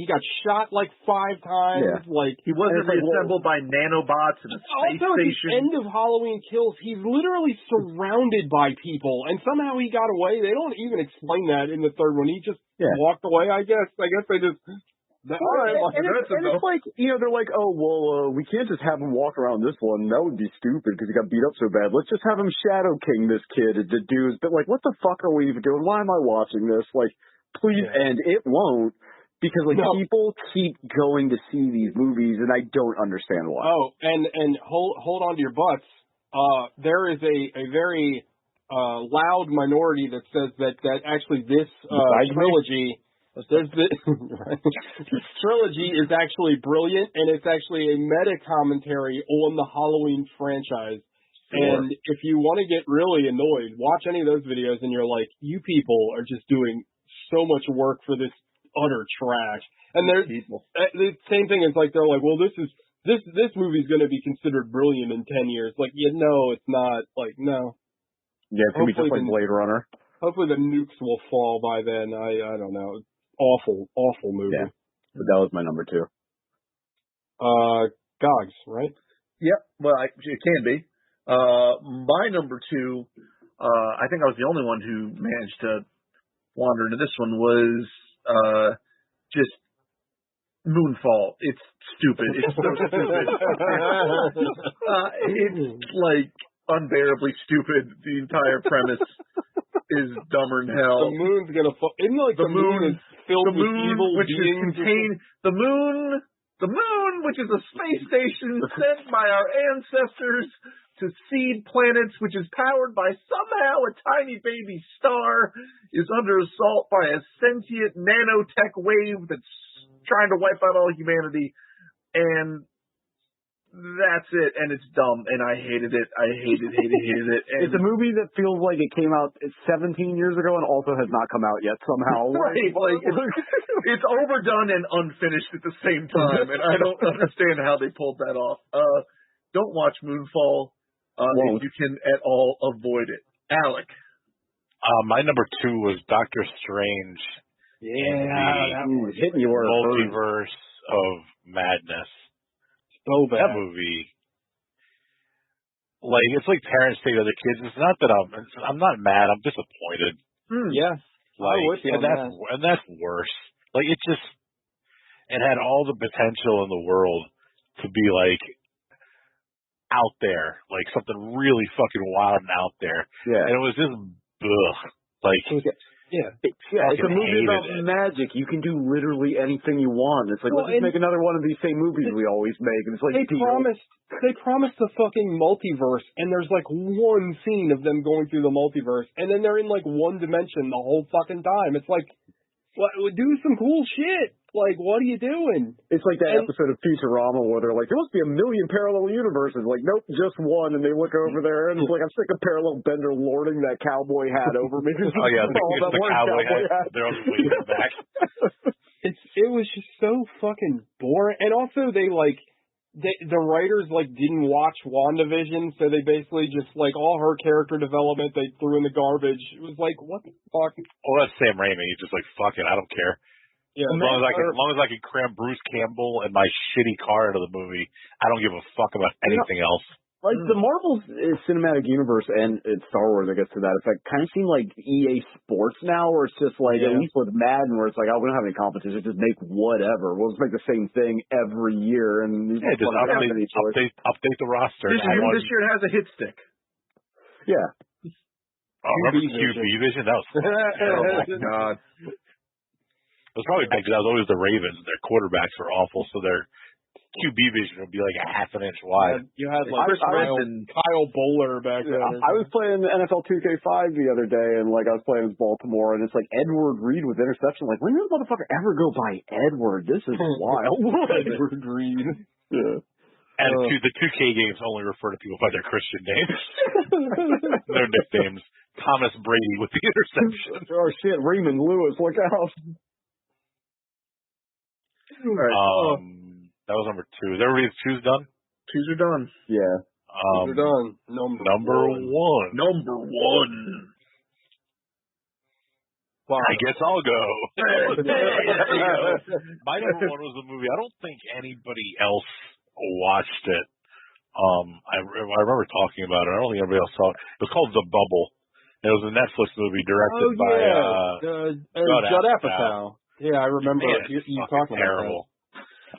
Speaker 2: got shot like 5 times. Yeah. Like
Speaker 5: he wasn't reassembled by nanobots in a space station.
Speaker 2: Also, at the end of Halloween Kills, he's literally surrounded by people, and somehow he got away. They don't even explain that in the third one. He just walked away. I guess they just.
Speaker 4: It's like, they're like, oh, well, we can't just have him walk around this one. That would be stupid because he got beat up so bad. Let's just have him Shadow King this kid to do. But, like, what the fuck are we even doing? Why am I watching this? Like, please end. It won't, because, people keep going to see these movies, and I don't understand why.
Speaker 2: Oh, and hold on to your butts. There is a very loud minority that says that actually this trilogy... This trilogy is actually brilliant, and it's actually a meta commentary on the Halloween franchise. Sure. And if you want to get really annoyed, watch any of those videos, and you're like, you people are just doing so much work for this utter trash. And the same thing is like they're like, well, this movie's going to be considered brilliant in 10 years. Like, no, it's not. Like, no.
Speaker 4: Yeah, it's going to be just like Blade Runner.
Speaker 2: Hopefully the nukes will fall by then. I don't know. Awful movie.
Speaker 4: Yeah, but that was my number 2.
Speaker 2: Gogs, right?
Speaker 5: Yep. Well, it can be. My number 2, I think I was the only one who managed to wander into this one, was just Moonfall. It's stupid. It's so stupid. It's like unbearably stupid. The entire premise is dumber than hell.
Speaker 2: The moon's gonna fall. Isn't like the moon is filled with evil beings?
Speaker 5: The moon, which is a space station sent by our ancestors to seed planets, which is powered by somehow a tiny baby star, is under assault by a sentient nanotech wave that's trying to wipe out all humanity, and that's it, and it's dumb, and I hated it. I hated it. And
Speaker 4: it's a movie that feels like it came out 17 years ago and also has not come out yet somehow.
Speaker 5: Right, like it's overdone and unfinished at the same time, and I don't understand how they pulled that off. Don't watch Moonfall if you can at all avoid it. Alec.
Speaker 3: My number 2 was Doctor Strange.
Speaker 4: Yeah, that was hitting you.
Speaker 3: Multiverse of Madness.
Speaker 2: So bad.
Speaker 3: That movie, like, it's like parents say to their kids, it's not that I'm not mad, I'm disappointed.
Speaker 2: Yeah.
Speaker 3: Like, and that's worse. Like, it had all the potential in the world to be, like, out there, like something really fucking wild and out there.
Speaker 4: Yeah.
Speaker 3: And it was just, ugh. Like,
Speaker 4: it's a movie about magic. You can do literally anything you want. It's like, let's just make another one of these same movies we always make. And it's like,
Speaker 2: they promised the fucking multiverse, and there's like one scene of them going through the multiverse, and then they're in like one dimension the whole fucking time. It's like, do some cool shit. Like, what are you doing?
Speaker 4: It's like that episode of Futurama where they're like, there must be a million parallel universes. Like, nope, just one. And they look over there, and it's like, I'm sick of Parallel Bender lording that cowboy hat over me.
Speaker 3: Oh, yeah, the cowboy hat. They're on the back.
Speaker 2: It was just so fucking boring. And also, the writers, like, didn't watch WandaVision, so they basically just, like, all her character development they threw in the garbage. It was like, what the fuck?
Speaker 3: Well, that's Sam Raimi. He's just like, fuck it, I don't care. Yeah, as long as I can cram Bruce Campbell and my shitty car into the movie, I don't give a fuck about anything else.
Speaker 4: Like, the Marvel Cinematic Universe and Star Wars, I guess, to that effect, kind of seem like EA Sports now, where it's just like, at least with Madden, where it's like, oh, we don't have any competition, just make whatever. We'll just make the same thing every year. And
Speaker 3: just update the roster.
Speaker 5: This year it has a hit stick.
Speaker 4: Yeah.
Speaker 3: remember QB Vision? That was
Speaker 5: Oh my god.
Speaker 3: It was probably back because that was always the Ravens. Their quarterbacks were awful, so their QB vision would be like a half an inch wide.
Speaker 2: You had like Kyle Bowler back then.
Speaker 4: I was playing NFL 2K5 the other day, and like I was playing with Baltimore, and it's like Edward Reed with interception. Like, when did this motherfucker ever go by Edward? This is wild.
Speaker 2: Edward Reed.
Speaker 4: Yeah.
Speaker 3: And the 2K games only refer to people by their Christian names. No nicknames. Thomas Brady with the interception.
Speaker 4: Oh shit, Raymond Lewis, look out.
Speaker 5: All right.
Speaker 3: That was number 2. Is everybody's 2's done?
Speaker 5: 2's are done.
Speaker 4: Yeah.
Speaker 2: 2's are done.
Speaker 3: Number 1.
Speaker 5: Number 1.
Speaker 3: Well, I guess I'll go. My number 1 was a movie. I don't think anybody else watched it. I remember talking about it. I don't think everybody else saw it. It was called The Bubble. It was a Netflix movie directed by
Speaker 2: Judd Apatow. Yeah, I remember you talking
Speaker 3: terrible. About that.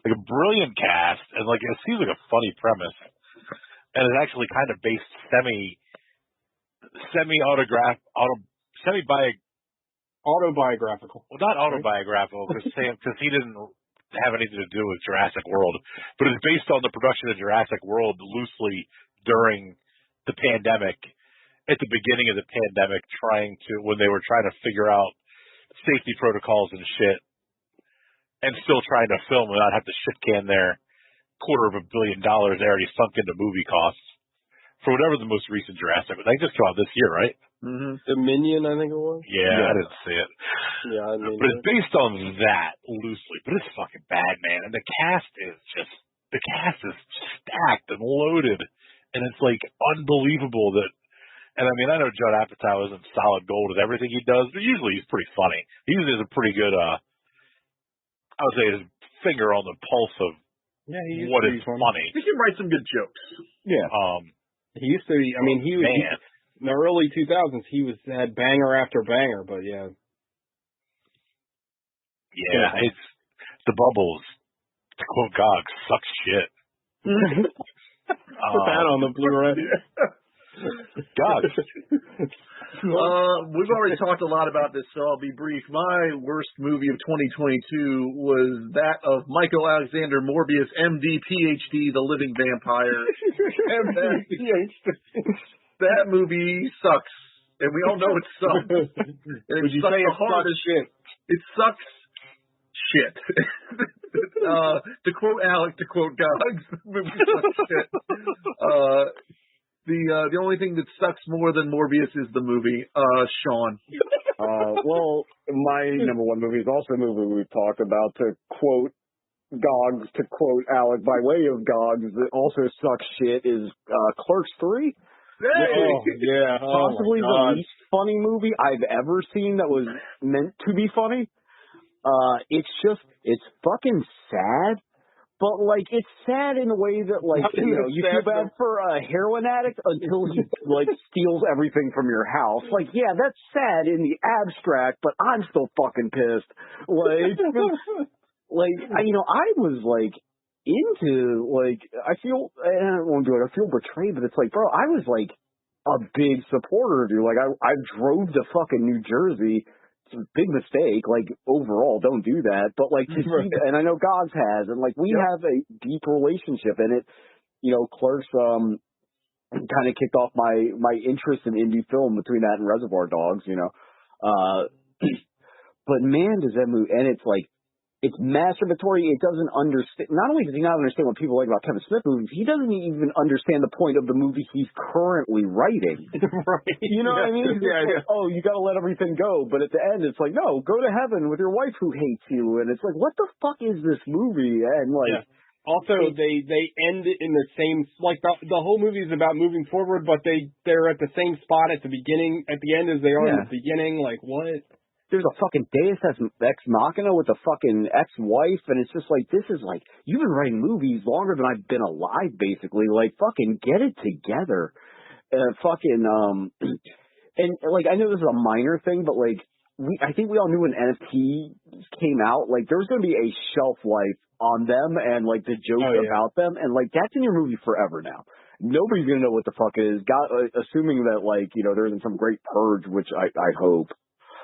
Speaker 3: Like a brilliant cast, and like it seems like a funny premise, and it's actually kind of based
Speaker 2: autobiographical.
Speaker 3: Well, not autobiographical because he didn't have anything to do with Jurassic World, but it's based on the production of Jurassic World loosely during the pandemic, at the beginning of the pandemic, when they were trying to figure out safety protocols and shit. And still trying to film and not have to shit can their $250 million they already sunk into movie costs for whatever the most recent Jurassic. They just came out this year, right?
Speaker 2: Mm-hmm. Dominion, I think it was.
Speaker 3: Yeah, I didn't see it.
Speaker 2: Yeah, I mean,
Speaker 3: but it's based on that loosely. But it's fucking bad, man. And the cast is stacked and loaded, and it's like unbelievable that. And I mean, I know Judd Apatow isn't solid gold with everything he does, but usually he's pretty funny. He usually has a pretty good. I would say his finger on the pulse of what is funny.
Speaker 5: He can write some good jokes.
Speaker 4: Yeah.
Speaker 2: He used to. I mean, in the early 2000s, he had banger after banger. But yeah.
Speaker 3: Yeah, it's The Bubbles. To quote Gog, sucks shit.
Speaker 2: Put that on the Blu-ray.
Speaker 3: God.
Speaker 5: We've already talked a lot about this, so I'll be brief. My worst movie of 2022 was that of Michael Alexander Morbius, MD, PhD, The Living Vampire. That movie sucks, and we all know it sucks. And
Speaker 2: Would you say it sucks shit?
Speaker 5: It sucks shit. To quote Alec, to quote Gogs, the movie sucks shit. The only thing that sucks more than Morbius is the movie. Sean.
Speaker 4: Well, my number 1 movie is also a movie we've talked about. To quote Gogs, to quote Alec, by way of Gogs, that also sucks shit is Clerks 3.
Speaker 5: Hey!
Speaker 2: Yeah.
Speaker 4: Possibly the least funny movie I've ever seen that was meant to be funny. It's fucking sad. But, like, it's sad in a way that, like, you feel bad for a heroin addict until he, like, steals everything from your house. Like, yeah, that's sad in the abstract, but I'm still fucking pissed. Like, I was, like, into, like, I don't want to do it, I feel betrayed, but it's like, bro, I was, like, a big supporter of you. Like, I drove to fucking New Jersey. It's a big mistake, like, overall, don't do that, but, like, to see that, and I know Gogs has, and, like, we have a deep relationship, and it, Clerks, kind of kicked off my interest in indie film between that and Reservoir Dogs, but man, does that movie, and it's, like, it's masturbatory. It doesn't understand. Not only does he not understand what people like about Kevin Smith movies, he doesn't even understand the point of the movie he's currently writing.
Speaker 2: Right.
Speaker 4: You know what I mean? Like, oh, you got to let everything go. But at the end, it's like, no, go to heaven with your wife who hates you. And it's like, what the fuck is this movie? And like,
Speaker 2: also they end in the same, like the whole movie is about moving forward, but they're at the same spot at the beginning, at the end as they are in the beginning. Like what?
Speaker 4: There's a fucking Deus Ex Machina with a fucking ex-wife, and it's just like, this is like, you've been writing movies longer than I've been alive, basically. Like, fucking get it together. And, like, I know this is a minor thing, but, like, I think we all knew when NFT came out, like, there was going to be a shelf life on them and, like, the jokes about them, and, like, that's in your movie forever now. nobody's gonna know what the fuck it is. Assuming that like there isn't some great purge, which I hope.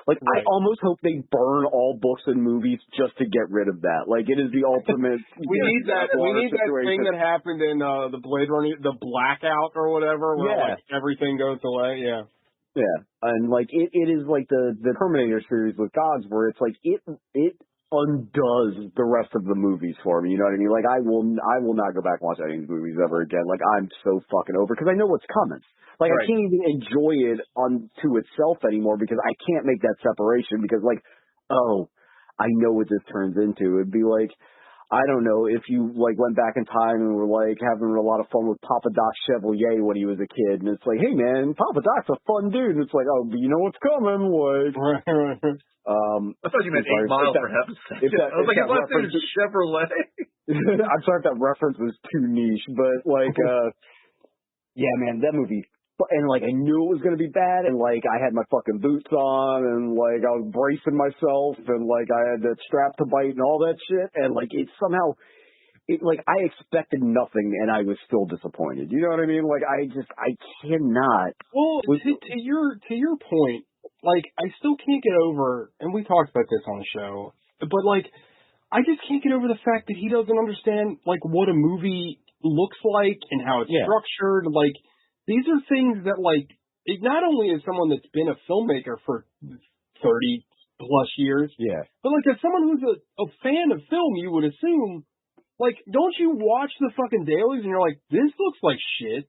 Speaker 4: Like, right. I almost hope they burn all books and movies just to get rid of that. Like, it is the ultimate.
Speaker 2: We need that thing that happened in the Blade Runner, the blackout or whatever, where like everything goes away. Yeah.
Speaker 4: Yeah, and like it is like the Terminator series with gods, where it's like it undoes the rest of the movies for me. You know what I mean? Like, I will not go back and watch any of these movies ever again. Like, I'm so fucking over because I know what's coming. Like, right. I can't even enjoy it unto itself anymore because I can't make that separation because, like, oh, I know what this turns into. It'd be like, I don't know, if you, like, went back in time and were, like, having a lot of fun with Papa Doc Chevalier when he was a kid, and it's like, hey, man, Papa Doc's a fun dude. And it's like, oh, but you know what's coming, like.
Speaker 5: I thought you meant 8 Mile, for heaven's sake. I was like, his last name is Chevrolet.
Speaker 4: I'm sorry if that reference was too niche, but, like, yeah, man, that movie. And, like, I knew it was going to be bad, and, like, I had my fucking boots on, and, like, I was bracing myself, and, like, I had that strap to bite and all that shit, and, like, I expected nothing, and I was still disappointed. You know what I mean? Like, I cannot.
Speaker 2: Well, to your point, like, I still can't get over, and we talked about this on the show, but, like, I just can't get over the fact that he doesn't understand, like, what a movie looks like and how it's structured, like. These are things that, like, not only as someone that's been a filmmaker for 30-plus years, but, like, as someone who's a fan of film, you would assume, like, don't you watch the fucking dailies and you're like, this looks like shit?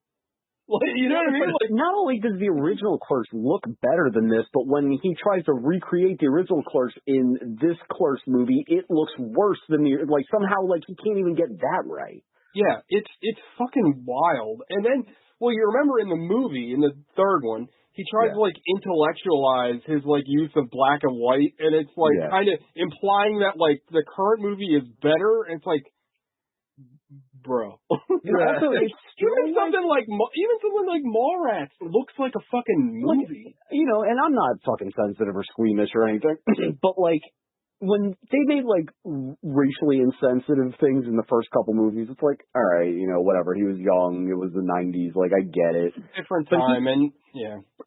Speaker 2: Like, you know what I mean? Like,
Speaker 4: not only does the original Clerks look better than this, but when he tries to recreate the original Clerks in this Clerks movie, it looks worse than like, somehow, like, he can't even get that right.
Speaker 2: Yeah, it's fucking wild. And then... Well, you remember in the movie, in the third one, he tries to, like, intellectualize his, like, use of black and white, and it's, like, kind of implying that, like, the current movie is better, and it's like, bro.
Speaker 4: Also, it's
Speaker 2: even something like Mallrats looks like a fucking movie.
Speaker 4: Like, and I'm not fucking sensitive or squeamish or anything, but, like, when they made, like, racially insensitive things in the first couple movies, it's like, all right, whatever. He was young. It was the 90s. Like, I get it.
Speaker 2: Different time,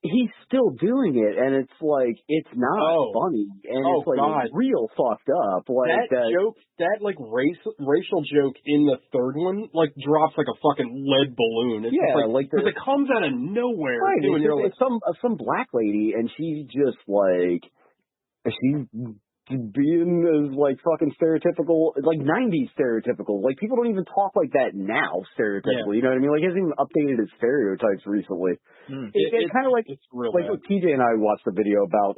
Speaker 4: he's still doing it, and it's like, it's not funny, and it's like real fucked up. Like
Speaker 2: that joke, that like racial joke in the third one, like drops like a fucking lead balloon. It's because it comes out of nowhere.
Speaker 4: Right, it's some black lady, and she's just like being as, like, fucking stereotypical, like, 90s stereotypical. Like, people don't even talk like that now, stereotypically. You know what I mean? Like, he hasn't even updated his stereotypes recently. It's kind of like, TJ and I watched a video about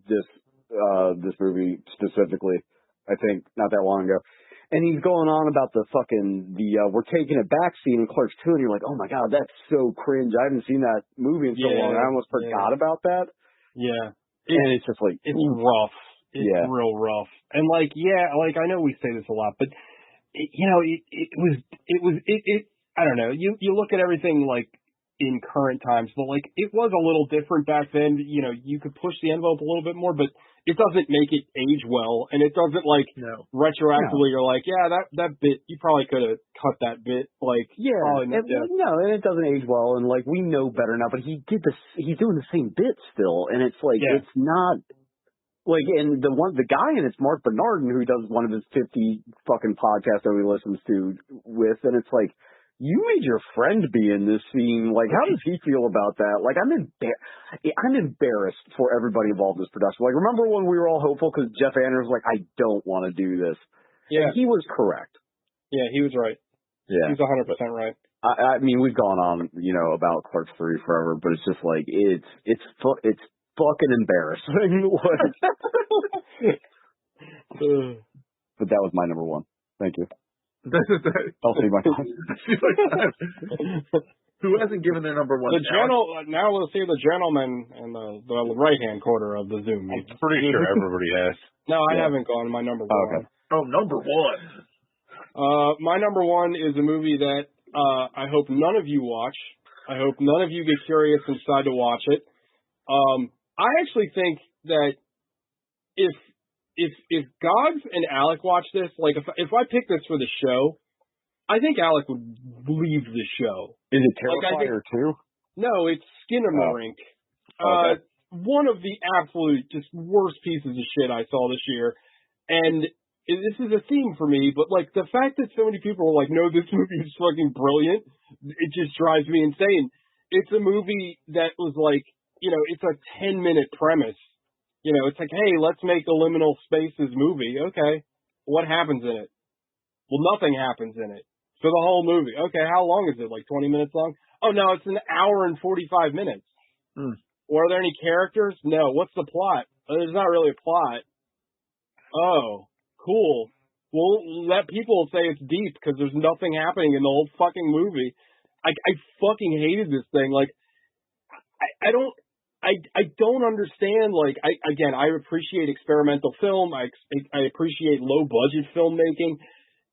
Speaker 4: this movie specifically, I think, not that long ago. And he's going on about the we're taking it back scene in Clerks 2, and you're like, oh my God, that's so cringe. I haven't seen that movie in so long. I almost forgot about that.
Speaker 2: Yeah.
Speaker 4: And it's just like,
Speaker 2: it's rough. It's real rough. And like, I know we say this a lot, but it was I don't know. You look at everything like in current times, but like it was a little different back then. You could push the envelope a little bit more, but it doesn't make it age well, and it doesn't like retroactively. You're like, that bit you probably could have cut that bit. Like,
Speaker 4: and it doesn't age well, and like we know better now. But he's doing the same bit still, and it's like it's not. Like, and the guy in it's Mark Bernardin, who does one of his 50 fucking podcasts that he listens to with, and it's like, you made your friend be in this scene. Like, how does he feel about that? Like, I'm embarrassed for everybody involved in this production. Like, remember when we were all hopeful because Jeff Anders was like, I don't want to do this. Yeah. And he was correct.
Speaker 2: Yeah, he was right.
Speaker 4: Yeah.
Speaker 2: He was 100% right.
Speaker 4: I mean, we've gone on, about Clerks 3 forever, but it's just like, it's fucking embarrassing. But that was my number one. Thank you. I'll see my time.
Speaker 5: Who hasn't given their number one?
Speaker 2: Now we'll see the gentleman in the right-hand corner of the Zoom.
Speaker 3: I'm pretty sure everybody has.
Speaker 2: No, I haven't gone to my number one.
Speaker 4: Okay.
Speaker 5: Oh, number one.
Speaker 2: My number one is a movie that I hope none of you watch. I hope none of you get curious and decide to watch it. I actually think that if Gogs and Alec watch this, like if I pick this for the show, I think Alec would leave the show.
Speaker 4: Is it Terrifier too?
Speaker 2: No, it's Skinamarink.
Speaker 4: Okay.
Speaker 2: One of the absolute just worst pieces of shit I saw this year. And this is a theme for me, but like the fact that so many people are like, no, this movie is fucking brilliant, it just drives me insane. It's a movie that was like, it's a 10-minute premise. It's like, hey, let's make a liminal spaces movie. Okay. What happens in it? Well, nothing happens in it. For the whole movie. Okay, how long is it? Like 20 minutes long? Oh, no, it's an hour and 45 minutes. Or are there any characters? No. What's the plot? There's not really a plot. Oh, cool. Well, let people say it's deep because there's nothing happening in the whole fucking movie. I fucking hated this thing. Like, I don't understand. Like, I appreciate experimental film. I appreciate low budget filmmaking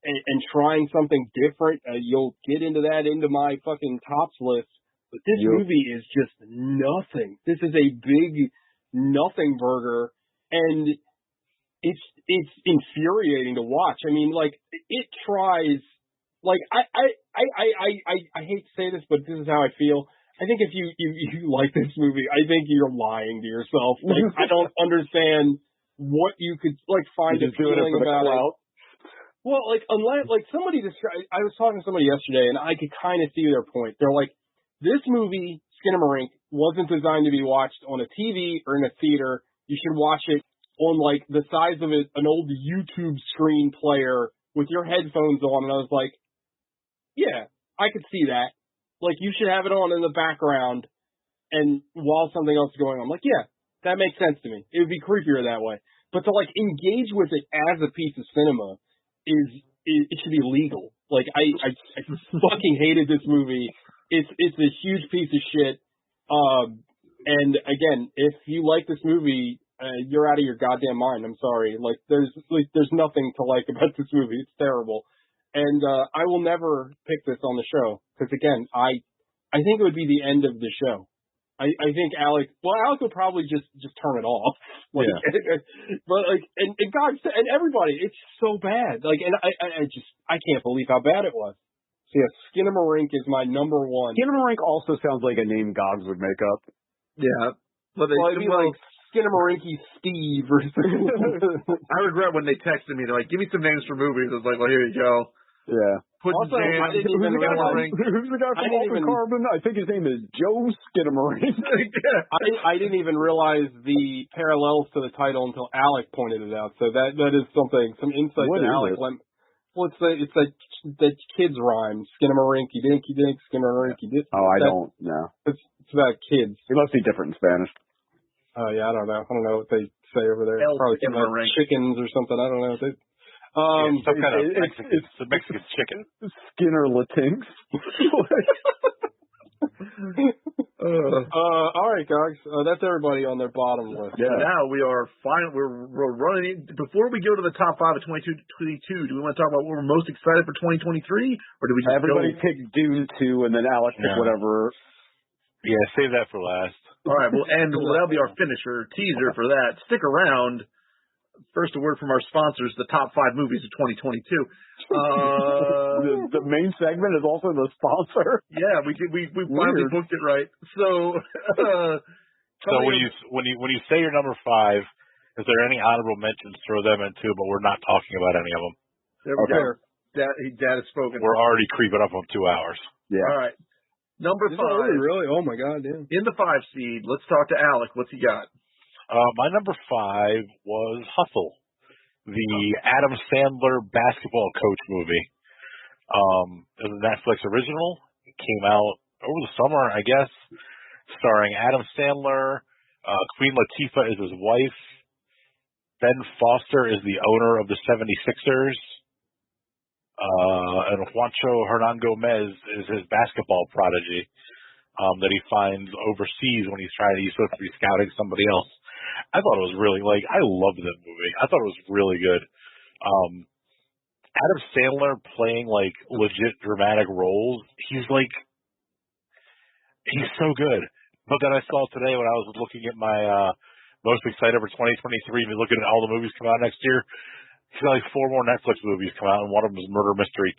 Speaker 2: and trying something different. You'll get into my fucking tops list. But this movie is just nothing. This is a big nothing burger, and it's infuriating to watch. I mean, like, it tries. Like, I hate to say this, but this is how I feel. I think if you like this movie, I think you're lying to yourself. Like, I don't understand what you could like find appealing about it. Well, like, unless like somebody described, I was talking to somebody yesterday, and I could kind of see their point. They're like, this movie, Skinamarink, wasn't designed to be watched on a TV or in a theater. You should watch it on like the size of an old YouTube screen player with your headphones on. And I was like, yeah, I could see that. Like, you should have it on in the background, and while something else is going on. I'm like, yeah, that makes sense to me. It would be creepier that way. But to like engage with it as a piece of cinema it should be legal. Like, I fucking hated this movie. It's a huge piece of shit. And again, if you like this movie, you're out of your goddamn mind. I'm sorry. Like, there's nothing to like about this movie. It's terrible. And I will never pick this on the show because, again, I think it would be the end of the show. I think Alec would probably just turn it off. Like, yeah. But like, and God, and everybody, it's so bad. Like, and I can't believe how bad it was. So yeah, Skinamarink is my number one.
Speaker 4: Skinamarink also sounds like a name Gogs would make up.
Speaker 5: Yeah.
Speaker 2: Well, it'd be like Skinamarinky Steve or something.
Speaker 5: I regret when they texted me. They're like, give me some names for movies. I was like, well, here you go.
Speaker 4: Yeah.
Speaker 2: Also, I didn't even realize.
Speaker 4: Who's the guy from Altered Carbon? I think his name is Joe Skinamarink.
Speaker 2: I didn't even realize the parallels to the title until Alec pointed it out. So that is some insight that Alec lent. Well, it's the kids rhyme. Skinamarinky dinky dink, Skinamarinky dink.
Speaker 4: Oh, I don't know.
Speaker 2: It's about kids.
Speaker 4: It must be different in Spanish.
Speaker 2: Oh yeah, I don't know what they say over there. Probably something like chickens or something. I don't know.
Speaker 3: Some kind of Mexican chicken.
Speaker 4: Skinner Latinx.
Speaker 2: All right, guys. That's everybody on their bottom list.
Speaker 5: Yeah. Now we are fine. We're running. Before we go to the top 5 of 2022, do we want to talk about what we're most excited for 2023, or do we just
Speaker 4: everybody pick Dune 2 and then Alex pick whatever?
Speaker 3: Yeah, save that for last.
Speaker 5: All right. Well, that'll be our finisher teaser for that. Stick around. First, a word from our sponsors, the top 5 movies of 2022.
Speaker 4: The main segment is also the sponsor.
Speaker 5: Yeah, we finally booked it right. So,
Speaker 3: when you say your number 5, is there any honorable mentions? Throw them in too, but we're not talking about any of them.
Speaker 5: There we go. Dad has spoken.
Speaker 3: We're already creeping up on 2 hours.
Speaker 5: Yeah. All right. Number 5.
Speaker 2: Really? Oh my God, yeah.
Speaker 5: In the 5 seed, let's talk to Alec. What's he got?
Speaker 3: My number 5 was Hustle, the Adam Sandler basketball coach movie. It was a Netflix original. It came out over the summer, I guess, starring Adam Sandler. Queen Latifah is his wife. Ben Foster is the owner of the 76ers. And Juancho Hernan Gomez is his basketball prodigy that he finds overseas when he's supposed to be scouting somebody else. I thought it was really, I loved that movie. I thought it was really good. Adam Sandler playing, legit dramatic roles, he's so good. But then I saw today when I was looking at my most excited for 2023, and looking at all the movies come out next year, he's got 4 more Netflix movies come out, and one of them is Murder Mystery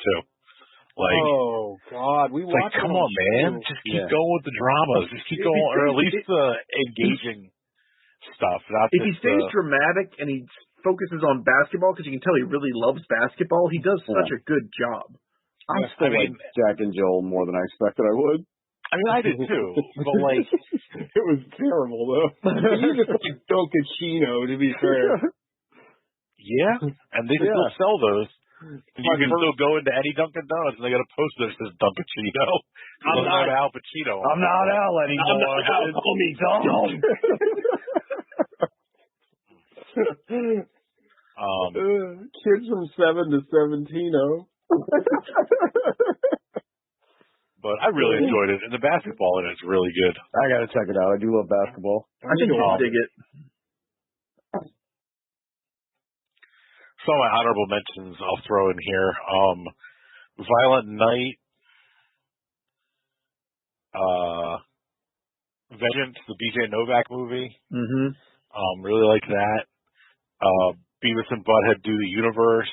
Speaker 3: 2. Like,
Speaker 2: oh God, we watched.
Speaker 3: come on, man, just keep going with the dramas. Just keep going, or at least the engaging stuff. Not
Speaker 5: if
Speaker 3: just,
Speaker 5: he stays dramatic and he focuses on basketball, because you can tell he really loves basketball, he does such a good job.
Speaker 4: I still like Jack and Jill more than I expected I would.
Speaker 3: I mean, I did too, but like,
Speaker 2: it was terrible though. You just like Dunkachino, to be fair.
Speaker 3: Yeah, and they still sell those. And you can still go into any Dunkin' Donuts and they got a poster that says Dunkachino. I'm not Al Pacino.
Speaker 4: I'm not Al anymore.
Speaker 3: I'm not Al. Call me Dunk.
Speaker 2: Kids from 7 to 17.
Speaker 3: But I really enjoyed it, and the basketball in it's really good.
Speaker 4: I gotta check it out. I do love basketball.
Speaker 5: I think you'll dig it.
Speaker 3: Some of my honorable mentions I'll throw in here. Violent Night, Vengeance, the BJ Novak movie.
Speaker 5: Mm-hmm.
Speaker 3: Really like that. Beavis and Butthead Do the Universe.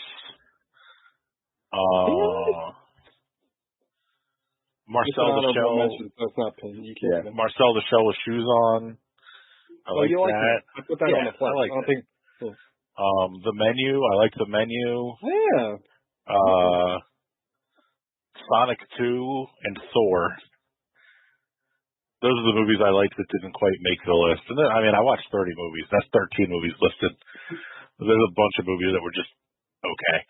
Speaker 3: Marcel the Shell.
Speaker 2: That's not pin. You can't.
Speaker 3: Marcel the Shell with Shoes On. I like that.
Speaker 2: I put that on the flag.
Speaker 3: I like that. The Menu. I like The Menu.
Speaker 2: Yeah.
Speaker 3: Sonic 2 and Thor. Those are the movies I liked that didn't quite make the list. And then, I mean, I watched 30 movies. That's 13 movies listed. There's a bunch of movies that were just okay.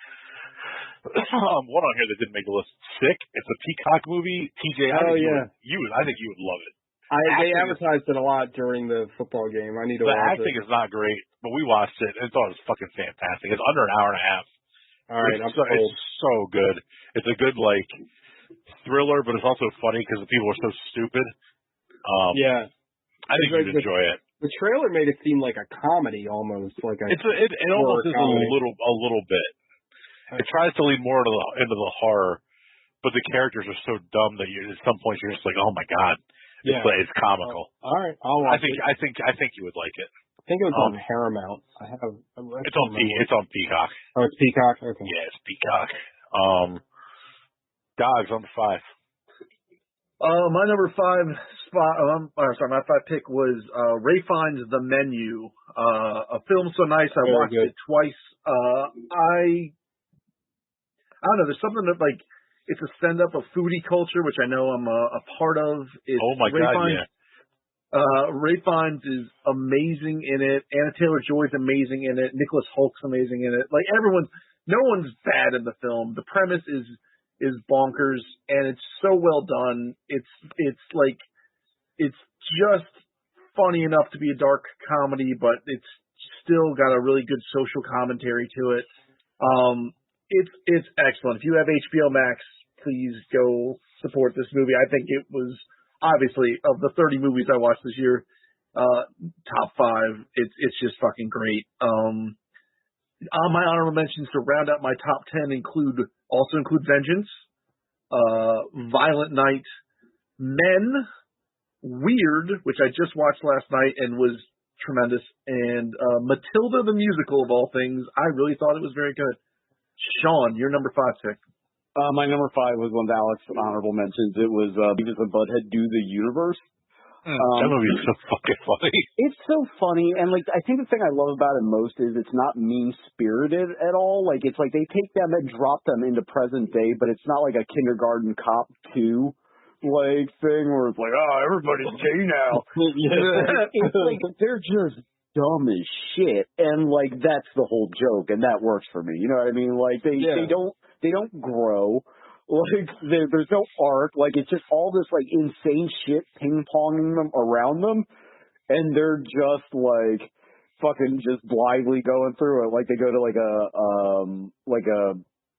Speaker 3: One on here that didn't make the list. Sick. It's a Peacock movie. TJ, I think you would love it.
Speaker 2: They advertised it a lot during the football game. I need to watch it.
Speaker 3: The acting is not great, but we watched it and thought it was fucking fantastic. It's under an hour and a half.
Speaker 2: All right,
Speaker 3: it's so good. It's a good like thriller, but it's also funny because the people are so stupid. I think you'd enjoy it.
Speaker 2: The trailer made it seem like a comedy almost, like a.
Speaker 3: It almost is a little bit. It tries to lead more into the horror, but the characters are so dumb that at some point you're just like, oh my god, it's comical.
Speaker 2: All right, I'll watch it.
Speaker 3: I think you would like it.
Speaker 2: I think it was on Paramount.
Speaker 3: It's on Peacock.
Speaker 2: Oh, it's Peacock. Okay.
Speaker 3: Yeah, it's Peacock. Dogs on the 5.
Speaker 5: My number 5 spot. My 5 pick was Ray Fiennes' The Menu. A film so nice I watched it twice. I don't know. There's something that like it's a send up of foodie culture, which I know I'm a part of.
Speaker 3: Oh my God! Yeah.
Speaker 5: Ray Fiennes is amazing in it. Anna Taylor-Joy's amazing in it. Nicholas Hulk's amazing in it. Like no one's bad in the film. The premise is bonkers, and it's so well done. It's just funny enough to be a dark comedy, but it's still got a really good social commentary to it. It's excellent. If you have HBO Max, please go support this movie. I think it was obviously of the 30 movies I watched this year, top 5. It's just fucking great. My honorable mentions to round out my top 10 include Vengeance, Violent Night, Men, Weird, which I just watched last night and was tremendous, and Matilda the musical of all things. I really thought it was very good. Sean, your number 5 pick.
Speaker 4: My number 5 was one of Alex's honorable mentions. It was Beavis and Butthead Do the Universe.
Speaker 3: That movie is so fucking funny.
Speaker 4: It's so funny, and like I think the thing I love about it most is it's not mean-spirited at all. Like it's like they take them and drop them into present day, but it's not like a Kindergarten Cop 2 like thing where it's like, oh, everybody's gay now. It's like they're just dumb as shit, and like that's the whole joke, and that works for me. You know what I mean? Like they don't grow. Like there's no arc. Like it's just all this like insane shit ping ponging them around them, and they're just like fucking just blindly going through it. Like they go to like a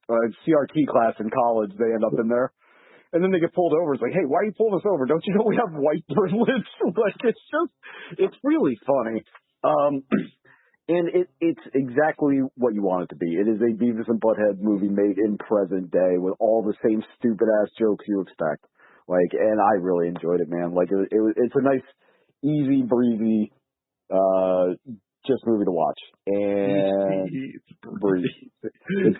Speaker 4: CRT class in college. They end up in there. And then they get pulled over. It's like, hey, why are you pulling us over? Don't you know we have white privilege? Like, it's really funny. And it's exactly what you want it to be. It is a Beavis and Butthead movie made in present day with all the same stupid ass jokes you expect. Like, and I really enjoyed it, man. Like, it's a nice, easy, breezy, just movie to watch. And
Speaker 5: breezy.
Speaker 4: It's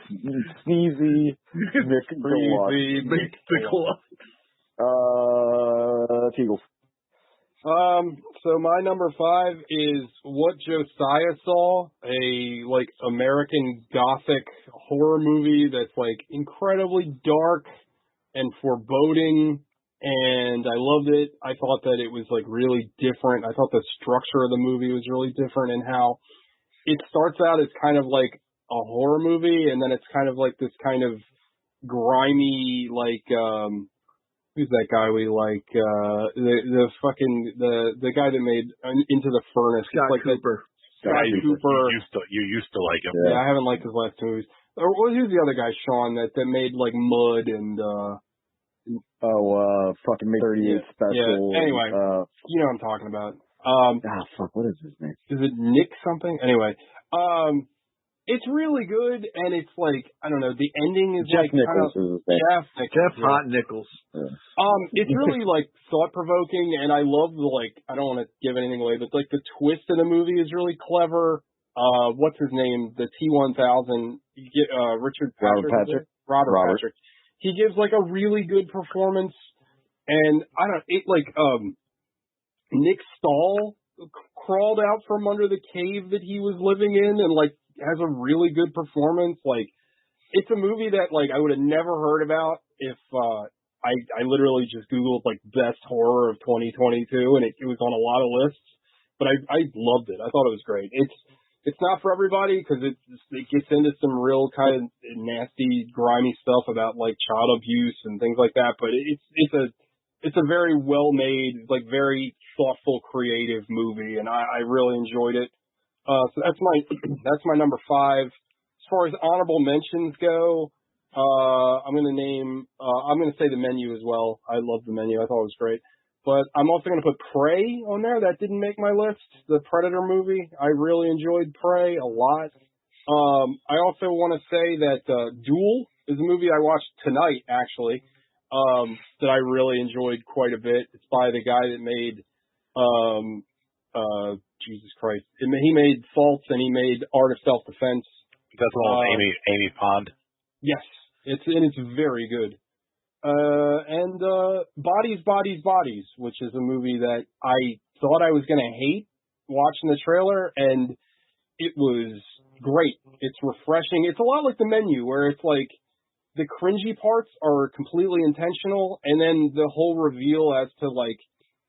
Speaker 4: sneezy, Nick
Speaker 2: Freezy,
Speaker 5: Nick Deluxe.
Speaker 4: Teagles.
Speaker 2: So my number 5 is What Josiah Saw, a like American Gothic horror movie that's like incredibly dark and foreboding, and I loved it. I thought that it was like really different. I thought the structure of the movie was really different, and how it starts out as kind of like a horror movie, and then it's kind of like this kind of grimy, like who's that guy we like? The guy that made Into the Furnace.
Speaker 5: Scott
Speaker 2: like
Speaker 5: Cooper.
Speaker 2: Scott Cooper.
Speaker 3: You used to like him.
Speaker 2: Yeah, I haven't liked his last two movies. Or who's the other guy, Sean, that made like Mud and
Speaker 4: fucking 38 special.
Speaker 2: Yeah. Anyway, you know what I'm talking about.
Speaker 4: What is his name?
Speaker 2: Is it Nick something? Anyway, it's really good, and it's like, I don't know, the ending is
Speaker 4: Jeff
Speaker 2: like
Speaker 4: Nichols
Speaker 2: kind of,
Speaker 4: is his name.
Speaker 2: Jeff
Speaker 5: Hot Nichols.
Speaker 4: Yeah.
Speaker 2: It's really like thought provoking, and I love the like, I don't want to give anything away, but like the twist in the movie is really clever. What's his name? The T-1000, Richard Patrick. Robert Patrick. He gives like a really good performance, and I don't, it like, Nick Stahl crawled out from under the cave that he was living in and like has a really good performance. Like, it's a movie that like I would have never heard about if I literally just Googled like best horror of 2022, and it was on a lot of lists. But I loved it. I thought it was great. It's not for everybody because it gets into some real kind of nasty, grimy stuff about like child abuse and things like that. But it's a very well made, like very thoughtful, creative movie, and I really enjoyed it. So that's my number 5. As far as honorable mentions go, I'm gonna say The Menu as well. I love The Menu. I thought it was great. But I'm also gonna put Prey on there. That didn't make my list. The Predator movie. I really enjoyed Prey a lot. I also want to say that Duel is a movie I watched tonight, actually, that I really enjoyed quite a bit. It's by the guy that made Jesus Christ. He made Faults, and he made Art of Self-Defense.
Speaker 3: That's the one with Amy Pond.
Speaker 2: Yes, it's very good. And Bodies, which is a movie that I thought I was going to hate watching the trailer, and it was great. It's refreshing. It's a lot like The Menu, where it's like the cringy parts are completely intentional, and then the whole reveal as to like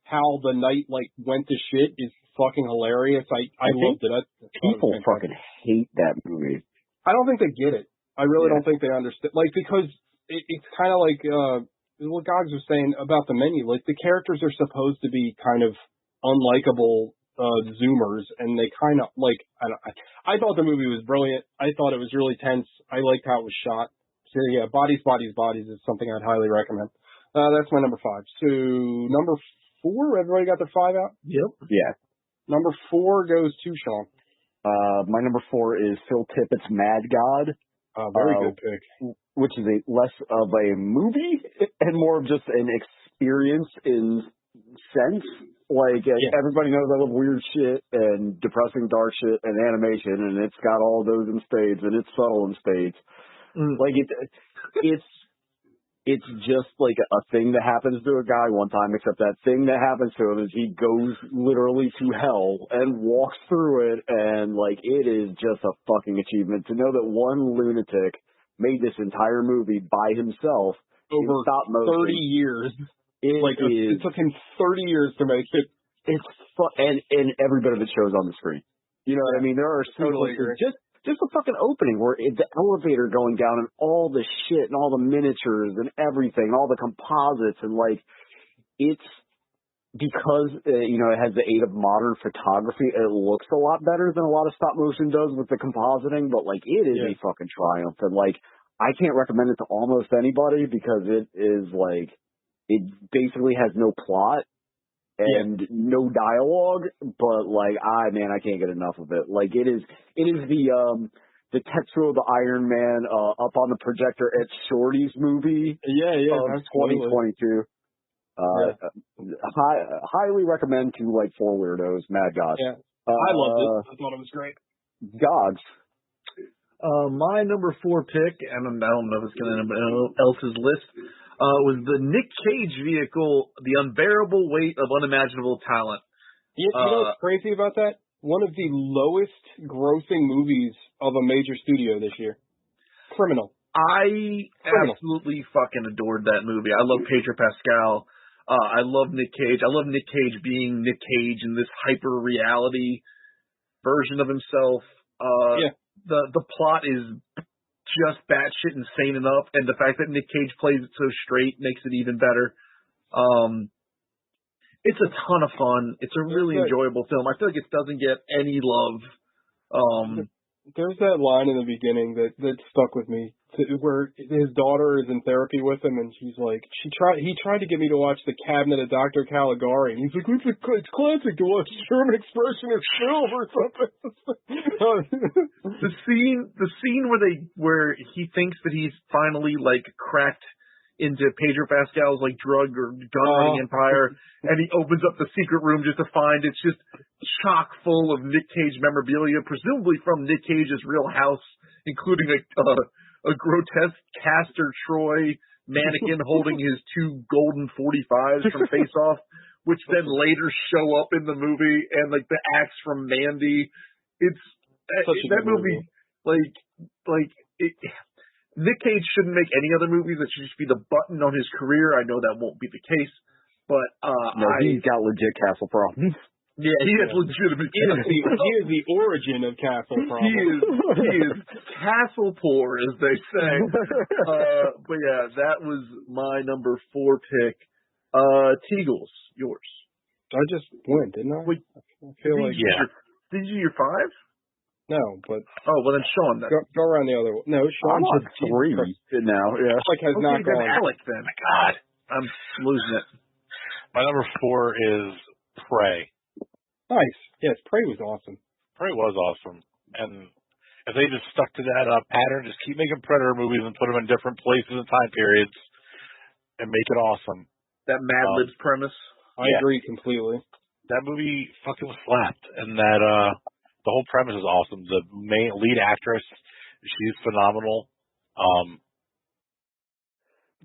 Speaker 2: how the night like went to shit is fucking hilarious. I loved it.
Speaker 4: People fucking hate that movie.
Speaker 2: I don't think they get it. I really don't think they understand. Like, because it's kind of like what Gogs was saying about The Menu. Like, the characters are supposed to be kind of unlikable Zoomers, and they kind of like. I thought the movie was brilliant. I thought it was really tense. I liked how it was shot. So yeah, Bodies is something I'd highly recommend. That's my number 5. So number 4, everybody got their 5 out?
Speaker 5: Yep.
Speaker 4: Yeah.
Speaker 2: Number 4 goes to Sean.
Speaker 4: My number 4 is Phil Tippett's Mad God.
Speaker 2: Very good pick.
Speaker 4: Which is less of a movie and more of just an experience in sense. Like, everybody knows I love weird shit and depressing dark shit and animation, and it's got all those in spades, and it's subtle in spades. Like, it's just like a thing that happens to a guy one time, except that thing that happens to him is he goes literally to hell and walks through it, and like, it is just a fucking achievement to know that one lunatic made this entire movie by himself
Speaker 2: over
Speaker 4: stop motion.
Speaker 2: 30 years.
Speaker 4: It
Speaker 2: took him 30 years to make it.
Speaker 4: It's and every bit of it shows on the screen. You know what I mean? There are
Speaker 2: totally
Speaker 4: just a fucking opening where the elevator going down and all the shit and all the miniatures and everything, all the composites, and like, it's because it has the aid of modern photography. It looks a lot better than a lot of stop motion does with the compositing, but like, it is a fucking triumph. And like, I can't recommend it to almost anybody because it is like, it basically has no plot and no dialogue, but like, I can't get enough of it. Like, it is the Tetsuo the Iron Man up on the projector at Shorty's movie. Of 2022. Highly recommend to like 4 weirdos. Mad God.
Speaker 2: I loved it. I thought it was great.
Speaker 4: Gogs.
Speaker 5: My number 4 pick, and I don't know if it's going to end up on anyone else's list, was the Nick Cage vehicle, The Unbearable Weight of Unimaginable Talent.
Speaker 2: You know what's crazy about that? One of the lowest grossing movies of a major studio this year. Criminal.
Speaker 5: I absolutely fucking adored that movie. I love Pedro Pascal. I love Nick Cage. I love Nick Cage being Nick Cage in this hyper reality version of himself. The plot is just batshit insane enough, and the fact that Nick Cage plays it so straight makes it even better. It's a ton of fun. It's a really enjoyable film. I feel like it doesn't get any love.
Speaker 2: There's that line in the beginning that stuck with me, where his daughter is in therapy with him, and she's like, he tried to get me to watch The Cabinet of Dr. Caligari, and he's like, it's classic to watch German Expressionist film or something.
Speaker 5: The scene where he thinks that he's finally like cracked into Pedro Pascal's like drug or gun running empire, and he opens up the secret room just to find it's just chock full of Nick Cage memorabilia, presumably from Nick Cage's real house, including a grotesque Castor Troy mannequin holding his 2 golden 45s from Face Off, which then later show up in the movie, and like the axe from Mandy. It's that movie. Nick Cage shouldn't make any other movies. That should just be the button on his career. I know that won't be the case, but
Speaker 4: he's got legit castle problems.
Speaker 5: Yeah, he has legitimate.
Speaker 2: He is the origin of castle problems.
Speaker 5: He is castle poor, as they say. But yeah, that was my number 4 pick. Teagles, yours.
Speaker 2: I just went, didn't I? I feel like
Speaker 5: Did you do your 5?
Speaker 2: No, but
Speaker 5: well then Sean.
Speaker 2: Go around the other one. No, Sean.
Speaker 4: I'm on 3 now. Yeah,
Speaker 2: has not gone.
Speaker 5: Alec, then. My God, I'm losing it.
Speaker 3: My number 4 is Prey.
Speaker 2: Nice. Yes, Prey was awesome.
Speaker 3: Prey was awesome, and if they just stuck to that pattern, just keep making Predator movies and put them in different places and time periods, and make it awesome.
Speaker 5: That Mad Libs premise.
Speaker 2: I agree completely.
Speaker 3: That movie fucking slapped, and that the whole premise is awesome. The main lead actress, she's phenomenal.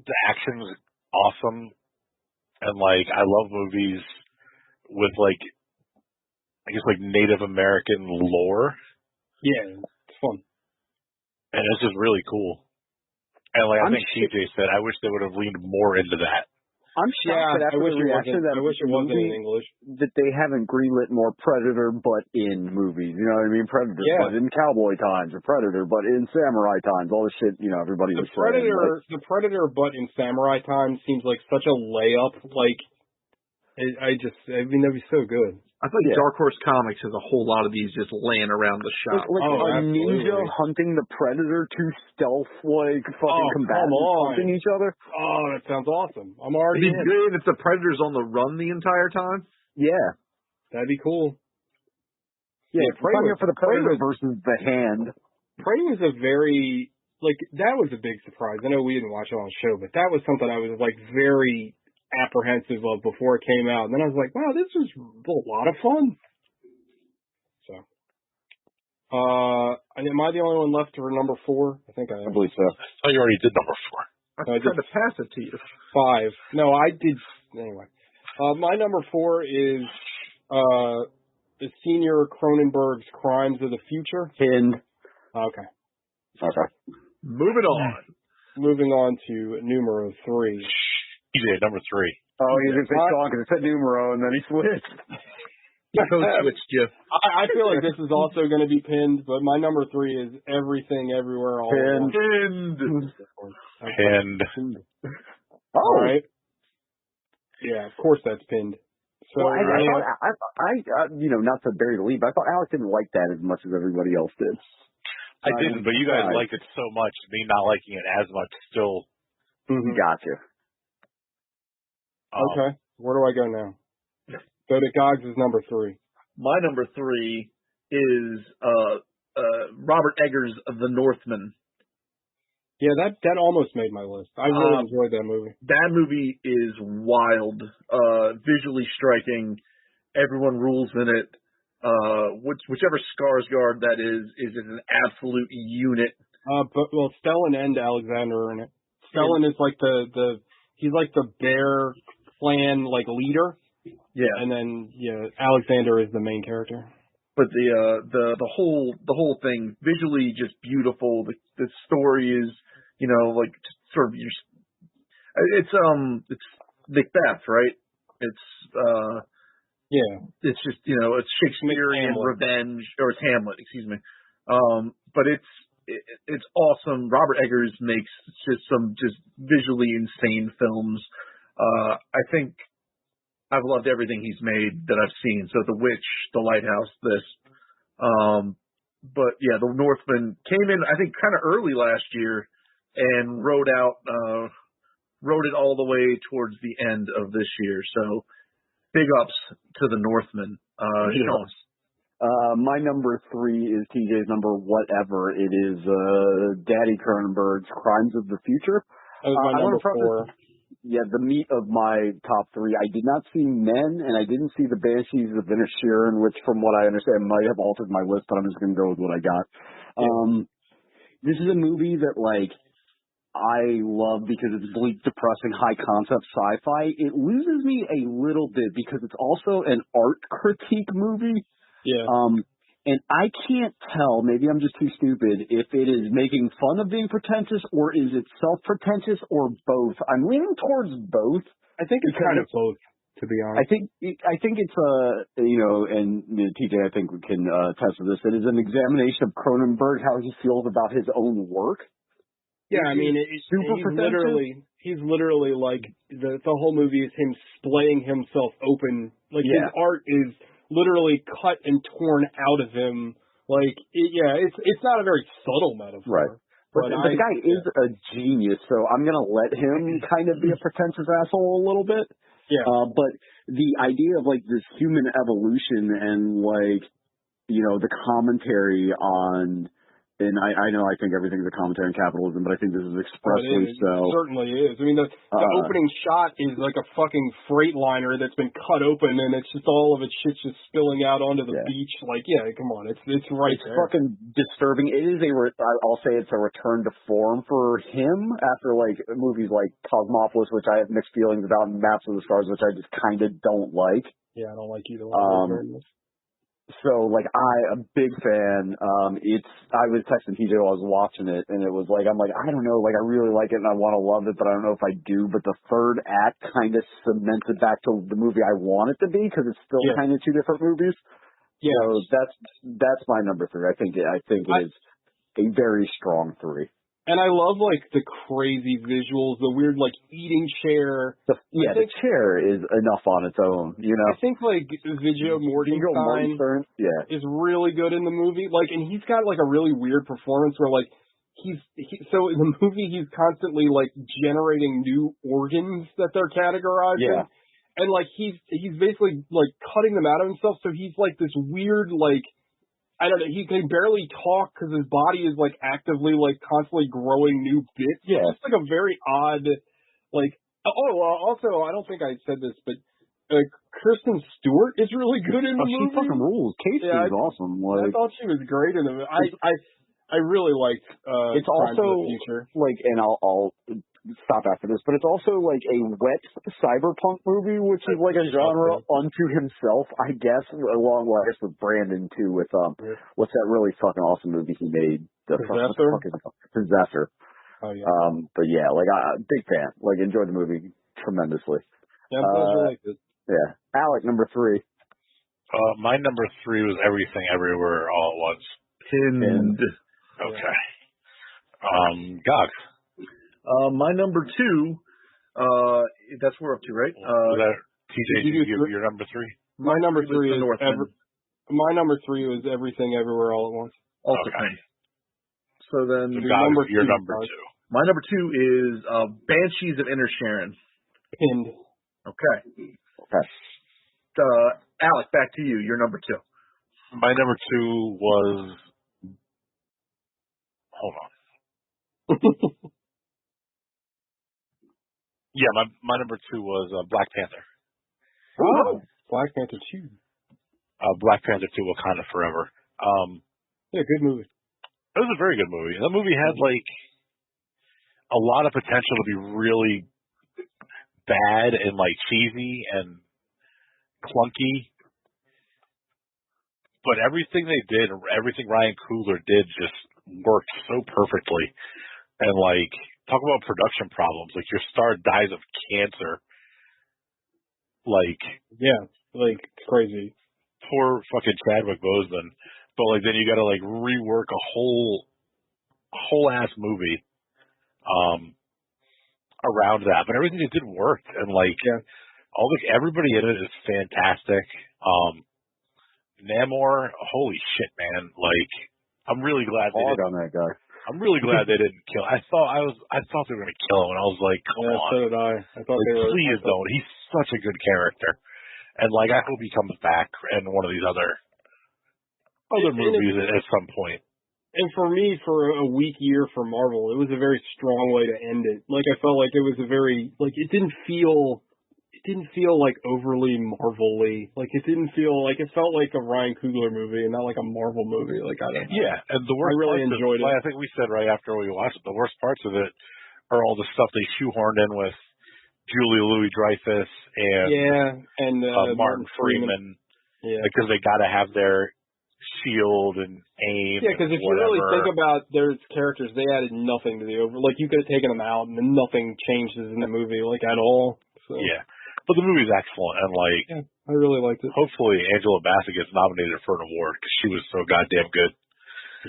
Speaker 3: The action's awesome, and like I love movies with like I guess like Native American lore.
Speaker 2: Yeah, it's fun,
Speaker 3: and it's just really cool. And like I think TJ said, I wish they would have leaned more into that.
Speaker 4: I'm shocked that after the reaction
Speaker 2: I wish it wasn't in English.
Speaker 4: That they haven't greenlit more Predator but in movies. You know what I mean? Predator but in cowboy times, or Predator but in samurai times. All this shit, everybody was saying.
Speaker 2: The Predator but in samurai times seems like such a layup. Like, that'd be so good.
Speaker 5: I think Dark Horse Comics has a whole lot of these just laying around the shop.
Speaker 4: Like a ninja hunting the Predator, 2 stealth fucking combatants hunting each other.
Speaker 2: Oh, that sounds awesome. I'm already
Speaker 5: It'd be good if the Predator's on the run the entire time.
Speaker 4: Yeah.
Speaker 2: That'd be cool.
Speaker 4: Yeah, Prey for the Predator versus the Hand.
Speaker 2: Prey was a very, that was a big surprise. I know we didn't watch it on the show, but that was something I was, very apprehensive of before it came out, and then I was like, wow, this was a lot of fun. So am I the only one left for number 4? I think I am.
Speaker 4: I believe so.
Speaker 3: Oh, you already did number 4.
Speaker 5: I tried to pass it to you.
Speaker 2: 5. No, I did anyway. My number 4 is the Senior Cronenberg's Crimes of the Future.
Speaker 4: Pinned.
Speaker 2: Okay.
Speaker 5: Moving
Speaker 2: on to numero 3.
Speaker 3: TJ, number 3.
Speaker 4: Oh, he's going to say Sean because it said numero, and then he switched.
Speaker 5: He switched you.
Speaker 2: I feel like this is also going to be pinned, but my number 3 is Everything Everywhere All at Once.
Speaker 3: Pinned.
Speaker 4: Oh.
Speaker 2: All right. Yeah, of course that's pinned. So
Speaker 4: well, I not to bury the lead, but I thought Alex didn't like that as much as everybody else did.
Speaker 3: I didn't, but you guys liked it so much. Me not liking it as much still.
Speaker 4: Gotcha.
Speaker 2: Okay. Where do I go now? Go to Gogs' number 3.
Speaker 5: My number 3 is Robert Eggers' of The Northman.
Speaker 2: Yeah, that almost made my list. I really enjoyed that movie.
Speaker 5: That movie is wild, visually striking. Everyone rules in it. whichever Skarsgård that is an absolute unit.
Speaker 2: Stellan and Alexander are in it. Stellan is like he's like the Bear clan like leader.
Speaker 5: Yeah.
Speaker 2: And then Alexander is the main character.
Speaker 5: But the whole thing visually just beautiful. The story is, like sort of it's Macbeth, right? It's it's just it's Shakespearean revenge, or it's Hamlet, excuse me. But it's awesome. Robert Eggers makes some visually insane films. I think I've loved everything he's made that I've seen. So The Witch, The Lighthouse, this. But yeah, The Northman came in, I think, kind of early last year and rode it all the way towards the end of this year. So big ups to The Northman.
Speaker 4: My number 3 is TJ's number whatever. It is Daddy Cronenberg's Crimes of the Future.
Speaker 2: That was my number 4.
Speaker 4: Yeah, the meat of my top 3. I did not see Men, and I didn't see The Banshees of Inisherin, which, from what I understand, might have altered my list, but I'm just going to go with what I got. Yeah. This is a movie that, I love because it's bleak, depressing, high-concept sci-fi. It loses me a little bit because it's also an art critique movie.
Speaker 2: Yeah.
Speaker 4: And I can't tell, maybe I'm just too stupid, if it is making fun of being pretentious or is it self-pretentious or both. I'm leaning towards both.
Speaker 2: I think it's kind of both, to be honest.
Speaker 4: I think it's and TJ, I think we can attest to this. It is an examination of Cronenberg, how he feels about his own work.
Speaker 2: Yeah, I mean, he's literally like the whole movie is him splaying himself open. Like his art is literally cut and torn out of him. It's not a very subtle metaphor.
Speaker 4: Right. But the guy is a genius, so I'm going to let him kind of be a pretentious asshole a little bit.
Speaker 2: Yeah.
Speaker 4: But the idea of this human evolution and the commentary on, and I know I think everything's a commentary on capitalism, but I think this is expressly so.
Speaker 2: It certainly is. I mean, the opening shot is like a fucking freightliner that's been cut open, and it's just all of its shit's just spilling out onto the beach. Come on, it's right there. It's
Speaker 4: fucking disturbing. It is I'll say it's a return to form for him after movies like Cosmopolis, which I have mixed feelings about, and Maps of the Stars, which I just kind of don't like.
Speaker 2: Yeah, I don't like either one.
Speaker 4: So, I'm a big fan. I was texting TJ while I was watching it, and it was I don't know, I really like it and I want to love it, but I don't know if I do. But the third act kind of cements it back to the movie I want it to be, because it's still kind of two different movies. Yeah. So that's my number 3. I think it is a very strong 3.
Speaker 2: And I love the crazy visuals, the weird eating chair.
Speaker 4: The chair is enough on its own,
Speaker 2: I think Viggo Mortensen is really good in the movie. And he's got a really weird performance where so in the movie he's constantly generating new organs that they're categorizing. Yeah. And he's basically cutting them out of himself, so he's this weird I don't know. He can barely talk because his body is actively constantly growing new bits. Yeah, it's a very odd also, I don't think I said this, but Kristen Stewart is really good in the movie.
Speaker 4: She fucking rules. Casey is awesome.
Speaker 2: I thought she was great in the movie. I really liked.
Speaker 4: It's also and I'll stop after this, but it's also a wet cyberpunk movie, which is a genre unto himself, I guess, along with Brandon too, with what's that really fucking awesome movie he made? Possessor. Oh yeah. But yeah, big fan. Enjoyed the movie tremendously.
Speaker 2: Yeah, I like it.
Speaker 4: Yeah. Alec, number 3.
Speaker 3: My number 3 was Everything Everywhere All at Once.
Speaker 5: Pinned.
Speaker 3: Okay. Gog.
Speaker 5: My number 2, that's we're up to, right?
Speaker 3: TJ, did you give your number 3?
Speaker 2: My number 3 is my number 3 was Everything Everywhere All at Once.
Speaker 3: Okay.
Speaker 5: So then
Speaker 3: your number 2.
Speaker 5: My number 2 is Banshees of Inisherin.
Speaker 2: Pinned.
Speaker 5: Okay. Alec, back to you. Your number 2.
Speaker 3: My number 2 was. Hold on. Yeah, my number 2 was Black Panther.
Speaker 2: Oh, Black Panther 2.
Speaker 3: Black Panther 2: Wakanda Forever.
Speaker 2: Yeah, good movie.
Speaker 3: It was a very good movie. That movie had like a lot of potential to be really bad and like cheesy and clunky, but everything they did, everything Ryan Coogler did, just worked so perfectly. And like, talk about production problems. Like, your star dies of cancer. Like,
Speaker 2: yeah, like it's crazy.
Speaker 3: Poor fucking Chadwick Boseman. But like, then you got to like rework a whole ass movie around that. But everything they did worked, and like, everybody in it is fantastic. Namor, holy shit, man! Like, I'm really glad they didn't.
Speaker 4: On that guy.
Speaker 3: I'm really glad they didn't kill. I thought they were going to kill him, and I was like, come on.
Speaker 2: So did I. I thought they were.
Speaker 3: Please don't. He's such a good character, and like, I hope he comes back in one of these other movies at some point.
Speaker 2: And for me, for a weak year for Marvel, it was a very strong way to end it. Like, I felt like it was a very, like, it didn't feel like overly Marvel-y. Like, it felt like a Ryan Coogler movie and not like a Marvel movie. Like, I don't know.
Speaker 3: Yeah, and the worst
Speaker 2: I really enjoyed it.
Speaker 3: I think we said right after we watched it, the worst parts of it are all the stuff they shoehorned in with Julia Louis-Dreyfus and Martin Freeman.
Speaker 2: Yeah.
Speaker 3: Because they got to have their shield and aim.
Speaker 2: Yeah, because if you really think about their characters, they added nothing to the like, you could have taken them out and then nothing changes in the movie, like, at all. So.
Speaker 3: Yeah. But the movie's excellent, and like,
Speaker 2: I really liked it.
Speaker 3: Hopefully Angela Bassett gets nominated for an award, because she was so goddamn good.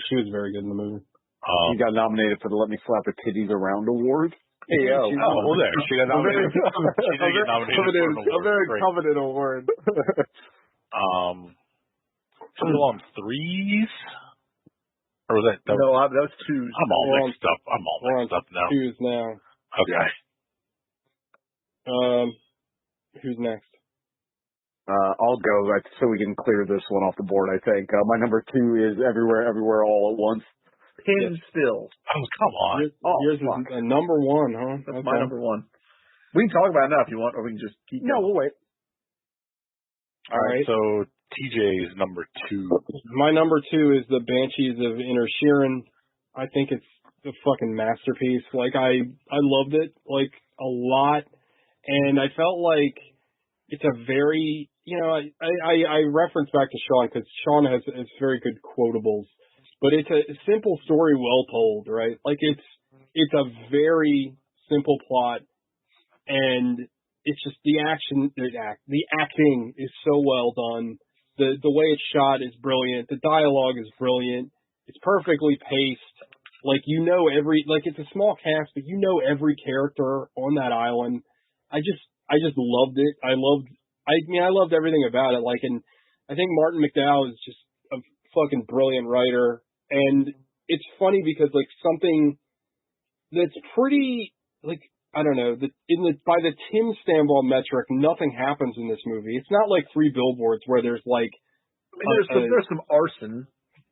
Speaker 2: She was very good in the movie.
Speaker 4: She got nominated for the Let Me Slap the Titties Around award.
Speaker 3: Hey, well, there. She got nominated. She did get nominated for an award.
Speaker 2: A very coveted award.
Speaker 3: Still on threes? Or was that?
Speaker 5: No, that was twos.
Speaker 3: I'm all mixed up. now.
Speaker 2: Twos now.
Speaker 3: Okay.
Speaker 2: Who's next?
Speaker 4: I'll go so we can clear this one off the board, I think. My number 2 is Everywhere, All at Once.
Speaker 5: Pin still.
Speaker 3: Oh, come on.
Speaker 2: Yours is number 1, huh?
Speaker 5: That's my number 1. We can talk about it now if you want, or we can just keep going.
Speaker 4: No, we'll wait.
Speaker 3: All right, so TJ's number 2.
Speaker 2: My number 2 is The Banshees of Inisherin. I think it's a fucking masterpiece. Like, I loved it, like, a lot. And I felt like it's a very, I reference back to Sean, because Sean has very good quotables. But it's a simple story well told, right? Like, it's a very simple plot, and it's just the acting is so well done. The way it's shot is brilliant. The dialogue is brilliant. It's perfectly paced. Like, it's a small cast, but you know every character on that island. I just loved it. I loved everything about it. Like, and I think Martin McDowell is just a fucking brilliant writer. And it's funny because, like, something that's pretty, like, I don't know, by the Tim Stanball metric, nothing happens in this movie. It's not like Three Billboards where there's like,
Speaker 5: there's some arson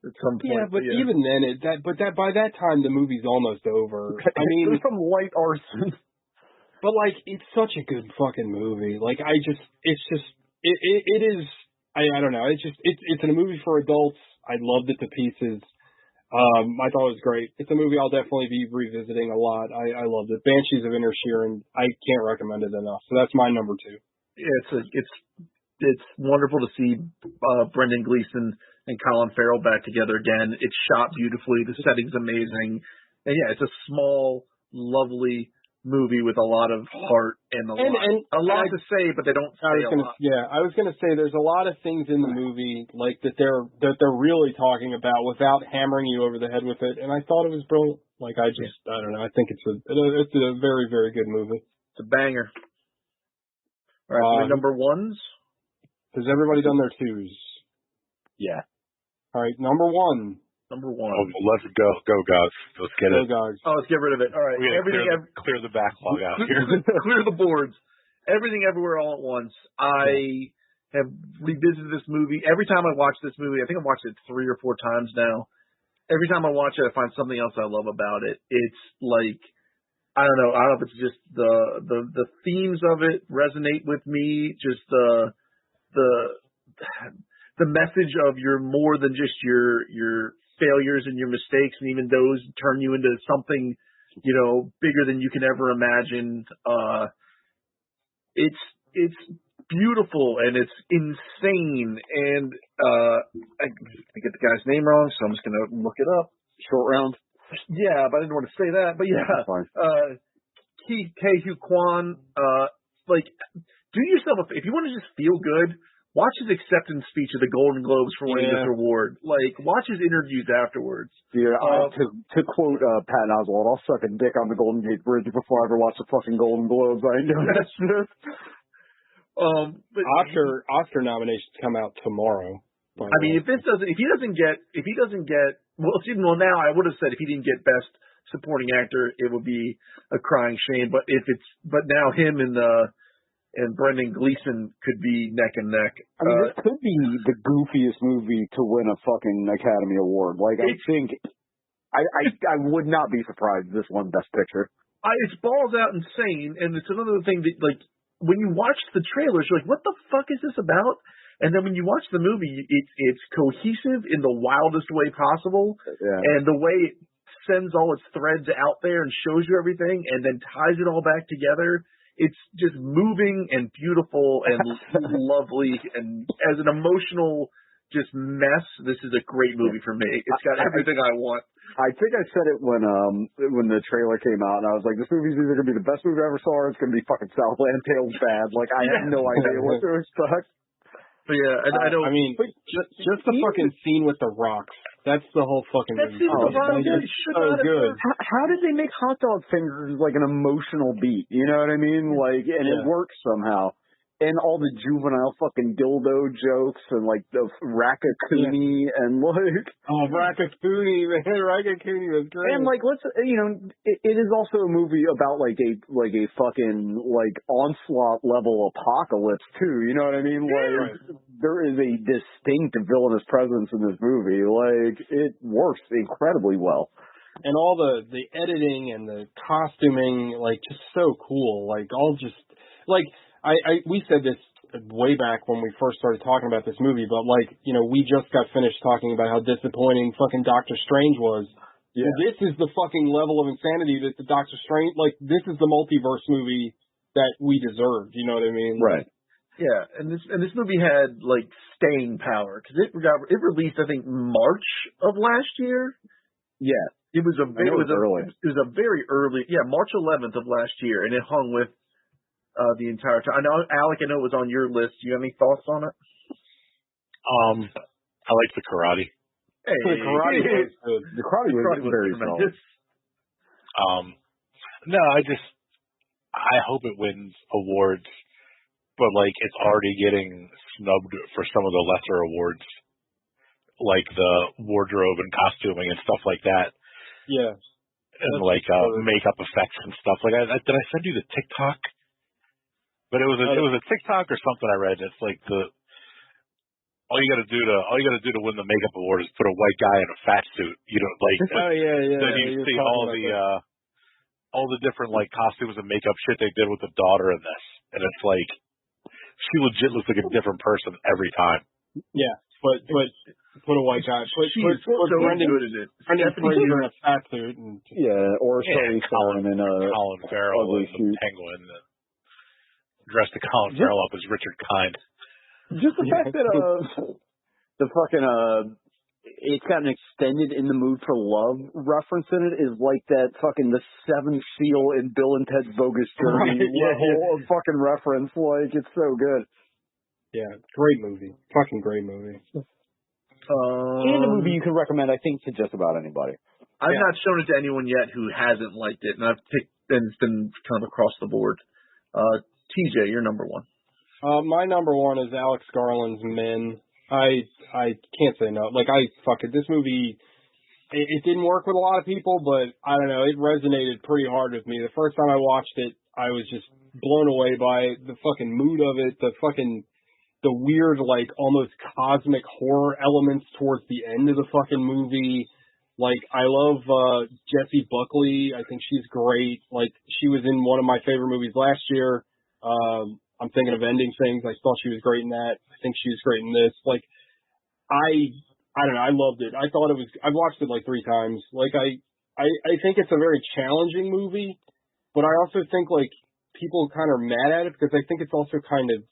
Speaker 5: at some point.
Speaker 2: Yeah, but even then, by that time the movie's almost over. I mean,
Speaker 4: there's some light arson.
Speaker 2: But like, it's such a good fucking movie. Like, it is. I don't know. It's a movie for adults. I loved it to pieces. I thought it was great. It's a movie I'll definitely be revisiting a lot. I loved it. Banshees of Inisherin. I can't recommend it enough. So that's my number 2.
Speaker 5: Yeah, it's wonderful to see Brendan Gleeson and Colin Farrell back together again. It's shot beautifully. The setting's amazing, and yeah, it's a small, lovely movie with a lot of heart and a lot to say, but they don't say a lot.
Speaker 2: Yeah, I was gonna say there's a lot of things in the movie like that they're really talking about without hammering you over the head with it, and I thought it was brilliant. Like, I don't know. I think it's a very, very good movie.
Speaker 5: It's a banger. All right, number 1s.
Speaker 2: Has everybody done their 2s?
Speaker 4: Yeah.
Speaker 2: All right, number 1.
Speaker 3: Number 1. Oh, let's go, guys. Let's get it.
Speaker 5: Oh, let's get rid of it. All right.
Speaker 3: Clear the backlog out here.
Speaker 5: Clear the boards. Everything Everywhere All at Once. I have revisited this movie. Every time I watch this movie, I think I've watched it 3 or 4 times now. Every time I watch it, I find something else I love about it. It's like, I don't know if it's just the themes of it resonate with me. Just the the message of you're more than just your failures and your mistakes, and even those turn you into something, bigger than you can ever imagine. It's beautiful and it's insane, and I get the guy's name wrong, so I'm just gonna look it up.
Speaker 4: Short Round.
Speaker 5: Yeah, but I didn't want to say that. But yeah, Ke Kwan. Do yourself if you want to just feel good. Watch his acceptance speech at the Golden Globes for winning this award. Watch his interviews afterwards.
Speaker 4: Yeah, to quote Patton Oswalt, I'll suck a dick on the Golden Gate Bridge before I ever watch the fucking Golden Globes. I know that shit.
Speaker 5: But
Speaker 2: Oscar nominations come out tomorrow.
Speaker 5: I mean, if he doesn't get, well, now I would have said if he didn't get Best Supporting Actor, it would be a crying shame. But now him and Brendan Gleeson could be neck and neck.
Speaker 4: I mean, this could be the goofiest movie to win a fucking Academy Award. I would not be surprised if this won Best Picture.
Speaker 5: It's balls out insane, and it's another thing that when you watch the trailers, you're like, what the fuck is this about? And then when you watch the movie, it's cohesive in the wildest way possible, and the way it sends all its threads out there and shows you everything, and then ties it all back together. It's just moving and beautiful and lovely, and as an emotional just mess, this is a great movie for me. It's got everything I want.
Speaker 4: I think I said it when the trailer came out, and I was like, this movie's either gonna be the best movie I ever saw, or it's gonna be fucking Southland Tales bad. I had no idea what to expect.
Speaker 5: But yeah, I don't.
Speaker 2: I mean, just the fucking scene with the rocks. That's the whole fucking movie.
Speaker 5: That scene with the rocks is
Speaker 2: so good.
Speaker 4: How did they make Hot Dog Fingers an emotional beat? You know what I mean? It works somehow. And all the juvenile fucking dildo jokes and the Raccacoonie and
Speaker 2: Raccacoonie, man, Raccacoonie was great.
Speaker 4: And it is also a movie about a fucking onslaught level apocalypse too. You know what I mean? There is a distinct villainous presence in this movie. It works incredibly well.
Speaker 2: And all the editing and the costuming, just so cool. We said this way back when we first started talking about this movie, but we just got finished talking about how disappointing fucking Doctor Strange was. Yeah. Well, this is the fucking level of insanity that the Doctor Strange, this is the multiverse movie that we deserved. You know what I mean?
Speaker 4: Right.
Speaker 5: Yeah, and this movie had staying power because it released I think March of last year.
Speaker 4: Yeah,
Speaker 5: it was early. It was a very early. Yeah, March 11th of last year, and it hung with. The entire time. I know, Alec, I know it was on your list. Do you have any thoughts on it?
Speaker 3: I like the karate.
Speaker 5: Hey,
Speaker 4: the karate was very solid.
Speaker 3: No, I hope it wins awards, but it's already getting snubbed for some of the lesser awards, like the wardrobe and costuming and stuff like that.
Speaker 2: Yeah.
Speaker 3: And makeup effects and stuff. Did I send you the TikTok? But it was a TikTok or something I read. It's all you got to do to win the makeup award is put a white guy in a fat suit. Then you see all the different costumes and makeup shit they did with the daughter in this, and it's she legit looks like a different person every time.
Speaker 2: Yeah, but put a white guy.
Speaker 5: She's so
Speaker 2: Brendan,
Speaker 5: good at it.
Speaker 2: Brendan Fraser in a fat suit.
Speaker 4: Or Charlize Theron in a
Speaker 3: Colin Farrell in the Penguin. Dressed to Colin Farrell up as Richard Kind.
Speaker 4: Just the fact that the fucking it's got an extended "In the Mood for Love" reference in it is like that fucking the Seventh Seal in Bill and Ted's Bogus Journey level of fucking reference. It's so good.
Speaker 2: Yeah, great movie. Fucking great movie.
Speaker 4: And a movie you can recommend, I think, to just about anybody.
Speaker 5: I've not shown it to anyone yet who hasn't liked it, and it's been kind of across the board. TJ, your number one.
Speaker 2: My number one is Alex Garland's Men. I can't say no. This movie, it didn't work with a lot of people, but I don't know, it resonated pretty hard with me. The first time I watched it, I was just blown away by the fucking mood of it, the weird, almost cosmic horror elements towards the end of the fucking movie. I love Jessie Buckley. I think she's great. She was in one of my favorite movies last year. I'm thinking of Ending Things. I thought she was great in that. I think she was great in this. I don't know. I loved it. I thought it was. I've watched it like 3 times. Like I think it's a very challenging movie, but I also think like people kind of are mad at it because I think it's also kind of.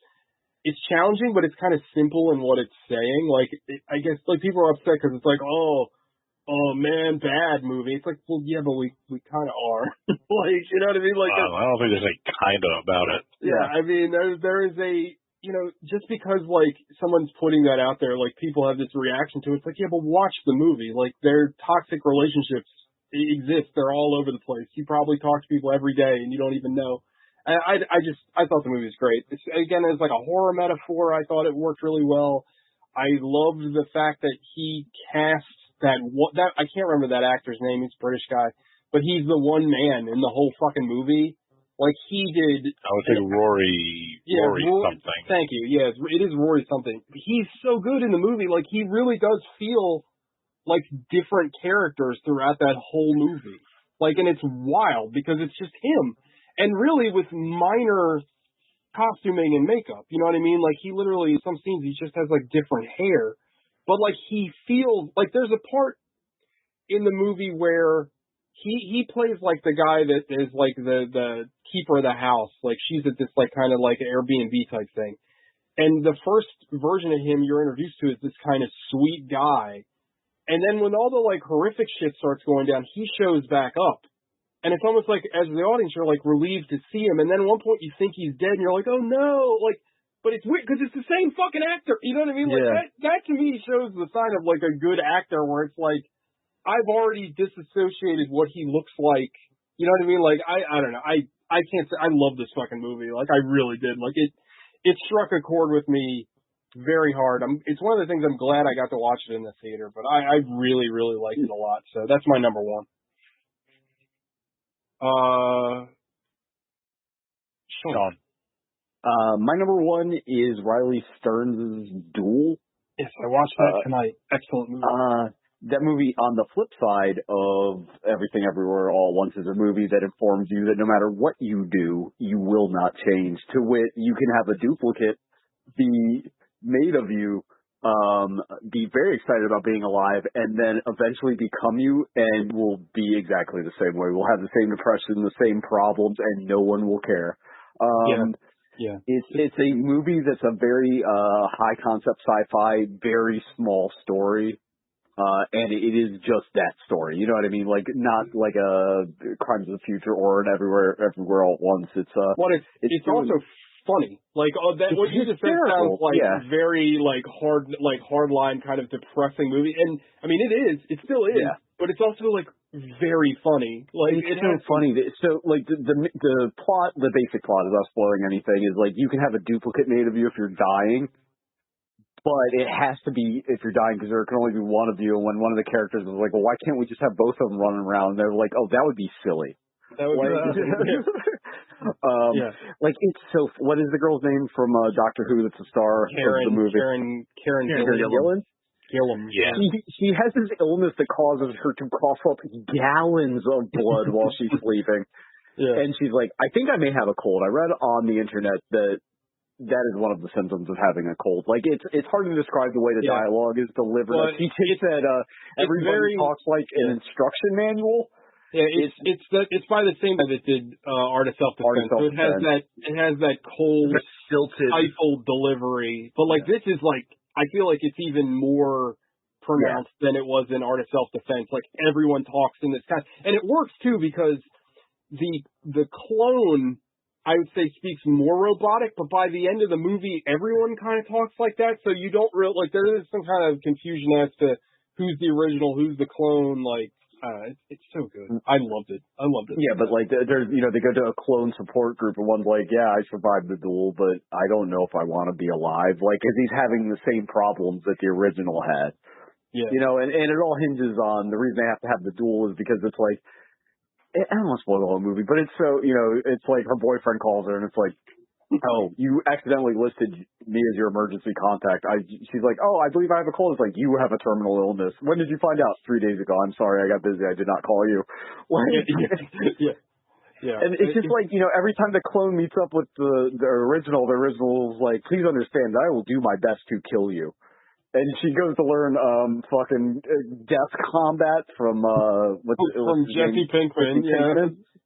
Speaker 2: It's challenging, but it's kind of simple in what it's saying. Like, I guess, like, people are upset because it's like, oh man, bad movie. It's like, well, yeah, but we kind of are. Like, you know what I mean? Like,
Speaker 3: I don't think there's like kind of about it.
Speaker 2: Yeah, I mean, there is a, you know, just because, like, someone's putting that out there, like, people have this reaction to it. It's like, yeah, but watch the movie. Like, their toxic relationships exist. They're all over the place. You probably talk to people every day and you don't even know. I thought the movie was great. It's, again, as like a horror metaphor, I thought it worked really well. I loved the fact that he cast that I can't remember that actor's name. He's a British guy, but he's the one man in the whole fucking movie. Like he did.
Speaker 3: I would say Rory something.
Speaker 2: Thank you. Yeah, it is Rory something. He's so good in the movie. Like he really does feel like different characters throughout that whole movie. Like, and it's wild because it's just him. And really with minor costuming and makeup, you know what I mean? Like he literally, some scenes he just has like different hair, but like he feels like there's a part in the movie where he plays like the guy that is like the keeper of the house. Like she's at this like kind of like Airbnb type thing. And the first version of him you're introduced to is this kind of sweet guy. And then when all the like horrific shit starts going down, he shows back up. And it's almost like, as the audience, you're like relieved to see him. And then at one point you think he's dead and you're like, oh no, like, but it's weird because it's the same fucking actor. You know what I mean?
Speaker 4: Yeah.
Speaker 2: Like that to me shows the sign of like a good actor where it's like, I've already disassociated what he looks like. You know what I mean? Like, I don't know. I can't say, I love this fucking movie. Like I really did. Like it struck a chord with me very hard. It's one of the things I'm glad I got to watch it in the theater, but I really, really liked it a lot. So that's my number one.
Speaker 3: Sean.
Speaker 4: My number one is Riley Stearns' Duel.
Speaker 2: Yes, I watched that tonight. Excellent movie.
Speaker 4: That movie, on the flip side of Everything Everywhere All at Once, is a movie that informs you that no matter what you do, you will not change. To wit, you can have a duplicate be made of you, be very excited about being alive, and then eventually become you and will be exactly the same way. We'll have the same depression, the same problems, and no one will care.
Speaker 2: Yeah.
Speaker 4: It's a movie that's a very high concept sci-fi, very small story. And it is just that story. You know what I mean? Like, not like a Crimes of the Future or an Everywhere All at Once. It's
Speaker 2: also funny. Like, what you just said sounds like very like hard line kind of depressing movie. And I mean, it is. It still is. Yeah. But it's also like very funny. Like,
Speaker 4: it's so funny. So like the plot, the basic plot, without spoiling anything, is like you can have a duplicate made of you if you're dying. But it has to be if you're dying because there can only be one of you. And when one of the characters was like, well, why can't we just have both of them running around? And they're like, oh, that would be silly.
Speaker 2: That would be
Speaker 4: Like, it's so... What is the girl's name from Doctor Who that's the star of the movie?
Speaker 2: Karen
Speaker 4: Gillan?
Speaker 2: Gillan.
Speaker 3: Yeah.
Speaker 4: She has this illness that causes her to cough up gallons of blood while she's sleeping. Yeah. And she's like, I think I may have a cold. I read on the internet that is one of the symptoms of having a cold. Like, it's hard to describe the way the dialogue is delivered. Like, she takes that everybody talks like an instruction manual.
Speaker 2: Yeah, it's by the same guy that did Art of Self-Defense. So it has that cold, stifled delivery. But like this is like, I feel like it's even more pronounced than it was in Art of Self-Defense. Like everyone talks in this kind, and it works too because the clone, I would say, speaks more robotic, but by the end of the movie, everyone kind of talks like that, so you don't really, like, there is some kind of confusion as to who's the original, who's the clone, like, it's so good. I loved it. Yeah,
Speaker 4: but, like, there's, you know, they go to a clone support group, and one's like, yeah, I survived the duel, but I don't know if I want to be alive, like, because he's having the same problems that the original had. Yeah. You know, and it all hinges on, the reason they have to have the duel is because it's like, I don't want to spoil the whole movie, but it's so, you know, it's like her boyfriend calls her and it's like, oh, you accidentally listed me as your emergency contact. She's like, oh, I believe I have a cold. It's like, you have a terminal illness. When did you find out? 3 days ago. I'm sorry, I got busy. I did not call you. Yeah. And it's just like, you know, every time the clone meets up with the original is like, please understand, I will do my best to kill you. And she goes to learn fucking death combat from
Speaker 2: Jesse Pinkman.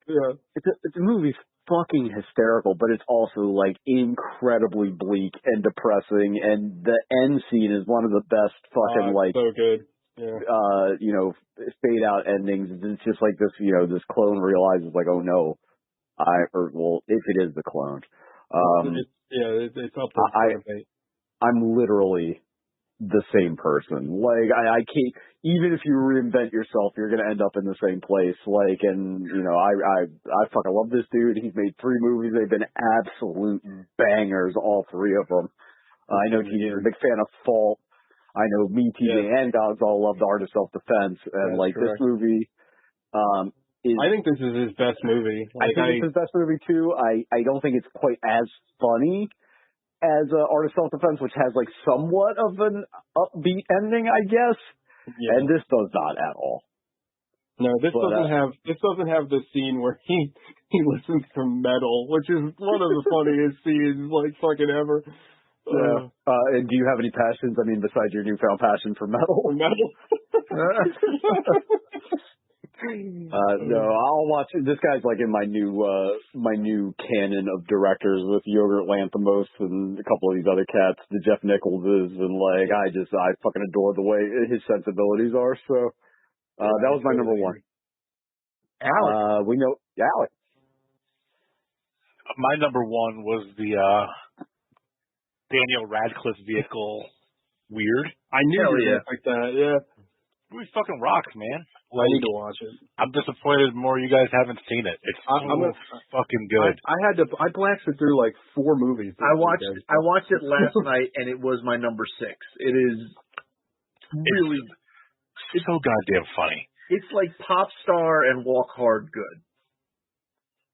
Speaker 2: Yeah.
Speaker 4: It's a movie fucking hysterical, but it's also like incredibly bleak and depressing. And the end scene is one of the best fucking
Speaker 2: so good. Yeah.
Speaker 4: fade out endings. It's just like this, this clone realizes like, oh no, if it is the clone,
Speaker 2: it's up to
Speaker 4: I'm literally the same person. Like I can't, even if you reinvent yourself, you're gonna end up in the same place. Like, and I fucking love this dude. He's made 3 movies. They've been absolute bangers, all 3 of them. I know TJ's a big fan of Fault. I know me, TJ, and Gogs all loved Art of Self-Defense, and this movie
Speaker 2: I think this is his best movie.
Speaker 4: I think it's his best movie too. I don't think it's quite as funny as Art of Self-Defense, which has like somewhat of an upbeat ending, I guess. Yeah. And this does not at all.
Speaker 2: No, this doesn't have the scene where he listens to metal, which is one of the funniest scenes like fucking ever.
Speaker 4: Yeah. And do you have any passions? I mean, besides your newfound passion for metal? No, I'll watch it. This guy's like in my new canon of directors with Yogurt Lanthimos and a couple of these other cats, the Jeff Nicholses, and like I fucking adore the way his sensibilities are. So that was my number 1.
Speaker 5: Alec.
Speaker 4: We know Alec.
Speaker 3: My number 1 was the Daniel Radcliffe vehicle. Weird.
Speaker 2: I knew you were like that. Yeah.
Speaker 3: Movie fucking rocks, man.
Speaker 2: I need to watch it.
Speaker 3: I'm disappointed more you guys haven't seen it. It's fucking good.
Speaker 2: I blasted through like 4 movies.
Speaker 5: I watched it last night, and it was my number 6. It is really
Speaker 3: it's so goddamn funny.
Speaker 5: It's like Pop Star and Walk Hard good.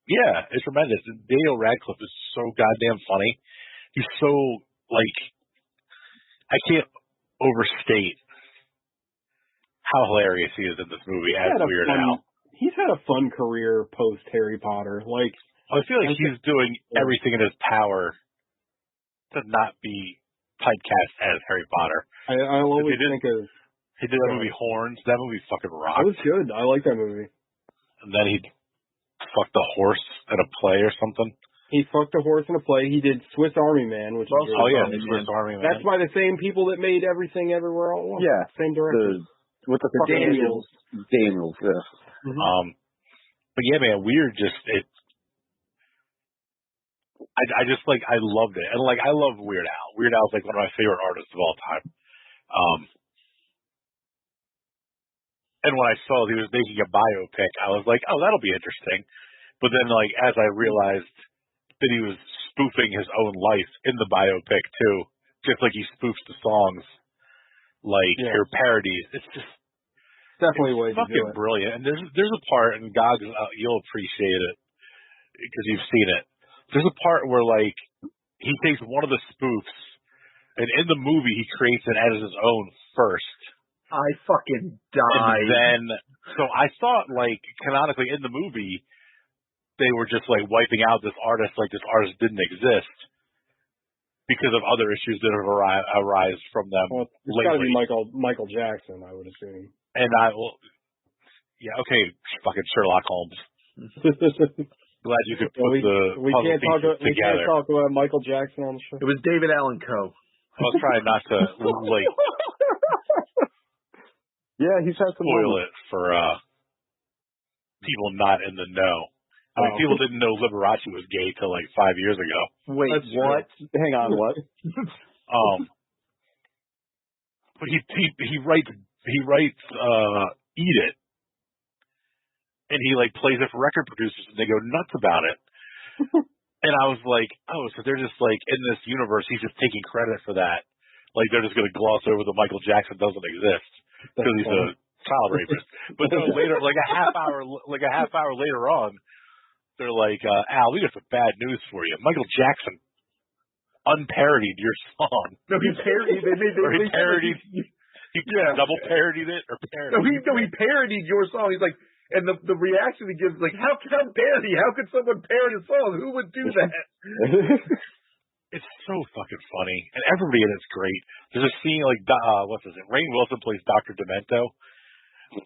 Speaker 3: Yeah, it's tremendous. Daniel Radcliffe is so goddamn funny. He's so like I can't overstate how hilarious he is in this movie as Weird Al.
Speaker 2: He's had a fun career post Harry Potter. Like,
Speaker 3: I feel like he's doing everything in his power to not be typecast as Harry Potter.
Speaker 2: I'll always think of...
Speaker 3: He did that movie Horns. That movie fucking rocked.
Speaker 2: That was good. I like that movie.
Speaker 3: And then he fucked a horse in a play or something.
Speaker 2: He fucked a horse in a play. He did Swiss Army Man, which is really
Speaker 3: Swiss Army Man.
Speaker 2: That's by the same people that made Everything Everywhere All at Once.
Speaker 4: Yeah.
Speaker 2: Same director.
Speaker 4: With the
Speaker 2: Daniels,
Speaker 4: yeah.
Speaker 2: Mm-hmm.
Speaker 3: But yeah, man, Weird I just like, I loved it. And like, I love Weird Al. Weird Al's like one of my favorite artists of all time. And when I saw he was making a biopic, I was like, oh, that'll be interesting. But then like, as I realized that he was spoofing his own life in the biopic too, just like he spoofs the songs, like your parodies, it's just,
Speaker 2: definitely way to do it.
Speaker 3: Fucking brilliant. And there's a part, and Gogs, you'll appreciate it because you've seen it. There's a part where like he takes one of the spoofs, and in the movie he creates it as his own first.
Speaker 5: I fucking died.
Speaker 3: And then, so I thought like canonically in the movie they were just like wiping out this artist, like this artist didn't exist because of other issues that have arisen from them.
Speaker 2: Well, it's got to be Michael Jackson, I would assume.
Speaker 3: And okay, fucking Sherlock Holmes. Glad you could put the puzzle pieces together.
Speaker 2: We can't talk about Michael Jackson on the show.
Speaker 5: It was David Allen Coe.
Speaker 3: I was trying not to like
Speaker 4: he's had some
Speaker 3: spoil it for people not in the know. Like, people didn't know Liberace was gay till like 5 years ago.
Speaker 5: Wait, what?
Speaker 4: Hang on, what?
Speaker 3: But he writes Eat It, and he like plays it for record producers, and they go nuts about it. And I was like, oh, so they're just like in this universe, he's just taking credit for that. Like they're just going to gloss over that Michael Jackson doesn't exist because he's a child rapist. But then later, like a half hour later on, they're like, Al, we got some bad news for you. Michael Jackson unparodied your song.
Speaker 5: No, he parodied. They parodied.
Speaker 3: He double parodied it or parodied.
Speaker 5: No, he parodied your song. He's like, and the reaction he gives, like, how could someone parody a song? Who would do that?
Speaker 3: It's so fucking funny, and everybody in it's great. There's a scene like what's his name? Rainn Wilson plays Dr. Demento,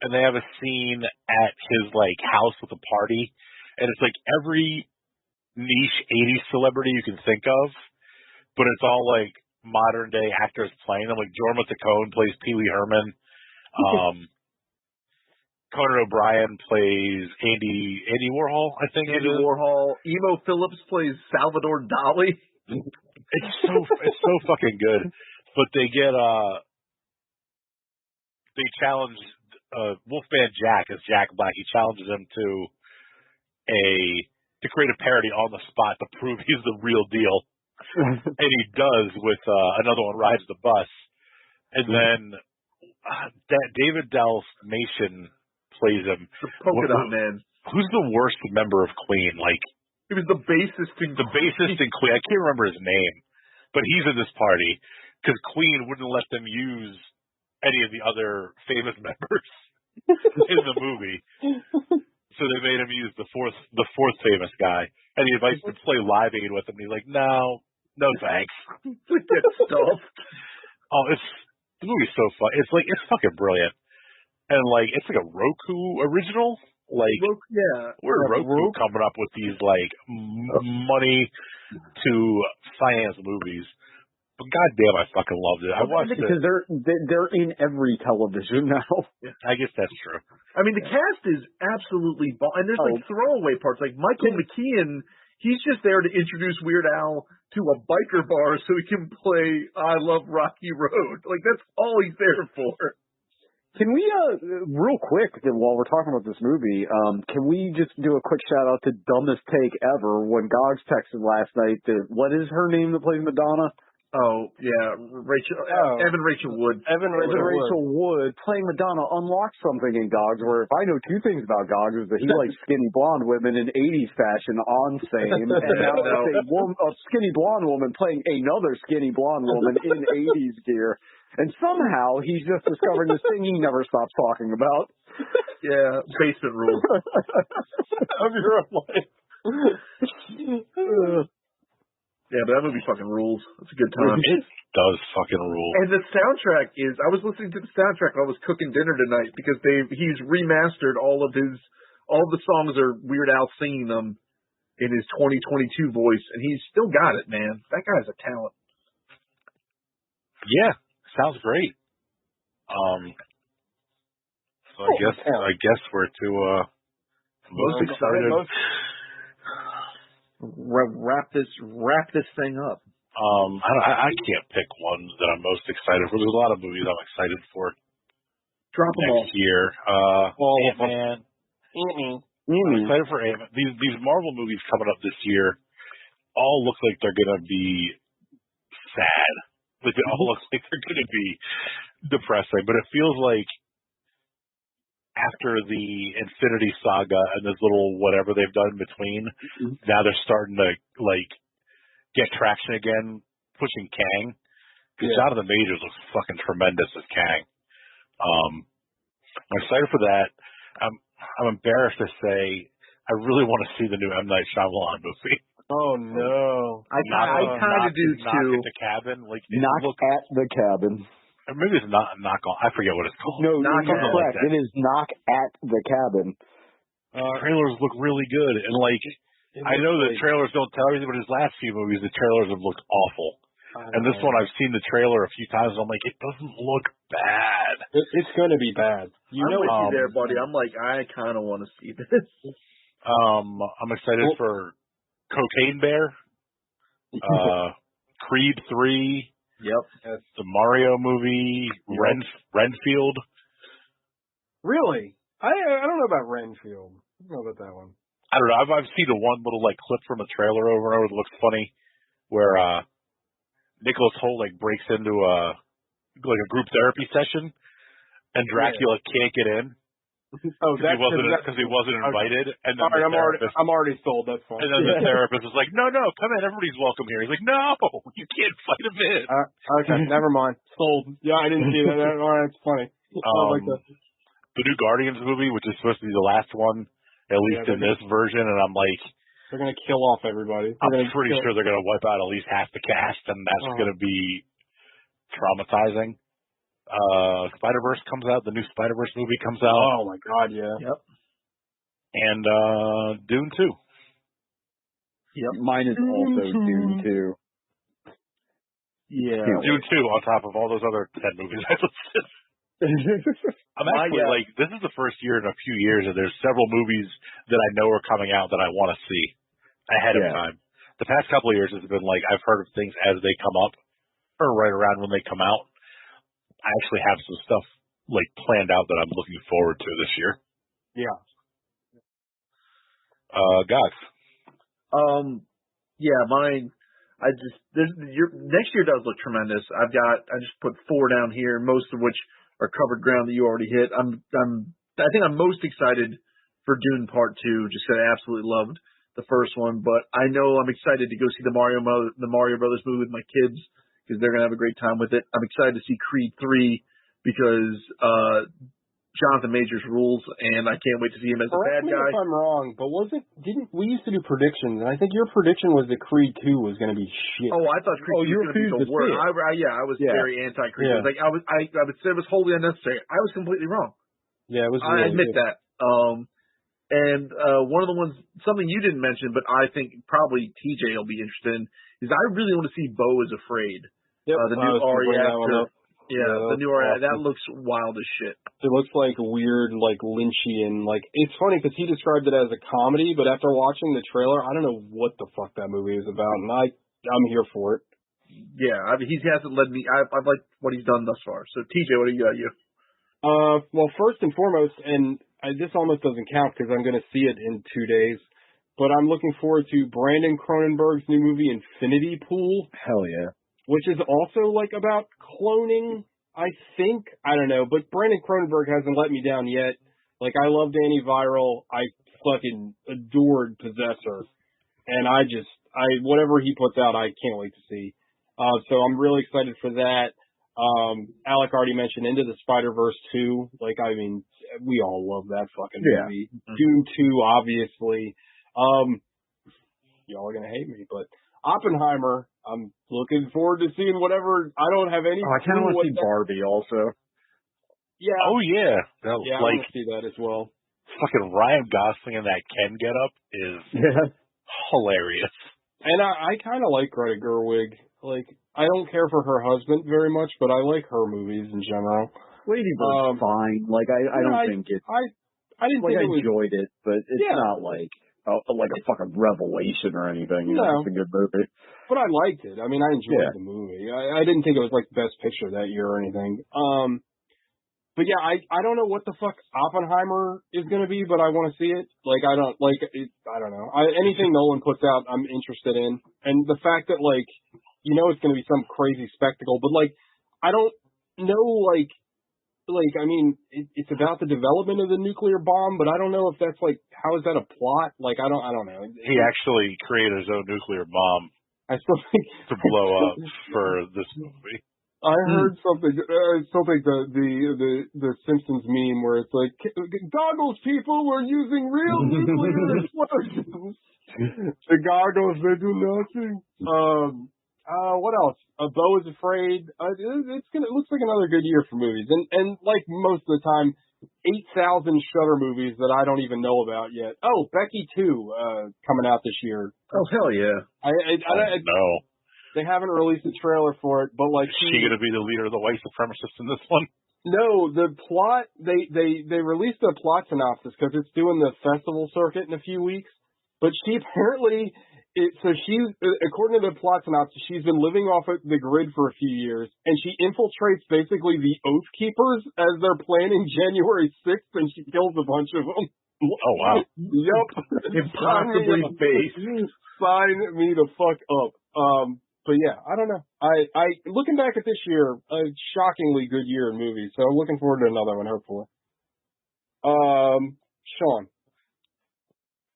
Speaker 3: and they have a scene at his like house with a party, and it's like every niche '80s celebrity you can think of, but it's all like modern day actors playing them. Like Jorma Taccone plays Pee Wee Herman. Conan O'Brien plays Andy Warhol, I think.
Speaker 5: Andy Warhol. Emo Phillips plays Salvador Dali.
Speaker 3: It's so fucking good. But they challenge Wolfman Jack as Jack Black. He challenges him to create a parody on the spot to prove he's the real deal. And he does with Another One Rides the Bus. And then David Dalmatian plays him.
Speaker 5: The polka dot man.
Speaker 3: Who's the worst member of Queen? Like,
Speaker 5: he was the bassist in
Speaker 3: Queen. I can't remember his name, but he's in this party because Queen wouldn't let them use any of the other famous members in the movie, so they made him use the fourth famous guy, and he invites him to play Live Aid with him. And he's like, no thanks.
Speaker 5: Get stuffed.
Speaker 3: Oh, the movie's so fun. It's fucking brilliant, and like it's like a Roku original. Like, where Roku coming up with these like money to finance movies? But goddamn, I fucking loved it. I watched it
Speaker 4: because they're in every television now.
Speaker 3: I guess that's true.
Speaker 5: I mean, the cast is absolutely and there's like throwaway parts. Like Michael McKean, he's just there to introduce Weird Al to a biker bar so he can play "I Love Rocky Road." Like that's all he's there for.
Speaker 4: Can we, real quick, while we're talking about this movie, can we just do a quick shout out to Dumbest Take Ever when Gogs texted last night that, what is her name that plays Madonna?
Speaker 5: Oh, yeah, Evan Rachel Wood.
Speaker 4: Evan Rachel Wood playing Madonna unlocked something in Gogs where if I know two things about Gogs is that he likes skinny blonde women in 80s fashion on same, and now it's a skinny blonde woman playing another skinny blonde woman in 80s gear. And somehow he's just discovering this thing he never stops talking about.
Speaker 5: Yeah, basement rules
Speaker 2: of your life.
Speaker 5: Yeah, but that movie fucking rules. It's a good time.
Speaker 3: It does fucking rule.
Speaker 5: And the soundtrack is, I was listening to the soundtrack while I was cooking dinner tonight because he's remastered all the songs are Weird Al singing them in his 2022 voice, and he's still got it, man. That guy's a talent.
Speaker 3: Yeah. Sounds great. So I guess we're to
Speaker 5: most excited. Wrap this thing up.
Speaker 3: I can't pick one that I'm most excited for. There's a lot of movies I'm excited for.
Speaker 5: Drop them
Speaker 3: next year. Ant-Man. I'm excited for Ant-Man. These Marvel movies coming up this year all look like they're gonna be sad. Like it all looks like they're going to be depressing, but it feels like after the Infinity Saga and this little whatever they've done in between, now they're starting to like get traction again, pushing Kang. Because Jonathan Majors looks fucking tremendous as Kang. I'm excited for that. I'm embarrassed to say I really want to see the new M. Night Shyamalan movie.
Speaker 2: Oh no!
Speaker 5: I kind of do too.
Speaker 3: Knock at the Cabin, like
Speaker 4: at the Cabin.
Speaker 3: Or maybe it's not knock on. I forget what it's called.
Speaker 4: No, you're correct. It is Knock at the Cabin.
Speaker 3: Trailers look really good, and like I know that trailers don't tell everything, but his last few movies, the trailers have looked awful. And this one, I've seen the trailer a few times, and I'm like, it doesn't look bad.
Speaker 2: It's going to be bad.
Speaker 5: I'm with you there, buddy. I'm like, I kind of want to see this.
Speaker 3: I'm excited for Cocaine Bear, Creed 3, the Mario movie, Renfield.
Speaker 2: Really? I don't know about Renfield. I don't know about that one.
Speaker 3: I don't know. I've seen the one little like clip from a trailer over and over that looks funny, where Nicholas Hoult like breaks into a group therapy session, and Dracula can't get in.
Speaker 2: Oh,
Speaker 3: because he wasn't invited. Okay. And then
Speaker 2: I'm already sold. That's fine.
Speaker 3: And then the therapist is like, no, come in. Everybody's welcome here. He's like, no, you can't fight him in.
Speaker 2: Okay, never mind. Sold. Yeah, I didn't see that. That's funny. I like that.
Speaker 3: The new Guardians movie, which is supposed to be the last one, at least in this version, and I'm like,
Speaker 2: They're going to kill off everybody.
Speaker 3: I'm pretty sure they're going to wipe out at least half the cast, and that's going to be traumatizing. Spider-Verse comes out. The new Spider-Verse movie comes out.
Speaker 2: Oh, my God, yeah.
Speaker 5: Yep.
Speaker 3: And Dune 2.
Speaker 4: Yep. Mine is also Dune 2.
Speaker 2: Yeah.
Speaker 3: Dune 2 on top of all those other 10 movies I listed. I'm actually this is the first year in a few years that there's several movies that I know are coming out that I want to see ahead of time. The past couple of years has been like I've heard of things as they come up or right around when they come out. I actually have some stuff like planned out that I'm looking forward to this year.
Speaker 2: Yeah.
Speaker 3: Gox.
Speaker 5: Yeah, mine. Next year does look tremendous. I just put 4 down here, most of which are covered ground that you already hit. I think I'm most excited for Dune Part 2, just because I absolutely loved the first one. But I know I'm excited to go see the Mario Brothers movie with my kids because they're gonna have a great time with it. I'm excited to see Creed 3 because Jonathan Majors rules, and I can't wait to see him as a bad guy.
Speaker 2: If I'm wrong, but didn't we used to do predictions, and I think your prediction was that Creed 2 was going to be shit.
Speaker 5: Oh, I thought Creed 2 was going to be the worst. I was very anti-Creed.
Speaker 2: Yeah.
Speaker 5: I would say it was wholly unnecessary. I was completely wrong.
Speaker 2: Yeah, it was.
Speaker 5: I
Speaker 2: really
Speaker 5: admit
Speaker 2: good.
Speaker 5: that. And one of the ones, something you didn't mention, but I think probably TJ will be interested in, is I really want to see Beau is Afraid.
Speaker 2: Yep.
Speaker 5: The new Ari actor.
Speaker 2: Yeah,
Speaker 5: the new Ari. That looks wild as shit.
Speaker 2: It looks like weird, like Lynchian. Like it's funny because he described it as a comedy, but after watching the trailer, I don't know what the fuck that movie is about, and I'm here for it.
Speaker 5: Yeah, I mean, he hasn't led me. I've liked what he's done thus far. So TJ, what do you got?
Speaker 2: Well, first and foremost, and this almost doesn't count because I'm going to see it in 2 days, but I'm looking forward to Brandon Cronenberg's new movie Infinity Pool.
Speaker 4: Hell yeah.
Speaker 2: Which is also like about cloning, I think. I don't know, but Brandon Cronenberg hasn't let me down yet. Like I loved Antiviral. I fucking adored Possessor. And whatever he puts out, I can't wait to see. So I'm really excited for that. Alec already mentioned Into the Spider-Verse 2. Like, I mean, we all love that fucking movie.
Speaker 4: Yeah.
Speaker 2: Dune 2, obviously. Y'all are going to hate me, but Oppenheimer, I'm looking forward to seeing whatever. I don't have any.
Speaker 4: I kind of want to see Barbie also.
Speaker 2: Yeah.
Speaker 3: Oh yeah.
Speaker 2: I want to see that as well.
Speaker 3: Fucking Ryan Gosling in that Ken getup is hilarious.
Speaker 2: And I kind of like Greta Gerwig. Like, I don't care for her husband very much, but I like her movies in general.
Speaker 4: Lady Bird's fine. Like, I don't think it's.
Speaker 2: I didn't think
Speaker 4: I
Speaker 2: it was.
Speaker 4: enjoyed it, but it's not like a fucking revelation or anything. You know, it's a good movie.
Speaker 2: But I liked it. I mean, I enjoyed the movie. I didn't think it was like Best Picture that year or anything. But yeah, I don't know what the fuck Oppenheimer is going to be, but I want to see it. Like, I don't know. Anything Nolan puts out, I'm interested in. And the fact that, like, you know, it's going to be some crazy spectacle, but like, I don't know, like, I mean, it's about the development of the nuclear bomb, but I don't know if that's like, how is that a plot? Like, I don't know.
Speaker 3: He actually created his own nuclear bomb.
Speaker 2: I still think
Speaker 3: to blow up for this movie.
Speaker 2: I heard something the Simpsons meme where it's like, goggles, people, we're using real nuclear explosions. The goggles, they do nothing. What else? Beau is Afraid. It looks like another good year for movies, and like most of the time, 8,000 Shudder movies that I don't even know about yet. Oh, Becky 2 coming out this year.
Speaker 5: Oh hell yeah!
Speaker 3: I know.
Speaker 2: They haven't released a trailer for it, but like,
Speaker 3: is she going to be the leader of the white supremacists in this one?
Speaker 2: No, the plot. They released a plot synopsis because it's doing the festival circuit in a few weeks. But she apparently. According to the plot synopsis, she's been living off of the grid for a few years, and she infiltrates basically the Oath Keepers as they're planning January 6th, and she kills a bunch of them.
Speaker 3: Oh, wow.
Speaker 2: Yep.
Speaker 5: Impossibly based.
Speaker 2: Sign me the fuck up. But yeah, I don't know. I looking back at this year, a shockingly good year in movies, so I'm looking forward to another one, hopefully. Sean.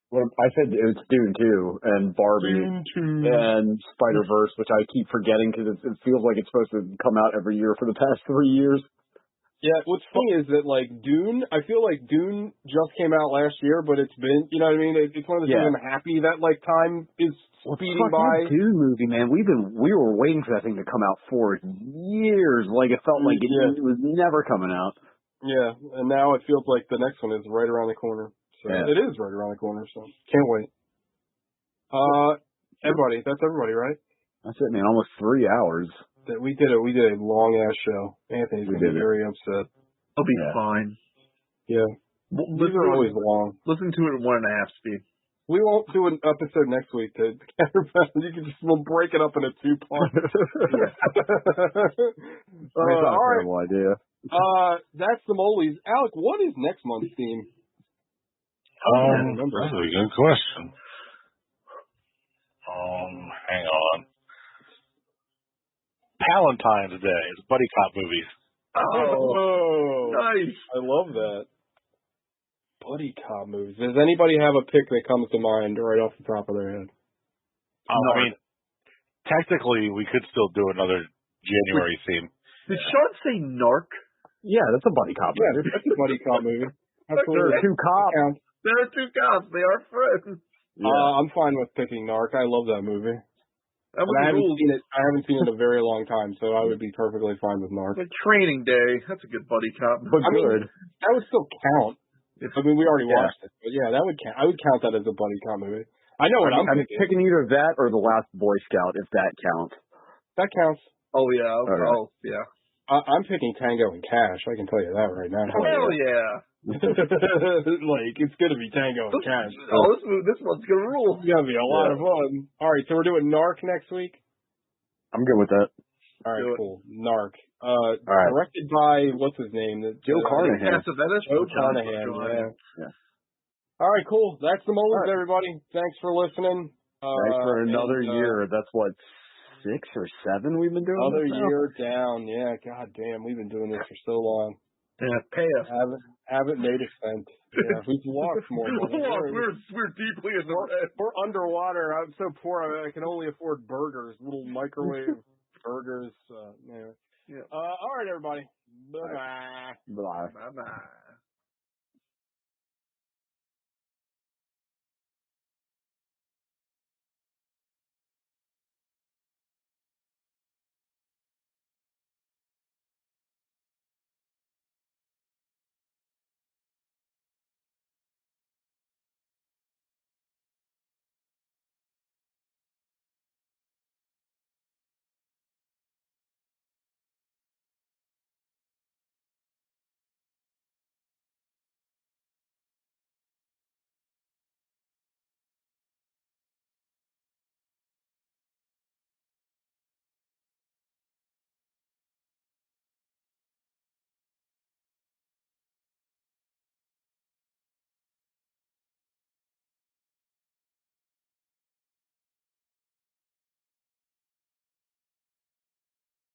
Speaker 4: Well, I said it's Dune 2 and Barbie and Spider-Verse, which I keep forgetting because it feels like it's supposed to come out every year for the past 3 years.
Speaker 2: Yeah, what's funny is that, like, Dune, I feel like Dune just came out last year, but it's been, you know what I mean? It's one of the things I'm happy that, like, time is speeding by.
Speaker 4: That Dune movie, man, we were waiting for that thing to come out for years. Like, it felt like it was never coming out.
Speaker 2: Yeah, and now it feels like the next one is right around the corner. So it is right around the corner, so can't wait. Everybody, that's everybody, right?
Speaker 4: That's it, man. Almost 3 hours.
Speaker 2: We did a long ass show. Anthony's gonna be very upset.
Speaker 5: I'll be fine.
Speaker 2: Yeah. These are always long.
Speaker 5: Listen to it at 1.5 speed.
Speaker 2: We won't do an episode next week to we'll break it up into 2 parts.
Speaker 4: All right. Terrible idea.
Speaker 2: That's the Moleies. Alec, what is next month's theme?
Speaker 3: That's a good question. Hang on. Valentine's Day. It's buddy cop movies.
Speaker 2: Oh,
Speaker 5: nice.
Speaker 2: I love that. Buddy cop movies. Does anybody have a pick that comes to mind right off the top of their head?
Speaker 3: I mean, technically, we could still do another January theme.
Speaker 5: Did Sean say Narc?
Speaker 4: Yeah, that's a buddy cop movie.
Speaker 2: Yeah, that's a buddy cop movie.
Speaker 4: There are 2 cops.
Speaker 5: There are 2 cops. They are friends.
Speaker 2: Yeah. I'm fine with picking Narc. I love that movie. I haven't seen it in a very long time, so I would be perfectly fine with Narc.
Speaker 5: Like Training Day. That's a good buddy cop.
Speaker 4: But good.
Speaker 2: That would still count. I mean, we already watched it. But yeah, that would count. I would count that as a buddy cop movie. I know what I'm
Speaker 4: picking either that or The Last Boy Scout, if that counts.
Speaker 2: That counts.
Speaker 5: Oh, yeah. Oh, yeah.
Speaker 2: I'm picking Tango and Cash. I can tell you that right now.
Speaker 5: Hell yeah.
Speaker 2: Like, it's going to be Tango and Cash.
Speaker 5: Oh, this one's going to rule.
Speaker 2: It's going to be a lot of fun. All right, so we're doing Narc next week?
Speaker 4: I'm good with that.
Speaker 2: All right, cool. Narc. Directed by, what's his name?
Speaker 4: Joe Carnahan.
Speaker 2: Joe Carnahan, yeah. All right, cool. That's the Moleies, everybody. Thanks for listening.
Speaker 4: Thanks for another year. That's what, 6 or 7 we've been doing
Speaker 2: another
Speaker 4: this
Speaker 2: year down. Yeah, god damn, we've been doing this for so long.
Speaker 5: Yeah, pay us.
Speaker 2: Haven't made a cent. Yeah, we've lost more money.
Speaker 5: We're deeply in the red.
Speaker 2: We're underwater. I'm so poor I can only afford burgers, little microwave burgers. Anyway. Yeah. All right, everybody. Bye-bye.
Speaker 4: Bye.
Speaker 5: Bye-bye.